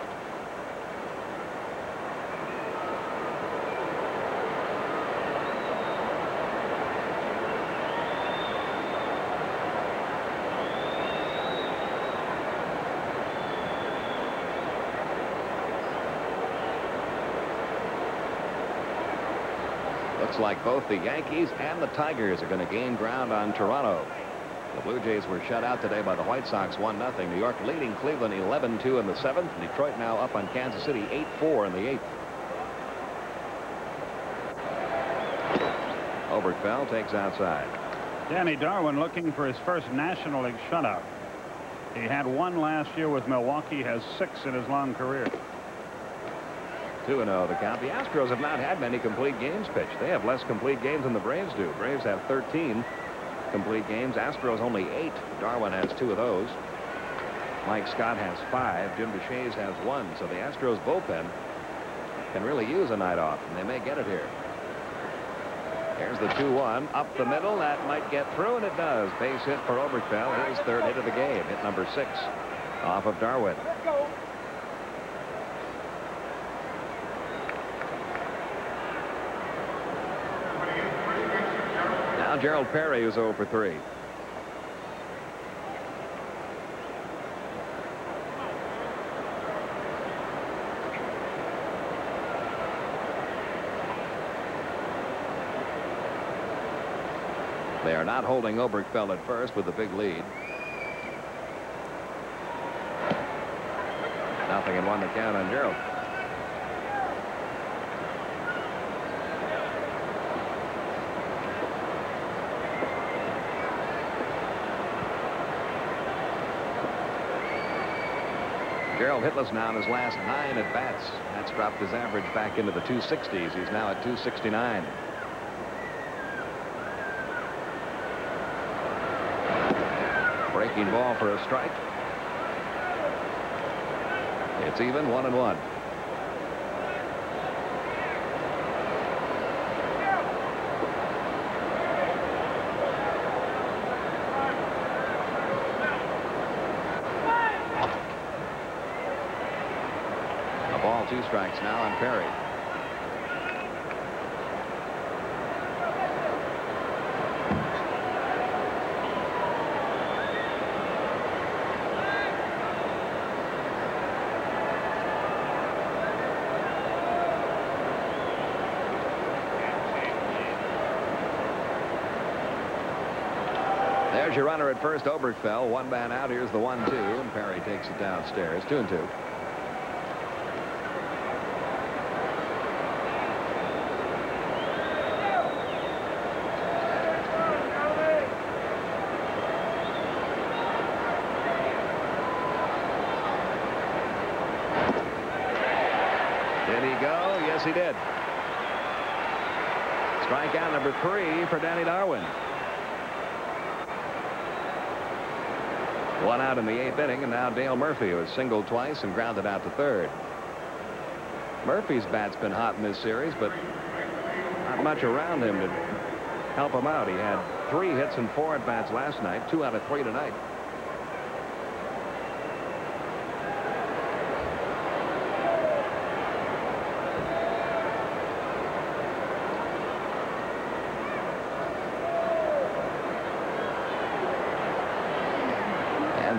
Looks like both the Yankees and the Tigers are going to gain ground on Toronto. The Blue Jays were shut out today by the White Sox 1-0. New York leading Cleveland 11-2 in the 7th. Detroit now up on Kansas City 8-4 in the 8th. Oberkfell takes outside. Danny Darwin looking for his first National League shutout. He had 1 last year with Milwaukee, has 6 in his long career. 2-0 the count. The Astros have not had many complete games pitched. They have less complete games than the Braves do. Braves have 13 complete games. Astros only 8. Darwin has 2 of those. Mike Scott has 5. Jim DeShays has 1. So the Astros bullpen can really use a night off, and they may get it here. Here's the 2-1 up the middle. That might get through, and it does. Base hit for Oberkfell, his 3rd hit of the game. Hit number 6 off of Darwin. Now Gerald Perry is 0 for 3. They are not holding Oberkfell at first with a big lead. 0-1 the count on Gerald. Gerald hitless now in his last 9 at-bats. That's dropped his average back into the 260s. He's now at 269. Breaking ball for a strike. It's even 1-1. A ball, 2 strikes now on Perry. There's your runner at first, Oberkfell. 1 man out. Here's the 1-2, and Perry takes it downstairs. 2-2. Did he go? Yes, he did. Strikeout number 3 for Danny Darwin. 1 out in the 8th inning, and now Dale Murphy, who has singled twice and grounded out to 3rd. Murphy's bat's been hot in this series, but not much around him to help him out. He had 3 hits and 4 at-bats last night, 2 out of 3 tonight.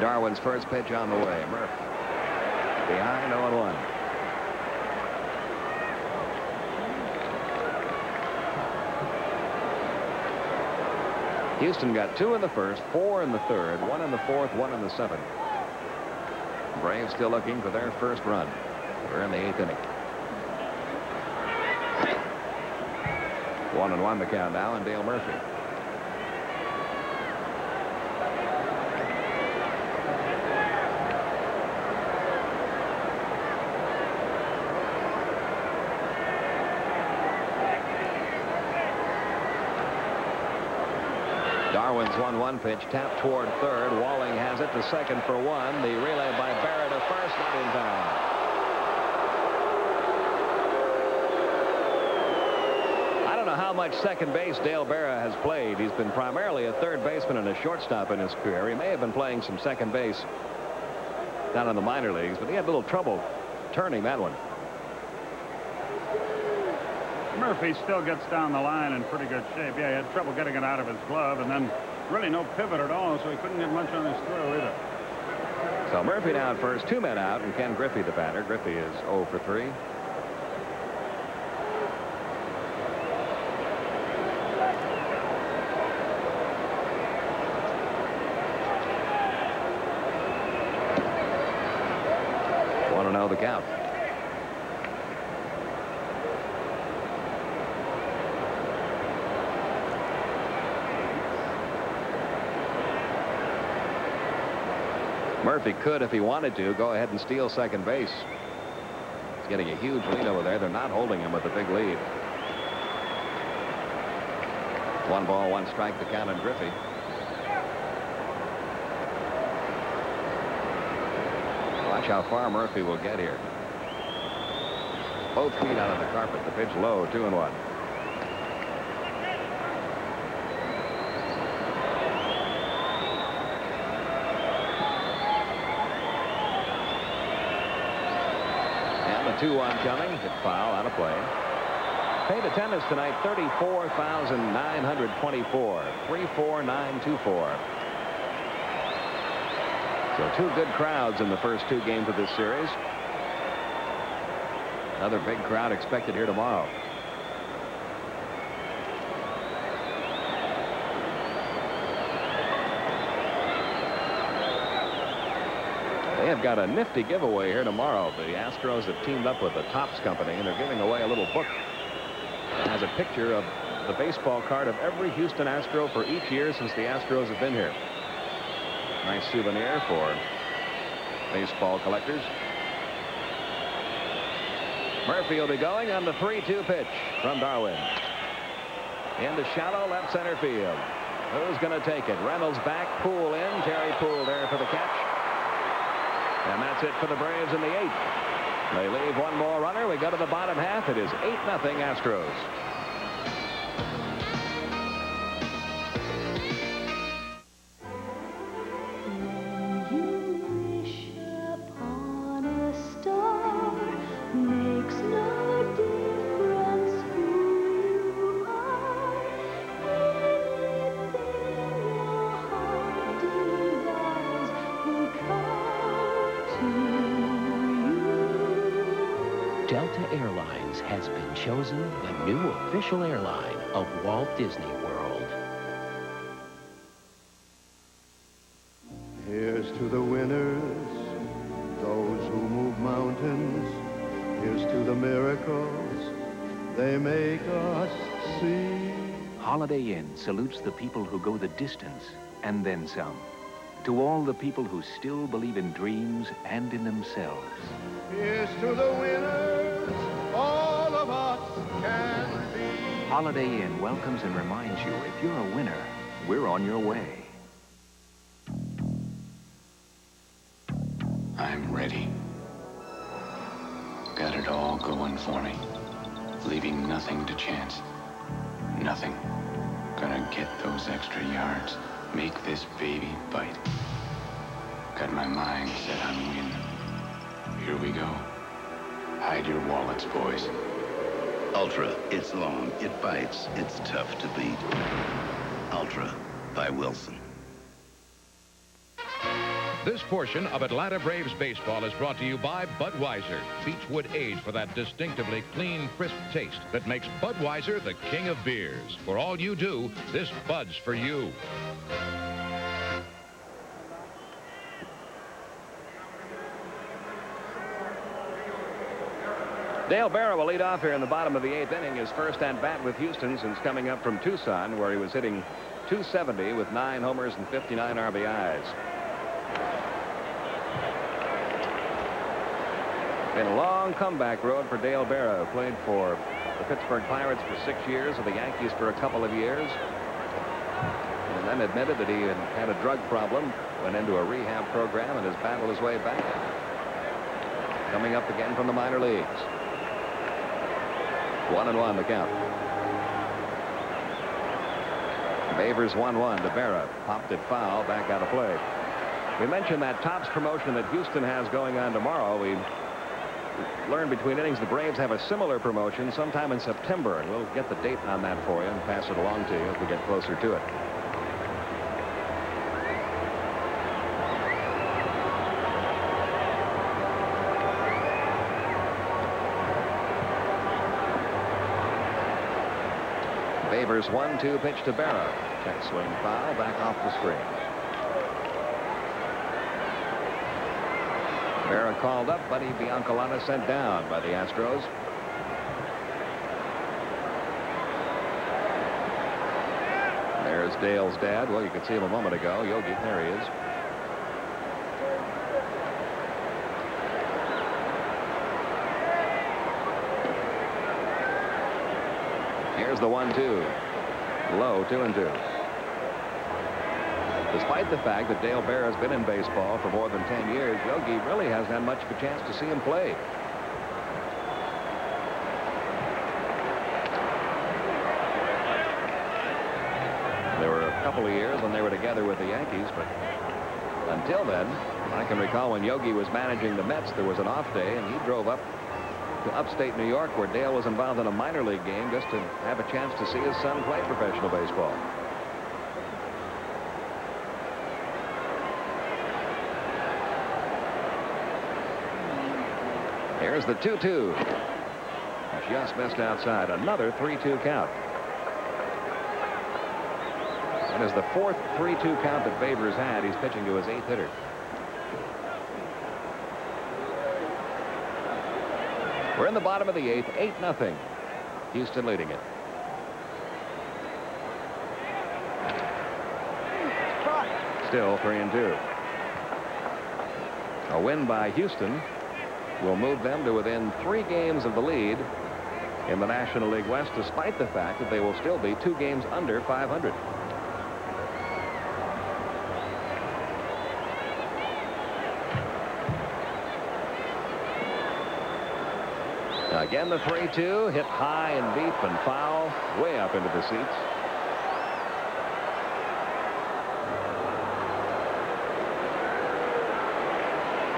Darwin's first pitch on the way. Murph behind 0-1. Houston got 2 in the 1st, 4 in the 3rd, 1 in the 4th, 1 in the 7th. Braves still looking for their first run. We're in the 8th inning. 1-1 the count now, and Dale Murphy. Darwin's 1-1 pitch tapped toward 3rd. Walling has it to 2nd for 1. The relay by Barrett to 1st, not in time. I don't know how much second base Dale Berra has played. He's been primarily a 3rd baseman and a shortstop in his career. He may have been playing some second base down in the minor leagues, but he had a little trouble turning that one. Murphy still gets down the line in pretty good shape. Yeah, he had trouble getting it out of his glove, and then really no pivot at all, so he couldn't get much on his throw either. So Murphy now at first, 2 men out, and Ken Griffey the batter. Griffey is 0 for 3. Want to know the count. Murphy could, if he wanted to, go ahead and steal second base. He's getting a huge lead over there. They're not holding him with a big lead. 1 ball, 1 strike to count on Griffey. Watch how far Murphy will get here. Both feet out on the carpet. The pitch low, 2-1. And the 2-1 coming. Hit foul on a play. Paid attendance tonight, 34,924. 34924. So 2 good crowds in the first 2 games of this series. Another big crowd expected here tomorrow. They have got a nifty giveaway here tomorrow. The Astros have teamed up with the Topps Company, and they're giving away a little book that has a picture of the baseball card of every Houston Astro for each year since the Astros have been here. Nice souvenir for baseball collectors. Murphy will be going on the 3-2 pitch from Darwin. Into shallow left center field. Who's going to take it? Reynolds back, Poole in. Terry Poole there for the catch. And that's it for the Braves in the 8th. They leave 1 more runner. We go to the bottom half. It is 8-0 Astros. Delta Airlines has been chosen the new official airline of Walt Disney World. Here's to the winners, those who move mountains. Here's to the miracles they make us see. Holiday Inn salutes the people who go the distance and then some. To all the people who still believe in dreams and in themselves. Here's to the winners, all of us can be. Holiday Inn welcomes and reminds you, if you're a winner, we're on your way. I'm ready. Got it all going for me. Leaving nothing to chance. Nothing. Gonna get those extra yards. Make this baby bite. Got my mind set on win. Here we go. Hide your wallets, boys. Ultra, it's long, it bites, it's tough to beat. Ultra by Wilson. This portion of Atlanta Braves baseball is brought to you by Budweiser. Beechwood Age for that distinctively clean, crisp taste that makes Budweiser the king of beers. For all you do, this Bud's for you. Dale Barrow will lead off here in the bottom of the 8th inning. His first at-bat with Houston since coming up from Tucson, where he was hitting .270 with 9 homers and 59 RBIs. Been a long comeback road for Dale Barrow. Played for the Pittsburgh Pirates for 6 years, and the Yankees for a couple of years. And then admitted that he had a drug problem, went into a rehab program, and has battled his way back. Coming up again from the minor leagues. 1-1 the count. Bavers 1-1 to Barrow. Popped it foul, back out of play. We mentioned that Topps promotion that Houston has going on tomorrow. We learned between innings the Braves have a similar promotion sometime in September, and we'll get the date on that for you and pass it along to you as we get closer to it. Favors 1-2 pitch to Berra. Check swing foul, back off the screen. Berra called up, Buddy Biancalana sent down by the Astros. There's Dale's dad. Well, you could see him a moment ago. Yogi, there he is. Here's the 1-2. Low, 2-2. Despite the fact that Dale Bear has been in baseball for more than 10 years, Yogi really hasn't had much of a chance to see him play. There were a couple of years when they were together with the Yankees, but until then, I can recall when Yogi was managing the Mets, there was an off day, and he drove up to upstate New York, where Dale was involved in a minor league game, just to have a chance to see his son play professional baseball. Here's the 2-2. Just missed outside. Another 3-2 count. That is the fourth 3-2 count that Favors had. He's pitching to his 8th hitter. We're in the bottom of the 8th, 8-0. Houston leading it. Still 3-2. A win by Houston will move them to within 3 games of the lead in the National League West, despite the fact that they will still be 2 games under 500. Again, the 3-2 hit high and deep and foul way up into the seats.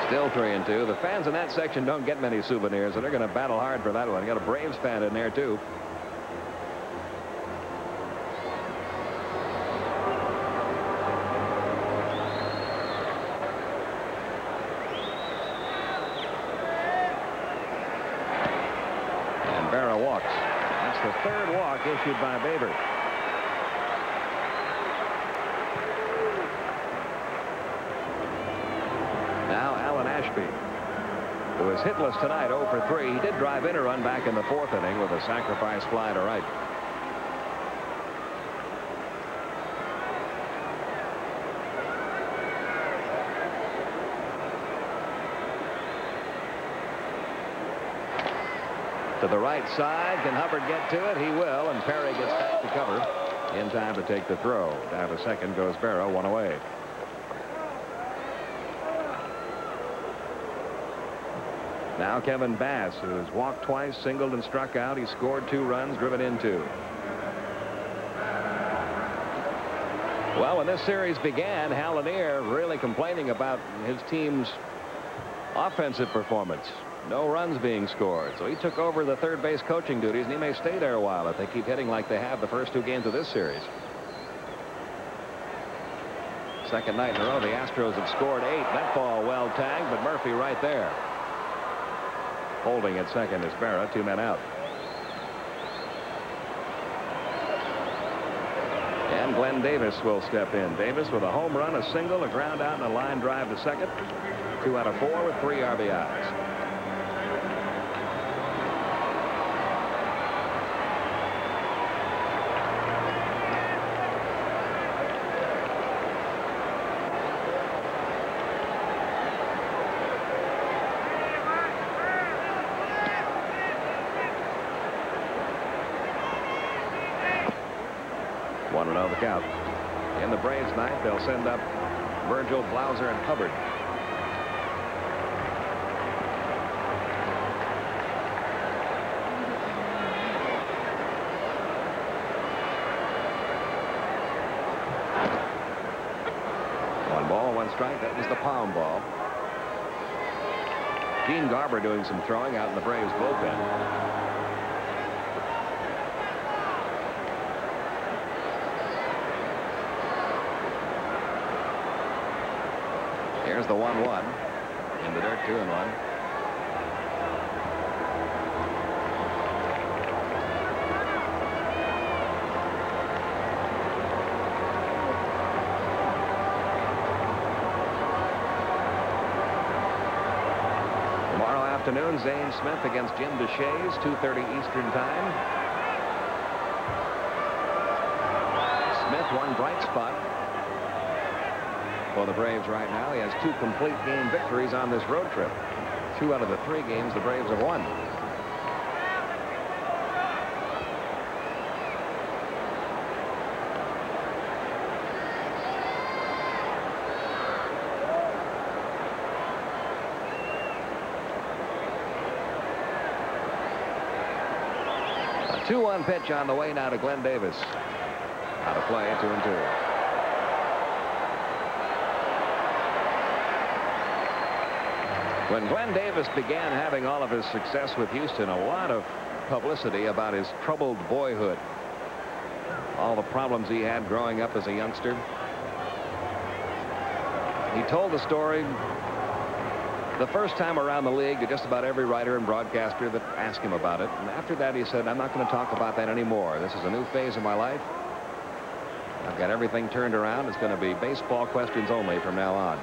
Still 3-2. The fans in that section don't get many souvenirs, and they're going to battle hard for that one. You got a Braves fan in there, too. And Berra walks. That's the 3rd walk issued by Baber. Who was hitless tonight, 0 for 3. He did drive in a run back in the 4th inning with a sacrifice fly to right. To the right side. Can Hubbard get to it? He will, and Perry gets back to cover in time to take the throw. Down to second goes Berra, 1 away. Now Kevin Bass, who has walked twice, singled and struck out. He scored 2 runs, driven in 2. Well, when this series began, Hal Lanier really complaining about his team's offensive performance. No runs being scored. So he took over the third base coaching duties, and he may stay there a while if they keep hitting like they have the first 2 games of this series. Second night in a row, the Astros have scored 8. That ball well tagged, but Murphy right there. Holding at second is Berra, 2 men out. And Glenn Davis will step in. Davis with a home run, a single, a ground out, and a line drive to second. 2 out of 4 with 3 RBIs. The count. In the Braves ninth, they'll send up Virgil, Blauser, and Hubbard. strike. That was the pound ball. Gene Garber doing some throwing out in the Braves bullpen. Here's the 1-1. In the dirt, 2-1. Tomorrow afternoon, Zane Smith against Jim DeShays, 2:30 Eastern Time. Smith, one bright spot for the Braves right now. He has 2 complete game victories on this road trip. 2 out of the 3 games the Braves have won. A 2-1 pitch on the way now to Glenn Davis. Out of play, 2-2. When Glenn Davis began having all of his success with Houston, a lot of publicity about his troubled boyhood. All the problems he had growing up as a youngster. He told the story the first time around the league to just about every writer and broadcaster that asked him about it. And after that, he said, I'm not going to talk about that anymore. This is a new phase of my life. I've got everything turned around. It's going to be baseball questions only from now on.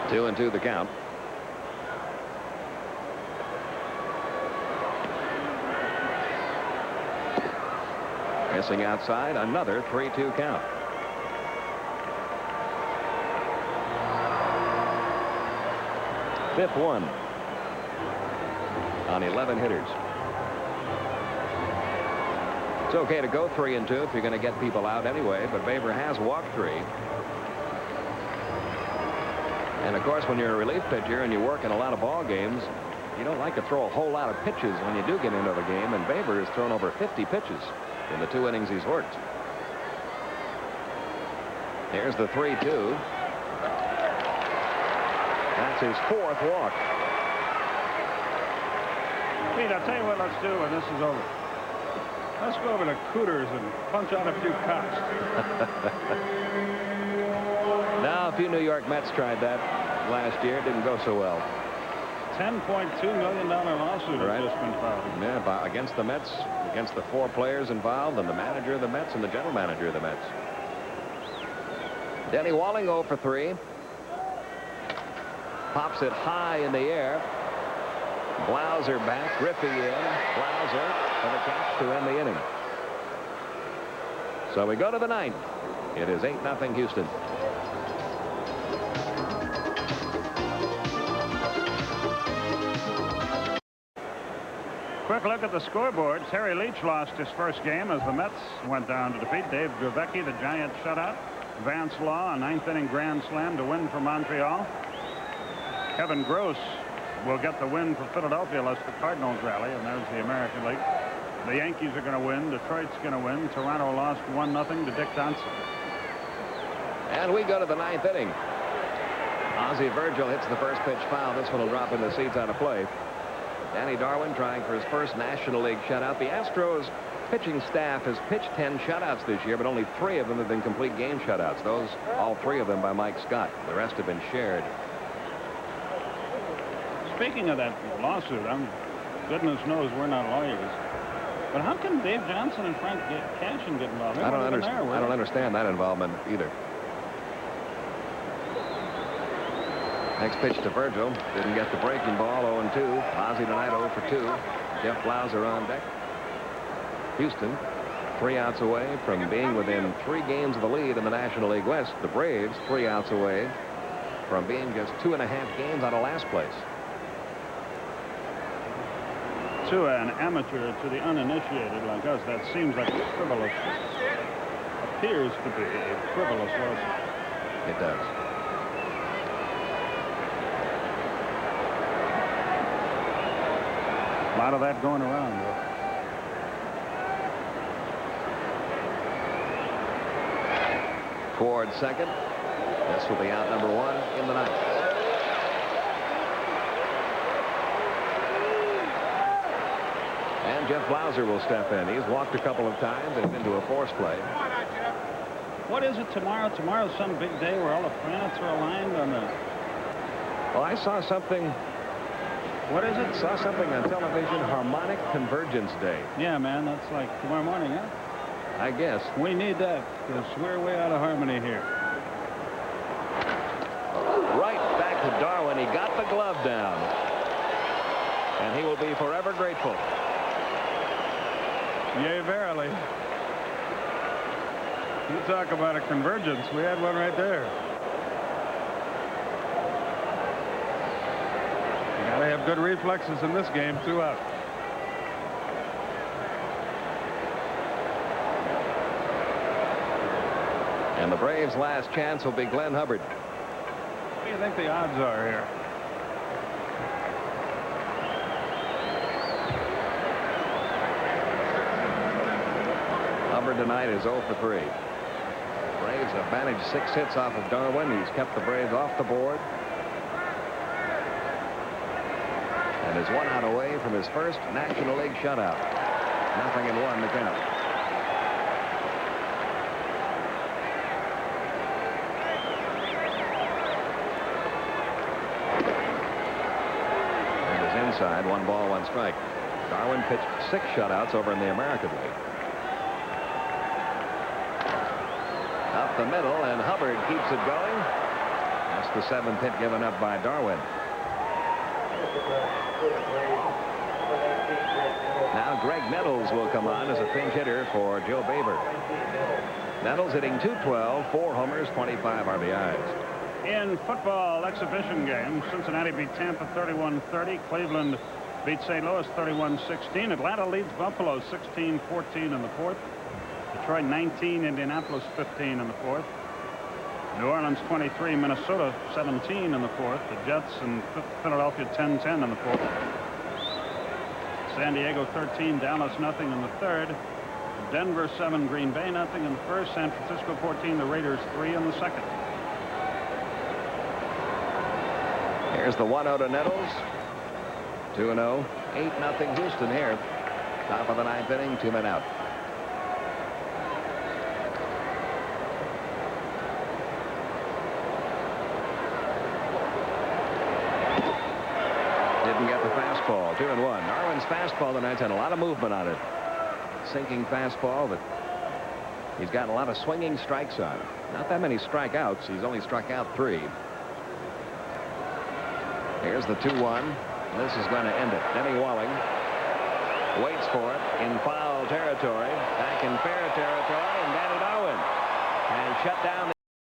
Two and two the count. Missing outside, another 3-2 count. Fifth one on 11 hitters. It's okay to go 3-2 if you're going to get people out anyway, but Baber has walked 3. And of course, when you're a relief pitcher and you work in a lot of ball games, you don't like to throw a whole lot of pitches when you do get into the game, and Baber has thrown over 50 pitches in the 2 innings he's worked. Here's the 3-2. That's his 4th walk. Pete, I'll tell you what let's do when this is over. Let's go over to Cooters and punch out a few cocks. Now, a few New York Mets tried that last year. It didn't go so well. $10.2 million lawsuit has just been filed. Yeah, against the Mets, against the 4 players involved, and the manager of the Mets and the general manager of the Mets. Denny Walling 0 for 3. Pops it high in the air. Blauser back, Griffey in. Blauser for the catch to end the inning. So we go to the 9th. It is 8-0 Houston. Quick look at the scoreboards. Harry Leach lost his first game as the Mets went down to defeat Dave Gravecki, the Giant shutout. Vance Law, a 9th inning grand slam to win for Montreal. Kevin Gross will get the win for Philadelphia unless the Cardinals rally, and there's the American League. The Yankees are going to win. Detroit's going to win. Toronto lost 1-0 to Dick Johnson. And we go to the 9th inning. Ozzie Virgil hits the first pitch foul. This one will drop in the seats out of play. Danny Darwin trying for his first National League shutout. The Astros pitching staff has pitched 10 shutouts this year, but only 3 of them have been complete game shutouts. Those, all 3 of them by Mike Scott. The rest have been shared. Speaking of that lawsuit, goodness knows we're not lawyers. But how can Dave Johnson and Frank Cashin get involved? I don't understand that involvement either. Next pitch to Virgil. Didn't get the breaking ball. 0-2. Ozzie tonight 0 for 2. Jeff Blauser on deck. Houston 3 outs away from being within 3 games of the lead in the National League West. The Braves 3 outs away from being just 2.5 games out of last place. To an amateur, to the uninitiated like us, that seems like a frivolous, appears to be a frivolous lawsuit. It does. lot of that going around, though. Toward second. This will be out number 1 in the ninth. And Jeff Blauser will step in. He's walked a couple of times and into a force play. What is it tomorrow? Tomorrow's some big day where all the planets are aligned on the... Well, I saw something. What is it? Saw something on television, Harmonic Convergence Day. Yeah, man, that's like tomorrow morning, huh? I guess. We need that, because we're way out of harmony here. Right back to Darwin. He got the glove down. And he will be forever grateful. Yea, verily. You talk about a convergence. We had one right there. You got to have good reflexes in this game. 2 out. And the Braves' last chance will be Glenn Hubbard. What do you think the odds are here? Hubbard tonight is 0 for 3. Braves have managed 6 hits off of Darwin. He's kept the Braves off the board. And is 1 out away from his first National League shutout. 0-1 to count. And is inside. 1 ball, 1 strike. Darwin pitched 6 shutouts over in the American League. Up the middle, and Hubbard keeps it going. That's the 7th hit given up by Darwin. Now Greg Nettles will come on as a pinch hitter for Joe Baber. Nettles hitting .212, 4 homers, 25 RBIs. In football exhibition games, Cincinnati beat Tampa 31-30. Cleveland beat St. Louis 31-16. Atlanta leads Buffalo 16-14 in the 4th. Detroit 19, Indianapolis 15 in the 4th. New Orleans 23, Minnesota 17 in the 4th. The Jets and Philadelphia 10-10 in the 4th. San Diego 13, Dallas nothing in the 3rd. Denver 7, Green Bay nothing in the 1st. San Francisco 14, the Raiders 3 in the 2nd. Here's the 1-0 to Nettles. 2-0. 8-0 Houston here. Top of the 9th inning, 2 men out. Didn't get the fastball. 2-1. Darwin's fastball tonight's had a lot of movement on it. Sinking fastball that he's got a lot of swinging strikes on. Not that many strikeouts. He's only struck out 3. Here's the 2-1. This is going to end it. Denny Walling waits for it in foul territory. Back in fair territory, and Danny Darwin has shut down the